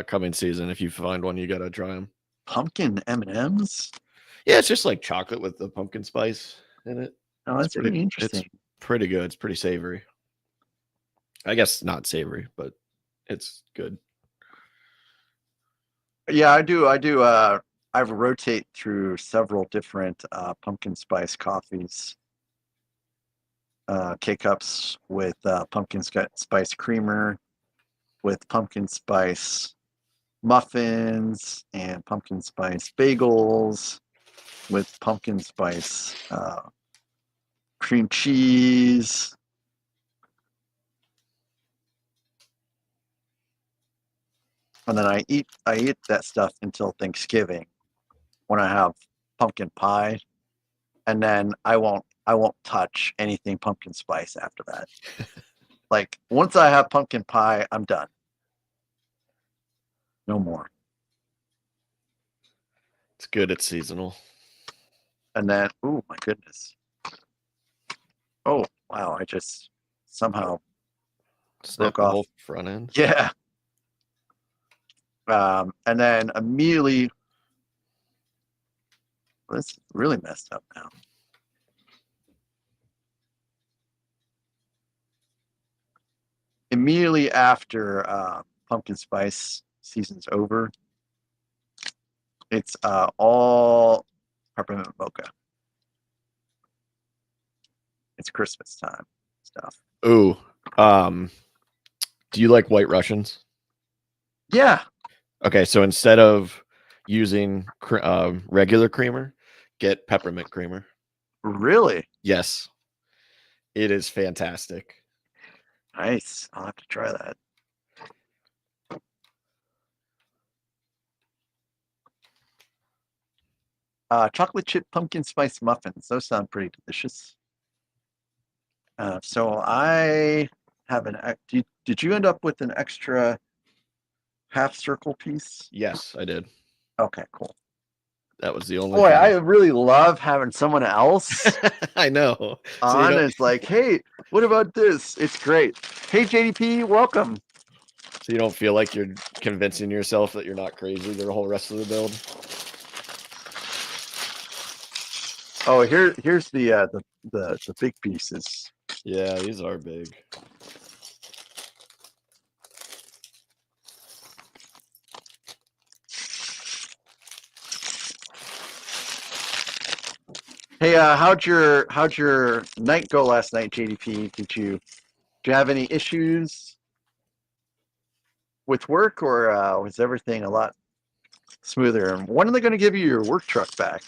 coming season, if you find one, you got to try them. Pumpkin M&Ms? Yeah, it's just like chocolate with the pumpkin spice in it. Oh, that's pretty interesting. It's pretty good. It's pretty savory. I guess not savory, but it's good. Yeah, I do. I rotate through several different pumpkin spice coffees. K-cups with pumpkin spice creamer, with pumpkin spice muffins, and pumpkin spice bagels, with pumpkin spice cream cheese. And then I eat that stuff until Thanksgiving when I have pumpkin pie, and then I won't touch anything pumpkin spice after that. Like once I have pumpkin pie, I'm done. No more. It's good. It's seasonal. And then, oh my goodness. Oh wow! I just somehow Snap broke the off. whole front end. Yeah. And then immediately, this really messed up now. Immediately after pumpkin spice season's over, it's all peppermint mocha. It's Christmas time stuff. Ooh, do you like White Russians? Yeah. Okay, so instead of using regular creamer, get peppermint creamer. Really? Yes, it is fantastic. Nice. I'll have to try that. Chocolate chip pumpkin spice muffins. Those sound pretty delicious. So I have did you end up with an extra half circle piece? Yes, I did. Okay, cool. That was the only. Boy, I really love having someone else I know. on. It's like, hey, what about this? It's great. Hey, JDP, welcome. So you don't feel like you're convincing yourself that you're not crazy the whole rest of the build. Oh, here's the big pieces. Yeah, these are big. Hey, how'd your night go last night, JDP? Did you have any issues with work, or was everything a lot smoother? And when are they going to give you your work truck back?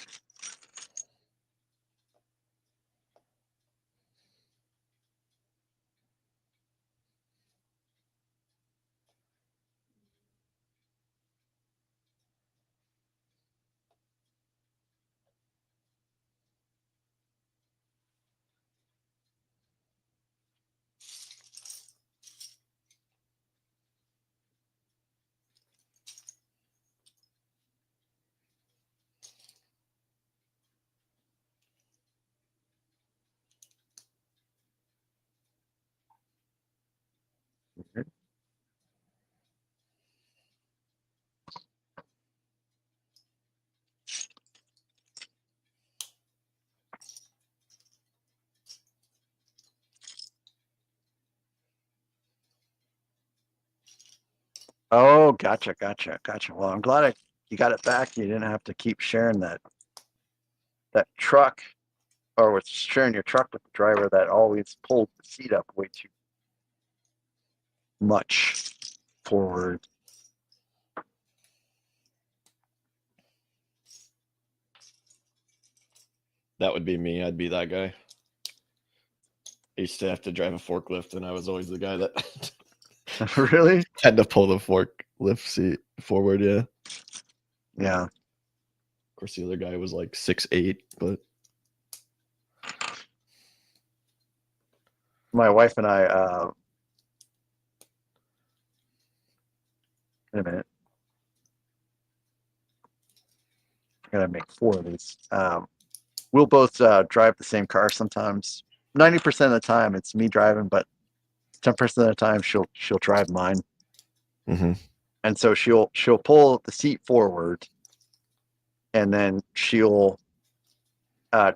Oh, gotcha. Well, I'm glad you got it back. You didn't have to keep sharing that truck, or with sharing your truck with the driver that always pulled the seat up way too much forward. That would be me. I'd be that guy. I used to have to drive a forklift, and I was always the guy that Really? had to pull the forklift seat forward. Yeah. Yeah. Of course, the other guy was like 6'8", but My wife and I, wait a minute. I gotta make 4 of these. We'll both drive the same car sometimes. 90% of the time it's me driving, but 10% of the time she'll drive mine. And so she'll pull the seat forward, and then she'll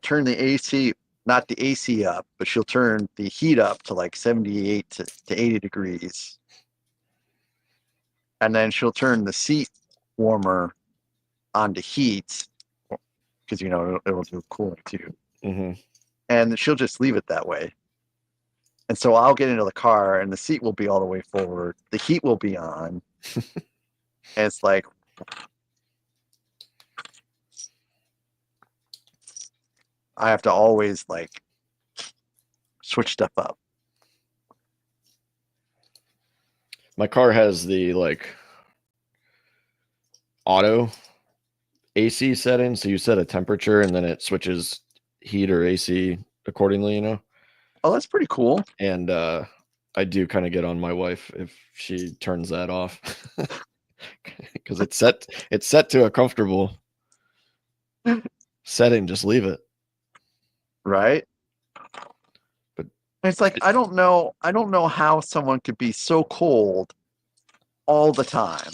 turn the AC, not the AC up, but she'll turn the heat up to like 78 to 80 degrees. And then she'll turn the seat warmer on to heat, because it'll do cooling too. And she'll just leave it that way. And so I'll get into the car, and the seat will be all the way forward. The heat will be on. And it's like, I have to always like switch stuff up. My car has the like auto AC setting, so you set a temperature and then it switches heat or AC accordingly. Oh, that's pretty cool. And I do kind of get on my wife if she turns that off, because it's set to a comfortable setting. Just leave it. Right. But it's like, I don't know how someone could be so cold all the time.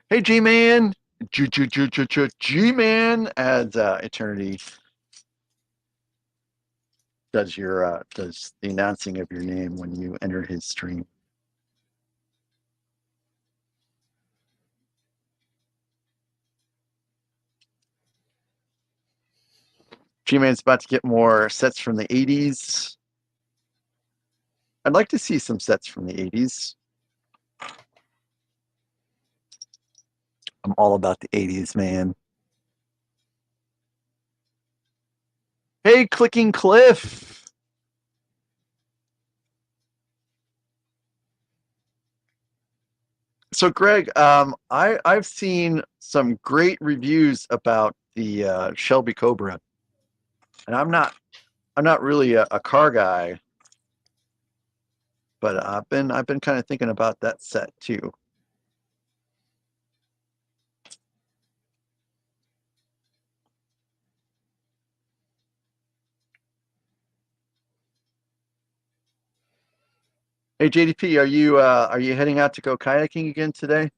Hey, G-Man. G-Man adds Eternity. Does the announcing of your name when you enter his stream. G-Man's about to get more sets from the 80s. I'd like to see some sets from the 80s. I'm all about the 80s, man. Hey, Clicking Cliff. So, Greg, I've seen some great reviews about the Shelby Cobra, and I'm not really a car guy, but I've been kind of thinking about that set too. Hey, JDP, are you heading out to go kayaking again today?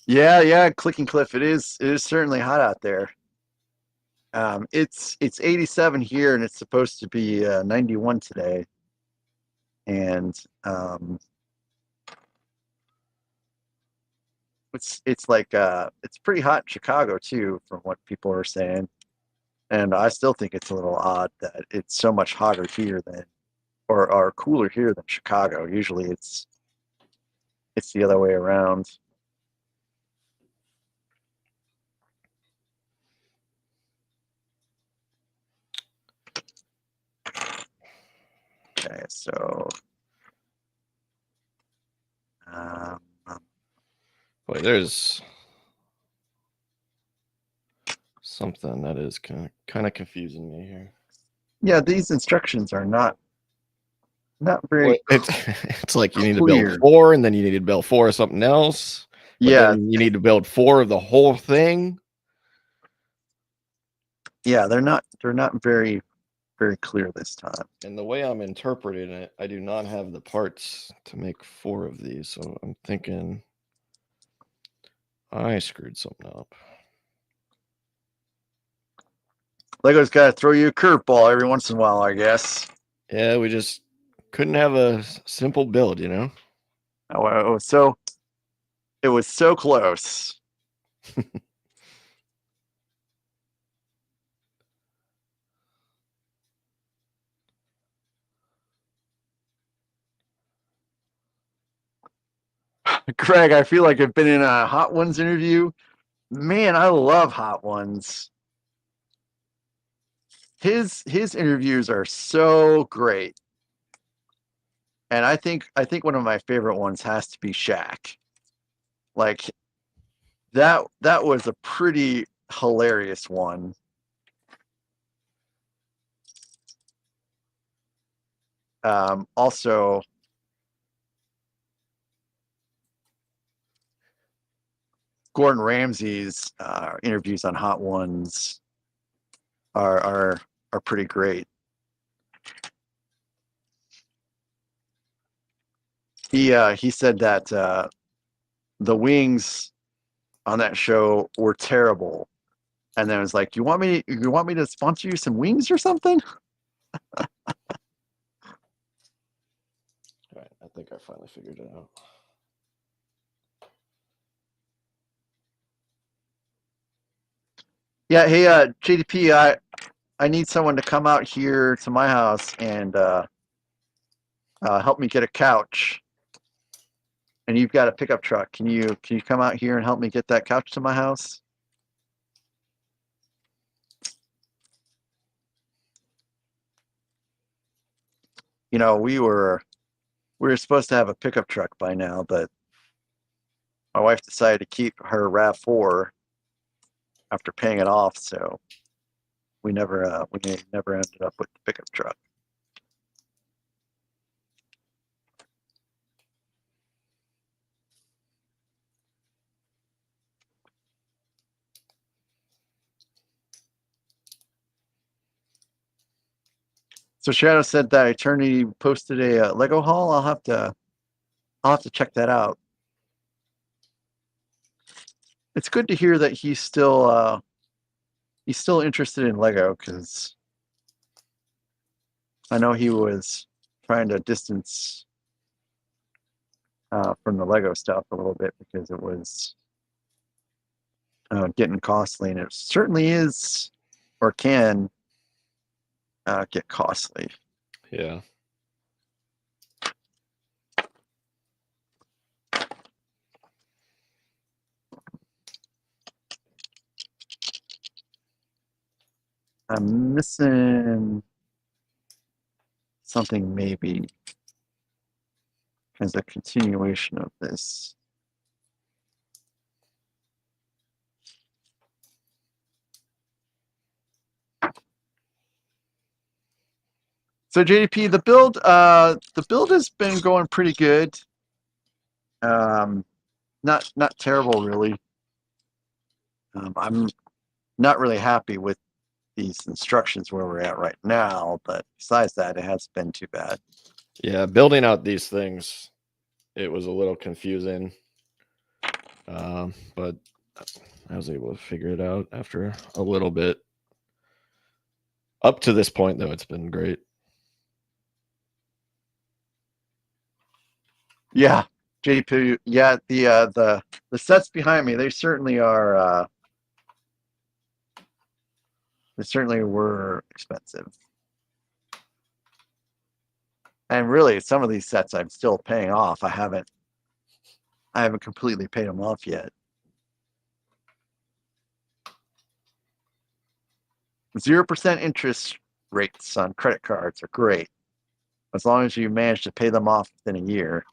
Yeah, Clicking Cliff. It is certainly hot out there. It's 87 here, and it's supposed to be 91 today. And it's like it's pretty hot in Chicago too, from what people are saying. And I still think it's a little odd that it's so much hotter here than or cooler here than Chicago. Usually it's the other way around. Okay, so um, Boy, there's something that is kind of confusing me here. yeah, these instructions are not very Well, it's like you need to build clear. 4, and then you need to build 4 of something else. But Yeah, then you need to build 4 of the whole thing. yeah, they're not very clear this time. And the way I'm interpreting it, I do not have the parts to make 4 of these. So I'm thinking I screwed something up. Lego's got to throw you a curveball every once in a while, I guess. Yeah, we just couldn't have a simple build, you know? Oh, it was so close. Greg, I feel like I've been in a Hot Ones interview. Man, I love Hot Ones. His interviews are so great. And I think one of my favorite ones has to be Shaq. Like that was a pretty hilarious one. Also Gordon Ramsay's interviews on Hot Ones are pretty great. He said that the wings on that show were terrible, and then it was like, you want me to sponsor you some wings or something? All right, I think I finally figured it out. Yeah, hey, JDP, I need someone to come out here to my house and help me get a couch. And you've got a pickup truck. Can you come out here and help me get that couch to my house? You know, we were supposed to have a pickup truck by now, but my wife decided to keep her RAV4 after paying it off, so we never ended up with the pickup truck. So Shadow said that Eternity posted a Lego haul. I'll have to check that out. It's good to hear that he's still interested in Lego, because I know he was trying to distance from the Lego stuff a little bit because it was getting costly, and it certainly is or can get costly. Yeah. I'm missing something maybe as a continuation of this. So JDP, the build has been going pretty good. Not terrible really. I'm not really happy with these instructions where we're at right now, but besides that, it hasn't been too bad. Yeah, building out these things, it was a little confusing, but I was able to figure it out after a little bit. Up to this point, though, it's been great. Yeah, JP, yeah, the sets behind me, they certainly are. They certainly were expensive. And really, some of these sets I'm still paying off. I haven't completely paid them off yet. 0% interest rates on credit cards are great, as long as you manage to pay them off within a year.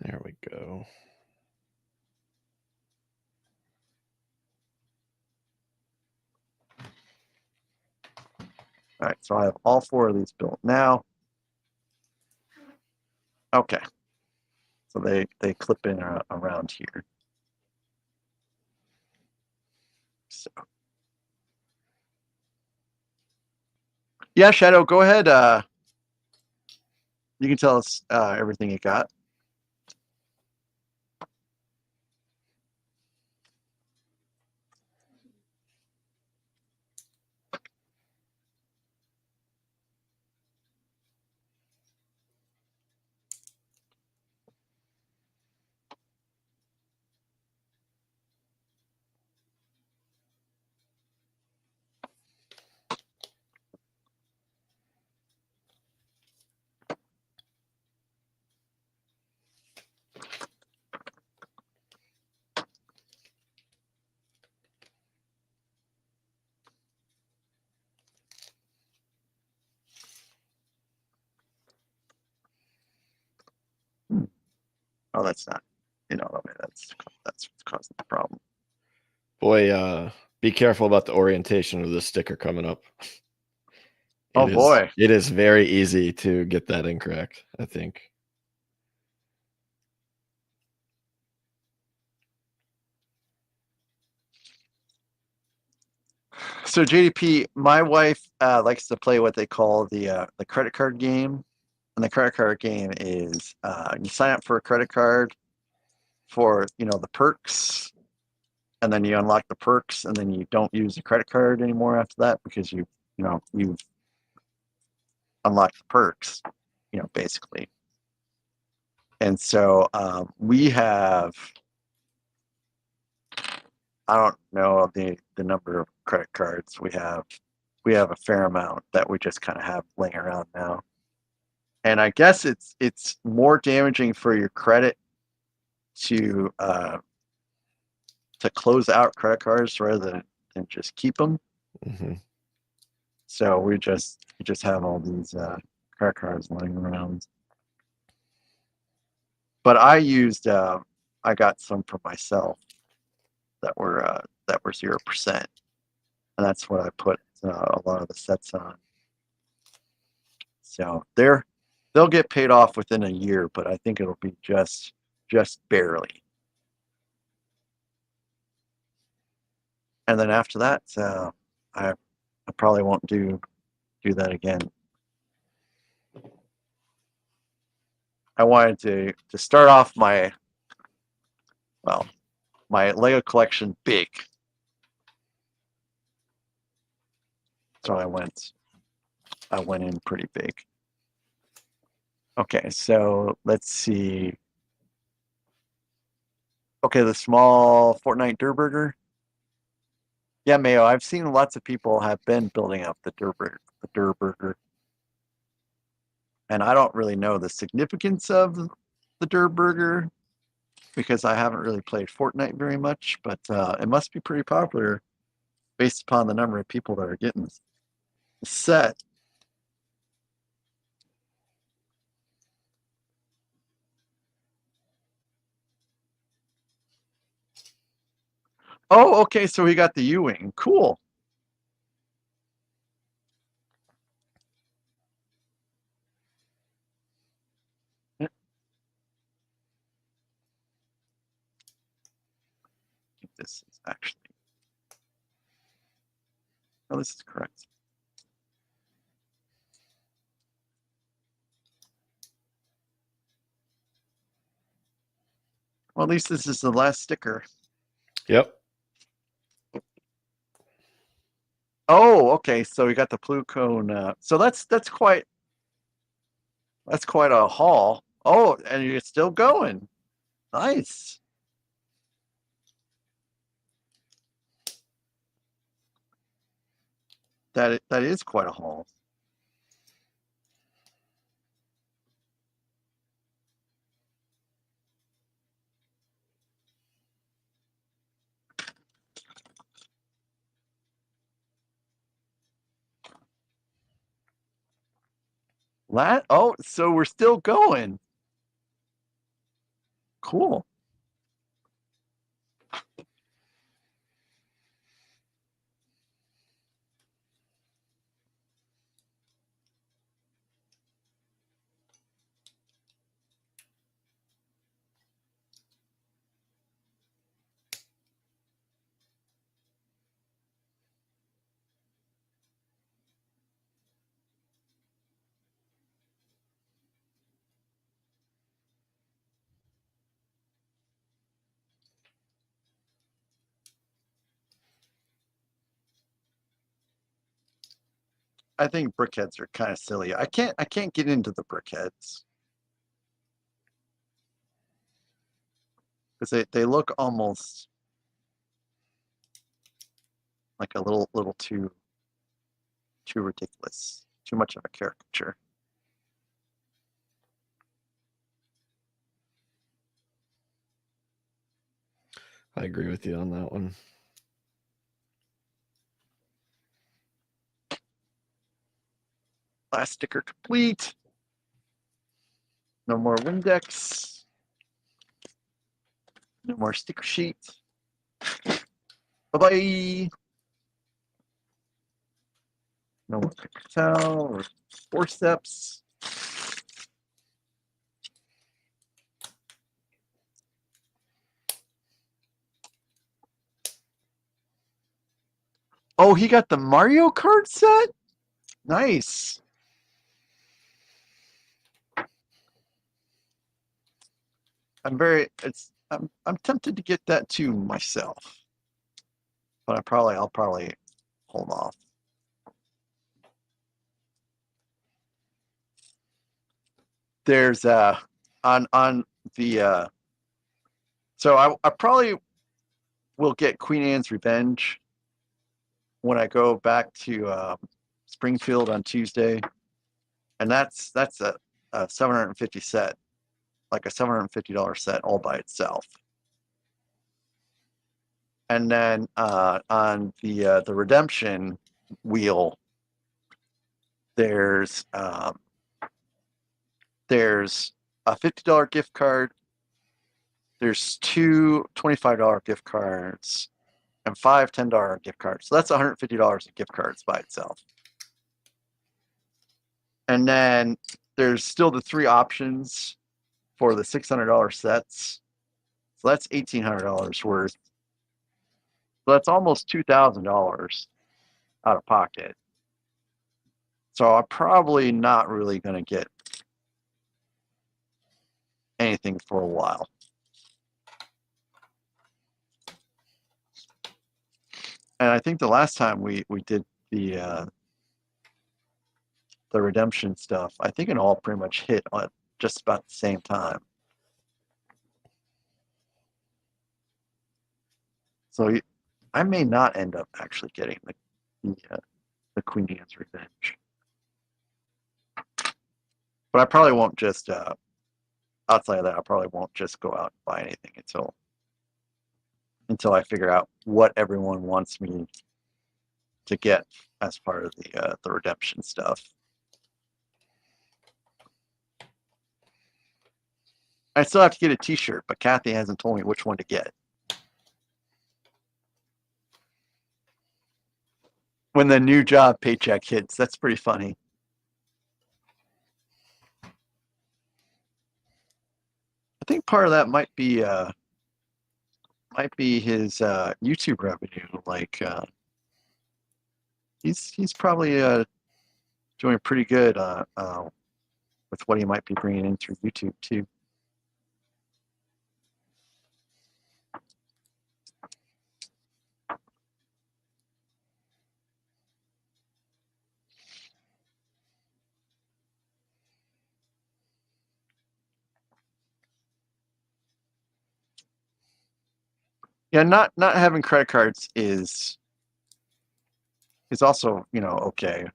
There we go. All right, so I have all 4 of these built now. Okay, so they clip in around here. So, yeah, Shadow, go ahead. You can tell us everything you got. Oh, that's not. That's what's causing the problem. Boy, be careful about the orientation of the sticker coming up. Boy. It is very easy to get that incorrect, I think. So JDP, my wife likes to play what they call the credit card game, and the credit card game is you sign up for a credit card for the perks, and then you unlock the perks, and then you don't use the credit card anymore after that because you've unlocked the perks, basically. And so we have, I don't know the number of credit cards we have. We have a fair amount that we just kind of have laying around now. And I guess it's more damaging for your credit to close out credit cards rather than just keep them. Mm-hmm. So we just have all these credit cards laying around. But I got some for myself that were 0%, and that's what I put a lot of the sets on. So they'll get paid off within a year, but I think it'll be just barely. And then after that, I probably won't do that again. I wanted to start off my Lego collection big. So I went in pretty big. Okay, so let's see. Okay, the small Fortnite Durburger. Yeah, Mayo, I've seen lots of people have been building up the Durburger. And I don't really know the significance of the Durburger because I haven't really played Fortnite very much, but it must be pretty popular based upon the number of people that are getting the set. Oh, okay, so we got the U-Wing. Cool. I think this is actually... Oh, this is correct. Well, at least this is the last sticker. Yep. Oh, okay. So we got the blue cone. So that's quite a haul. Oh, and you're still going. Nice. That is quite a haul. Oh, so we're still going. Cool. I think brickheads are kind of silly. I can't get into the brickheads because they look almost like a little too ridiculous, too much of a caricature. I agree with you on that one. Last sticker complete. No more Windex. No more sticker sheet. Bye-bye. No more paper towel or forceps. Oh, he got the Mario Kart set? Nice. I'm tempted to get that too myself. But I'll probably hold off. There's on the so I probably will get Queen Anne's Revenge when I go back to Springfield on Tuesday, and that's a 750 set, like a $750 set all by itself. And then on the redemption wheel, there's a $50 gift card. There's two $25 gift cards and five $10 gift cards. So that's $150 of gift cards by itself. And then there's still the three options for the $600 sets. So that's $1,800 worth. So that's almost $2,000 out of pocket. So I'm probably not really going to get anything for a while. And I think the last time we did the redemption stuff, I think it all pretty much hit at just about the same time. So I may not end up actually getting the Queen Anne's Revenge, but I probably won't just outside of that. I probably won't just go out and buy anything until I figure out what everyone wants me to get as part of the redemption stuff. I still have to get a T-shirt, but Kathy hasn't told me which one to get. When the new job paycheck hits, that's pretty funny. I think part of that might be his YouTube revenue. Like he's probably doing pretty good with what he might be bringing in through YouTube too. Yeah, not having credit cards is also, okay.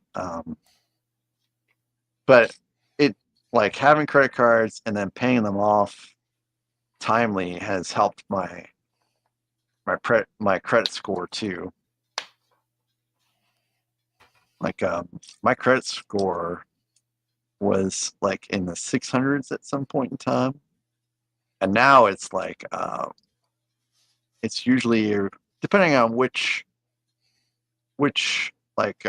But it, like, having credit cards and then paying them off timely has helped my credit score too. Like, my credit score was like in the 600s at some point in time, and now it's like it's usually, depending on which like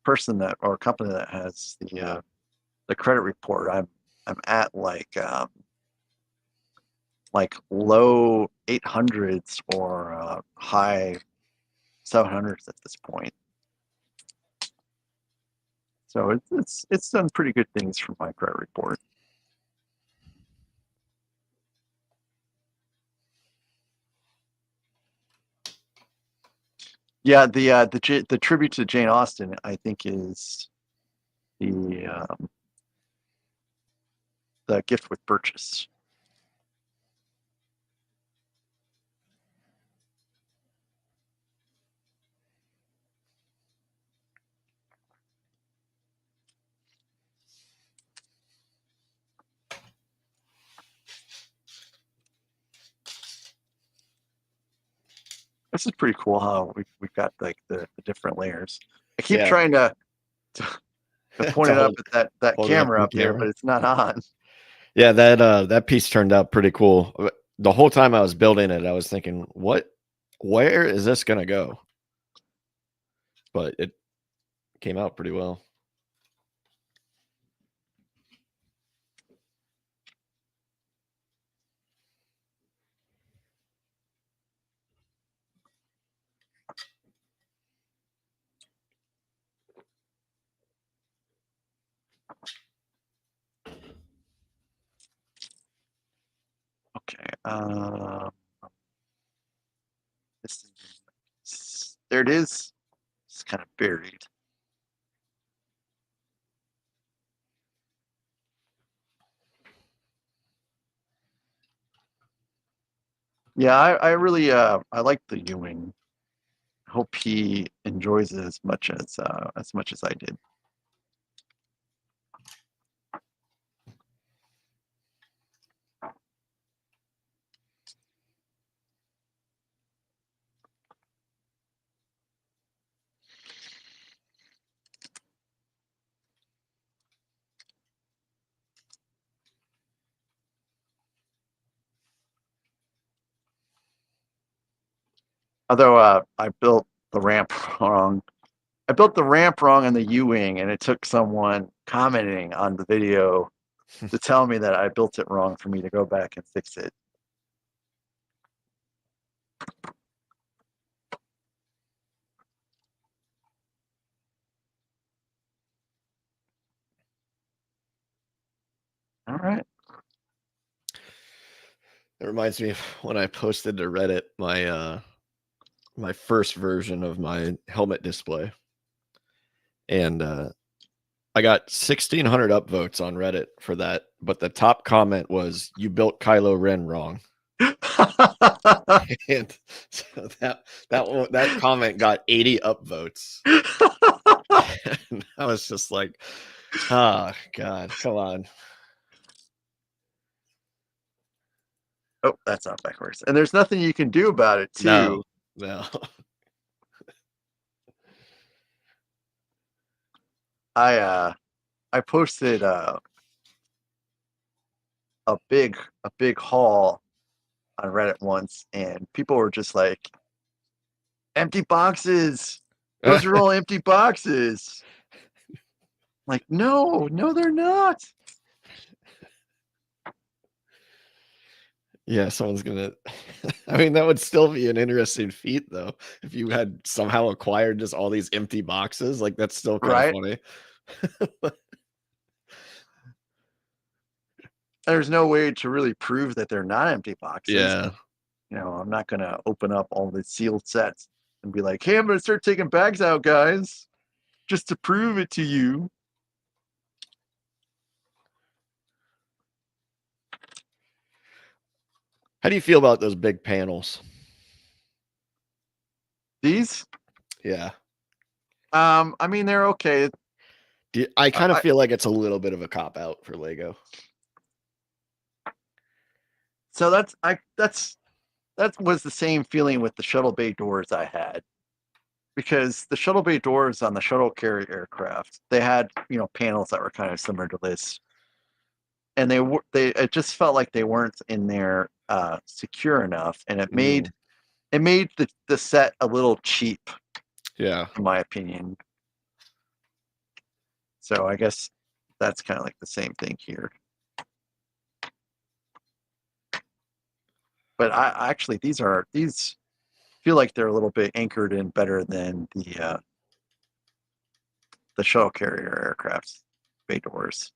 person that or company that has the credit report. I'm at like low 800s or high 700s at this point. So it's done pretty good things for my credit report. Yeah, the tribute to Jane Austen, I think, is the gift with purchase. This is pretty cool how we've got like the different layers. I keep trying to point it up at that camera up there, but it's not on. Yeah, that piece turned out pretty cool. The whole time I was building it, I was thinking, where is this gonna go? But it came out pretty well. Okay. There it is. It's kind of buried. Yeah, I really I like the Ewing. Hope he enjoys it as much as I did. Although I built the ramp wrong. I built the ramp wrong on the Ewing, and it took someone commenting on the video to tell me that I built it wrong for me to go back and fix it. All right. It reminds me of when I posted to Reddit my first version of my helmet display, and I got 1,600 upvotes on Reddit for that. But the top comment was, "You built Kylo Ren wrong." And so that comment got 80 upvotes. And I was just like, oh God, come on. Oh, that's not backwards. And there's nothing you can do about it too. No. I posted a big haul on Reddit once, and people were just like, empty boxes. Those are all empty boxes. Like, no, they're not. Yeah, someone's gonna. I mean, that would still be an interesting feat, though, if you had somehow acquired just all these empty boxes. Like, that's still kind of funny. There's no way to really prove that they're not empty boxes. Yeah. I'm not gonna open up all the sealed sets and be like, hey, I'm gonna start taking bags out, guys, just to prove it to you. How do you feel about those big panels? Yeah. I mean, they're okay. I kind of feel like it's a little bit of a cop out for Lego. So that was the same feeling with the shuttle bay doors I had, because the shuttle bay doors on the shuttle carrier aircraft, they had, panels that were kind of similar to this, and it just felt like they weren't in there secure enough, and it made the set a little cheap, Yeah. in my opinion. So I guess that's kind of like the same thing here. But I actually, these feel like they're a little bit anchored in better than the shuttle carrier aircraft's bay doors.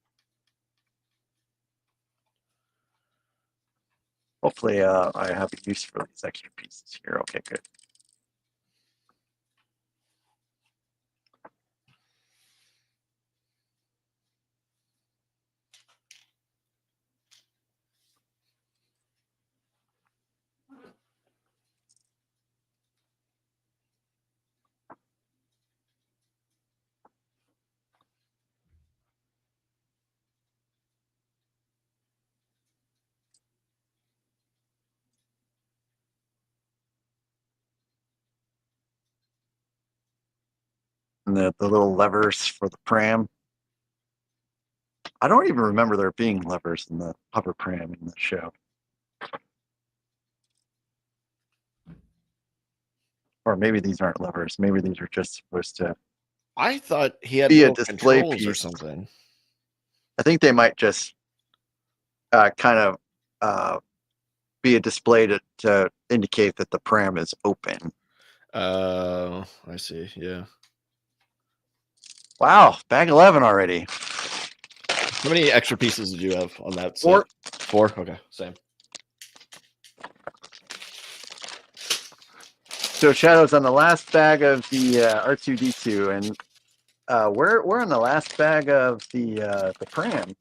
Hopefully, I have a use for these extra pieces here. Okay, good. And the little levers for the pram. I don't even remember there being levers in the Hover Pram in the show. Or maybe these aren't levers. Maybe these are just supposed to I thought he had be a little display controls or piece. something. I think they might just kind of be a display to indicate that the pram is open. I see. Yeah. Wow, bag 11 already. How many extra pieces did you have on that set? 4. 4? Okay, same. So Shadow's on the last bag of the R2D2, and we're on the last bag of the pram.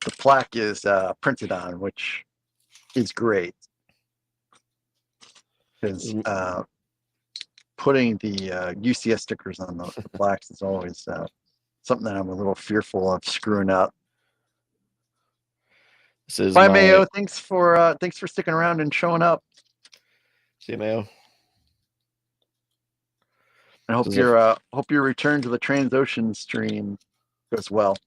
The plaque is printed on, which is great, because putting the UCS stickers on the plaques is always something that I'm a little fearful of screwing up. This is Bye, Mayo. Thanks for sticking around and showing up. See you, Mayo. I hope your return to the Transocean stream goes well.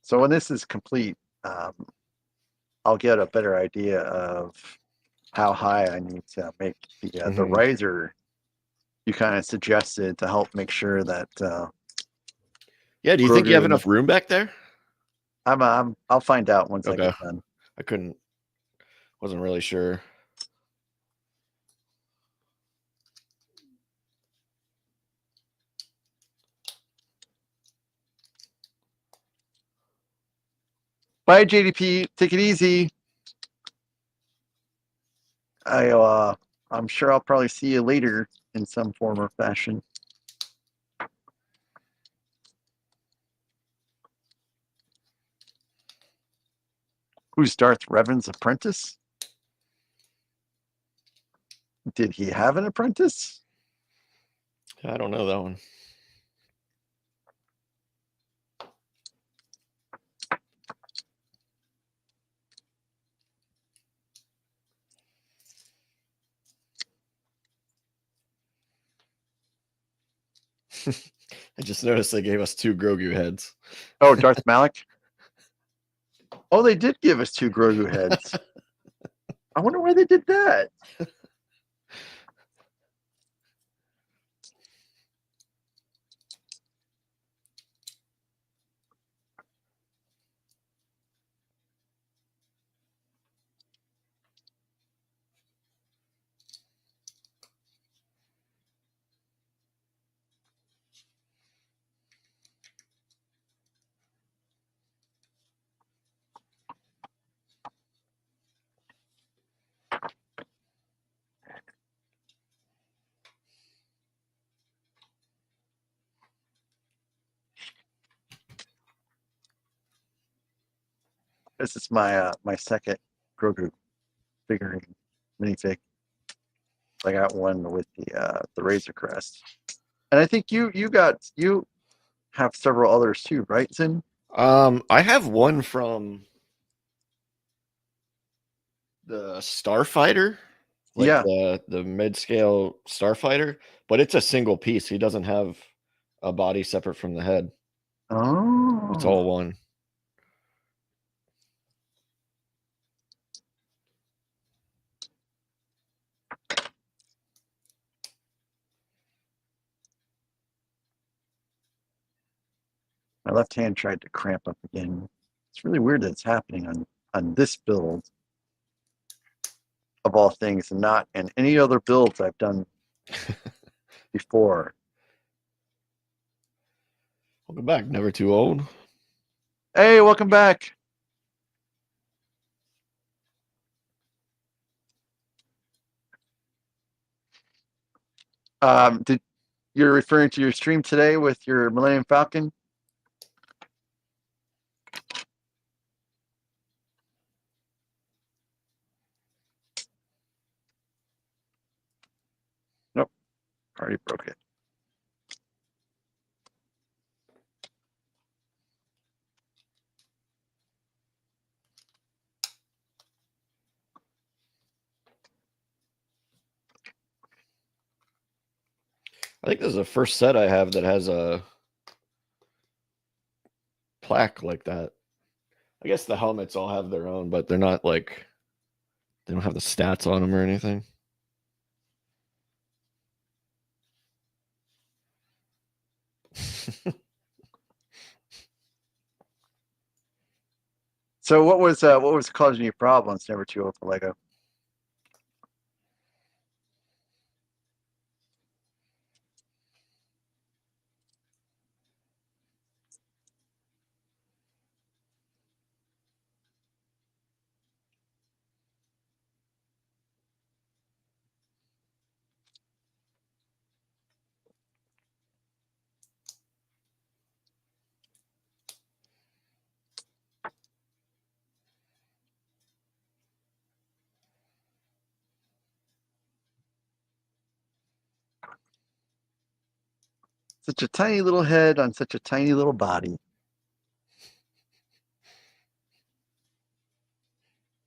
So when this is complete, I'll get a better idea of how high I need to make the riser you kind of suggested to help make sure that. Yeah. Do you think you have enough room back there? I'll find out once I get done. Wasn't really sure. Bye, JDP. Take it easy. I'm sure I'll probably see you later in some form or fashion. Who's Darth Revan's apprentice? Did he have an apprentice? I don't know that one. I just noticed they gave us 2 Grogu heads. Oh, Darth Malik? Oh, they did give us 2 Grogu heads. I wonder why they did that. This is my my second Grogu figurine minifig. I got one with the Razor Crest, and I think you have several others too, right, Zim? I have one from the Starfighter, like Yeah. the mid-scale Starfighter, but it's a single piece. He doesn't have a body separate from the head. It's Oh. all one. My left hand tried to cramp up again. It's really weird that it's happening on this build of all things, and not in any other builds I've done before. Welcome back. Never too old. Hey, welcome back. Did you're referring to your stream today with your Millennium Falcon? Nope, already broke it. I think this is the first set I have that has a plaque like that. I guess the helmets all have their own, but they're not like, they don't have the stats on them or anything. So what was causing you problems? Never too old for Lego. Such a tiny little head on such a tiny little body.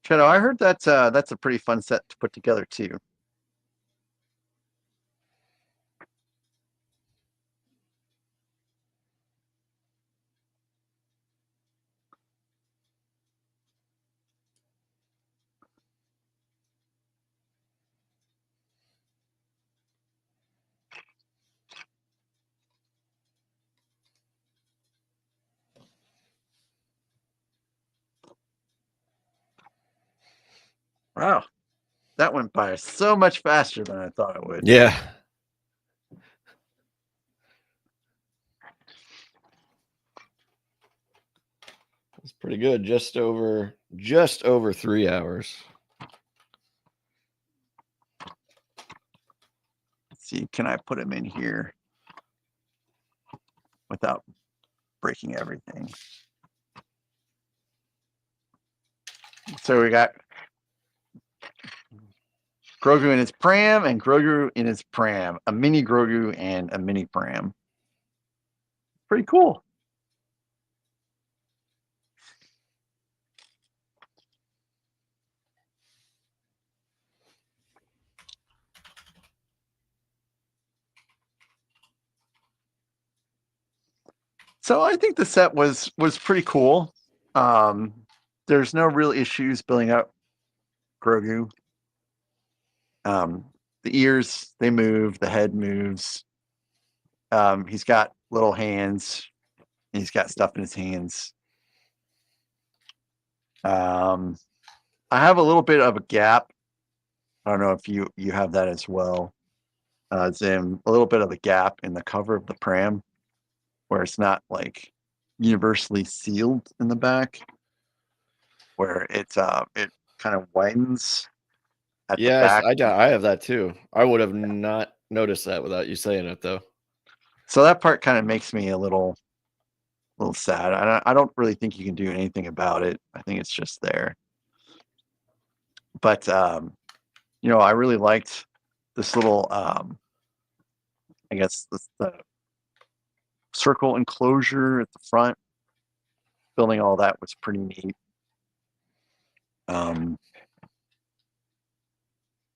Shadow, I heard that's a pretty fun set to put together too. Wow, that went by so much faster than I thought it would. Yeah. It's pretty good. Just over 3 hours. Let's see, can I put him in here without breaking everything? So we got Grogu in his pram and Grogu in his pram, a mini Grogu and a mini pram. Pretty cool. So I think the set was pretty cool. There's no real issues building up Grogu. The ears, they move, the head moves. He's got little hands. He's got stuff in his hands. I have a little bit of a gap. I don't know if you have that as well. Zim, a little bit of a gap in the cover of the pram where it's not like universally sealed in the back, where it kind of widens at the Yes, back. I have that too. I would have not noticed that without you saying it though. So that part kind of makes me a little little sad. I don't really think you can do anything about it. I think it's just there. But you know, I really liked this little I guess the circle enclosure at the front. Building all that was pretty neat.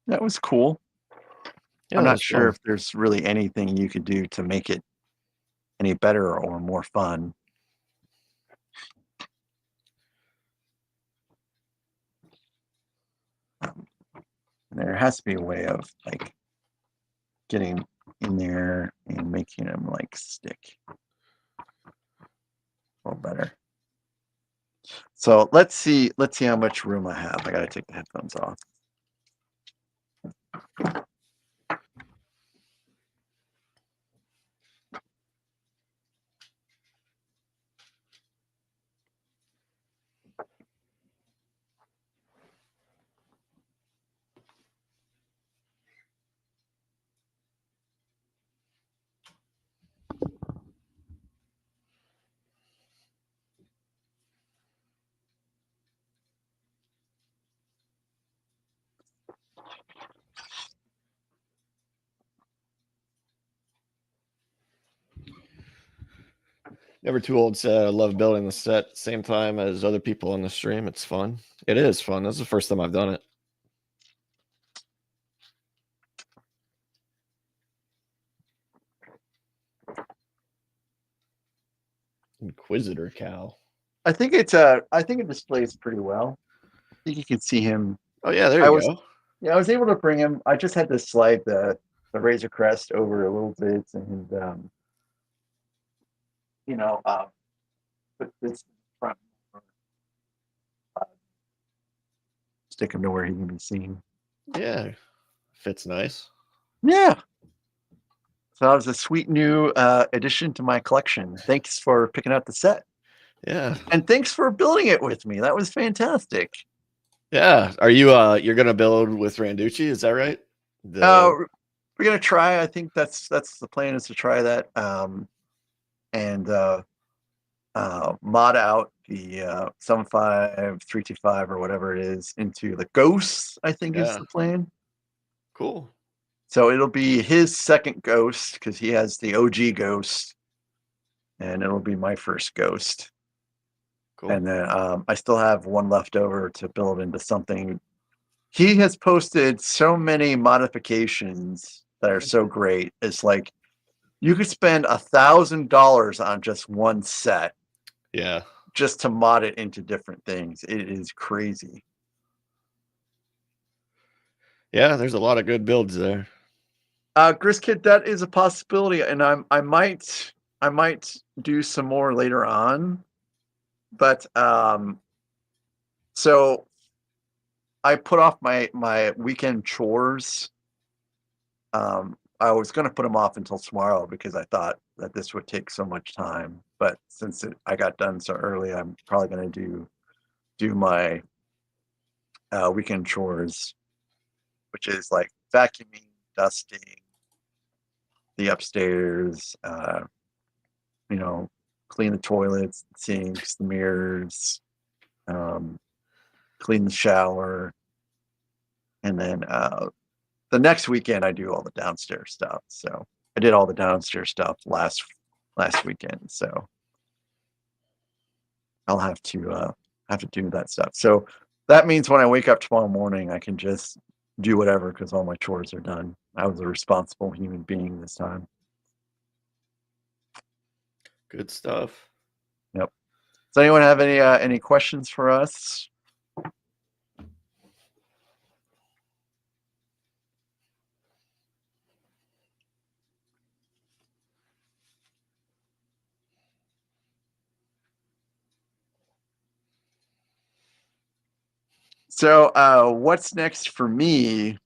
That was cool. Yeah, I'm that not was sure fun. if there's really anything you could do to make it any better or more fun. There has to be a way of like getting in there and making them like stick a little better. So let's see how much room I have. I gotta take the headphones off. Never too old said I love building the set same time as other people on the stream. It's fun. It is fun. This is the first time I've done it. Inquisitor cow. I think it displays pretty well. I think you can see him. Oh yeah, there I you was go. Yeah, I was able to bring him. I just had to slide the Razor Crest over a little bit and you know, put this front, stick him to where he can be seen. Yeah, fits nice. Yeah. So that was a sweet new addition to my collection. Thanks for picking out the set. Yeah. And thanks for building it with me. That was fantastic. Yeah. Are you you're gonna build with Randucci, is that right? We're gonna try. I think that's the plan, is to try that. And mod out the 75325 or whatever it is into the Ghosts, I think is Yeah. the plan. Cool. So it'll be his second Ghost because he has the OG Ghost, and it'll be my first Ghost. Cool. And then I still have one left over to build into something. He has posted so many modifications that are so great. It's like you could spend $1,000 on just one set. Yeah. Just to mod it into different things. It is crazy. Yeah, there's a lot of good builds there. Griskid, that is a possibility, and I might do some more later on. But so I put off my weekend chores. I was going to put them off until tomorrow because I thought that this would take so much time. But since I got done so early, I'm probably going to do my weekend chores, which is like vacuuming, dusting the upstairs, you know, clean the toilets, the sinks, the mirrors, clean the shower. And then the next weekend I do all the downstairs stuff. So I did all the downstairs stuff last weekend. So I'll have to do that stuff. So that means when I wake up tomorrow morning, I can just do whatever because all my chores are done. I was a responsible human being this time. Good stuff. Yep. Does anyone have any questions for us? So what's next for me?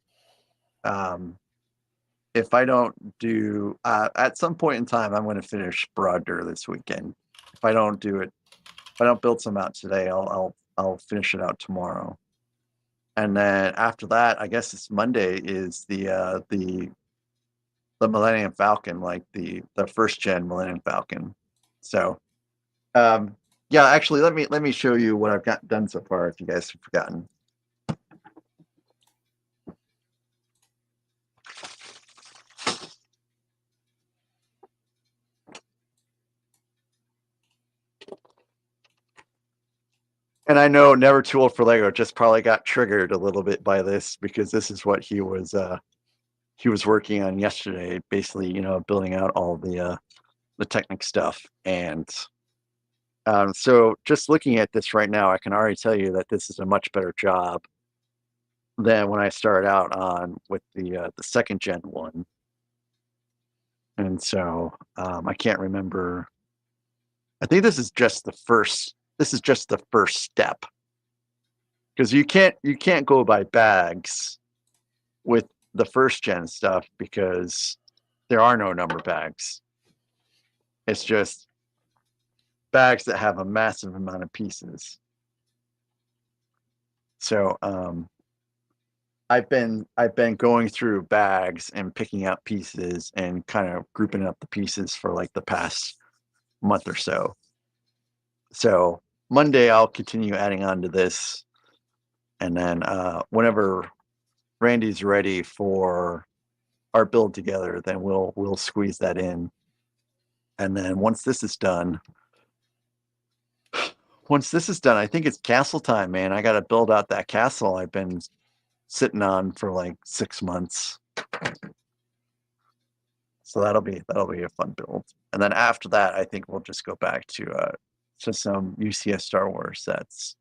If I don't do at some point in time, I'm going to finish Broader this weekend. If I don't do it, if I don't build some out today, I'll finish it out tomorrow. And then after that, I guess it's Monday is the Millennium Falcon, like the first gen Millennium Falcon. So Yeah, actually, let me show you what I've got done so far. If you guys have forgotten. And I know Never Too Old for Lego just probably got triggered a little bit by this because this is what he was working on yesterday, basically, building out all the Technic stuff. And so just looking at this right now, I can already tell you that this is a much better job than when I started out on with the second gen one. And so I can't remember. I think this is just the first. This is just the first step because you can't go by bags with the first gen stuff because there are no number bags. It's just bags that have a massive amount of pieces. So I've been going through bags and picking out pieces and kind of grouping up the pieces for like the past month or so. So Monday I'll continue adding on to this, and then whenever Randy's ready for our build together, then we'll squeeze that in. And then once this is done, I think it's castle time, man. I got to build out that castle I've been sitting on for like 6 months. So that'll be a fun build. And then after that, I think we'll just go back to some UCS Star Wars sets.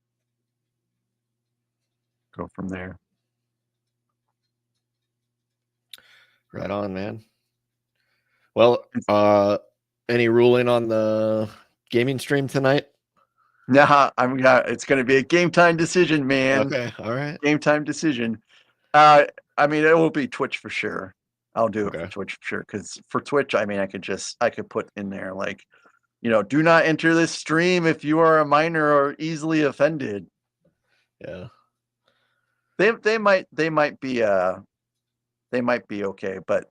Go from there. Right on, man. Well, any ruling on the gaming stream tonight? Nah, it's going to be a game time decision, man. Okay, all right. Game time decision. I mean, it will be Twitch for sure. I'll do it for Twitch for sure. Because for Twitch, I mean, I could put in there like, do not enter this stream if you are a minor or easily offended. Yeah. They might be okay, but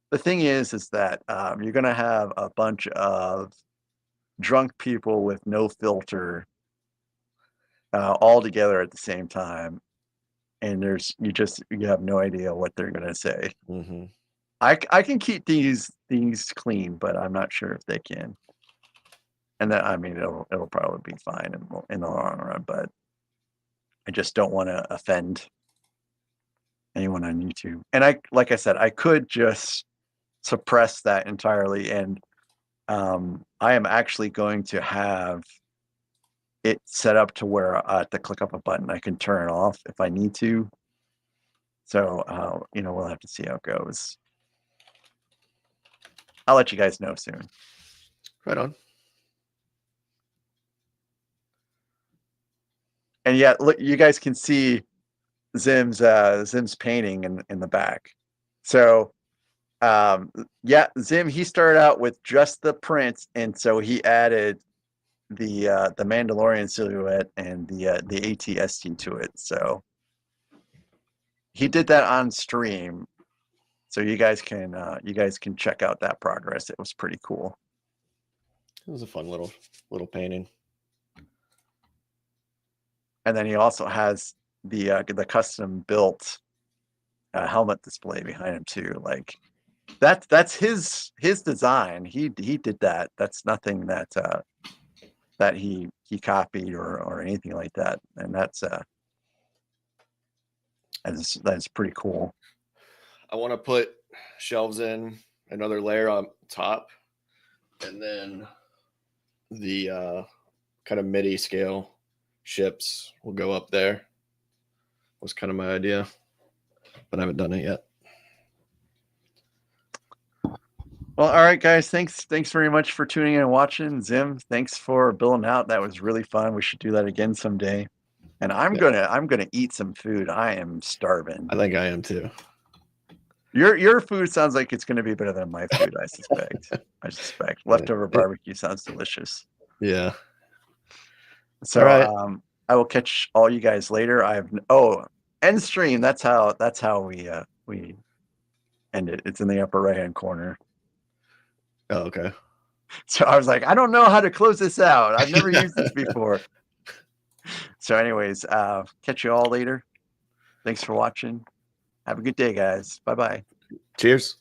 the thing is that you're gonna have a bunch of drunk people with no filter all together at the same time, and you have no idea what they're gonna say. Mm-hmm. I can keep these clean, but I'm not sure if they can. And that, I mean, it'll probably be fine in the long run, but I just don't want to offend anyone on YouTube. And like I said, I could just suppress that entirely, and I am actually going to have it set up to where to click up a button, I can turn it off if I need to. So we'll have to see how it goes. I'll let you guys know soon. Right on. And yeah, look, you guys can see Zimm's painting in the back. So yeah, Zimm, he started out with just the prints, and so he added the Mandalorian silhouette and the ATST to it. So he did that on stream. So you guys can check out that progress. It was pretty cool. It was a fun little painting. And then he also has the custom built helmet display behind him too. Like that's his design. He did that. That's nothing that he copied or anything like that. And that's pretty cool. I want to put shelves in another layer on top, and then the kind of MIDI scale ships will go up there. Was kind of my idea, but I haven't done it yet. Well, all right, guys. Thanks very much for tuning in and watching. Zimm, thanks for building out. That was really fun. We should do that again someday. And I'm gonna eat some food. I am starving. I think I am too. Your food sounds like it's gonna be better than my food. I suspect. Leftover barbecue sounds delicious. Yeah. So I will catch all you guys later. End stream. That's how we end it. It's in the upper right hand corner. Oh, okay. So I was like, I don't know how to close this out. I've never used this before. So anyways, catch you all later. Thanks for watching. Have a good day, guys. Bye-bye. Cheers.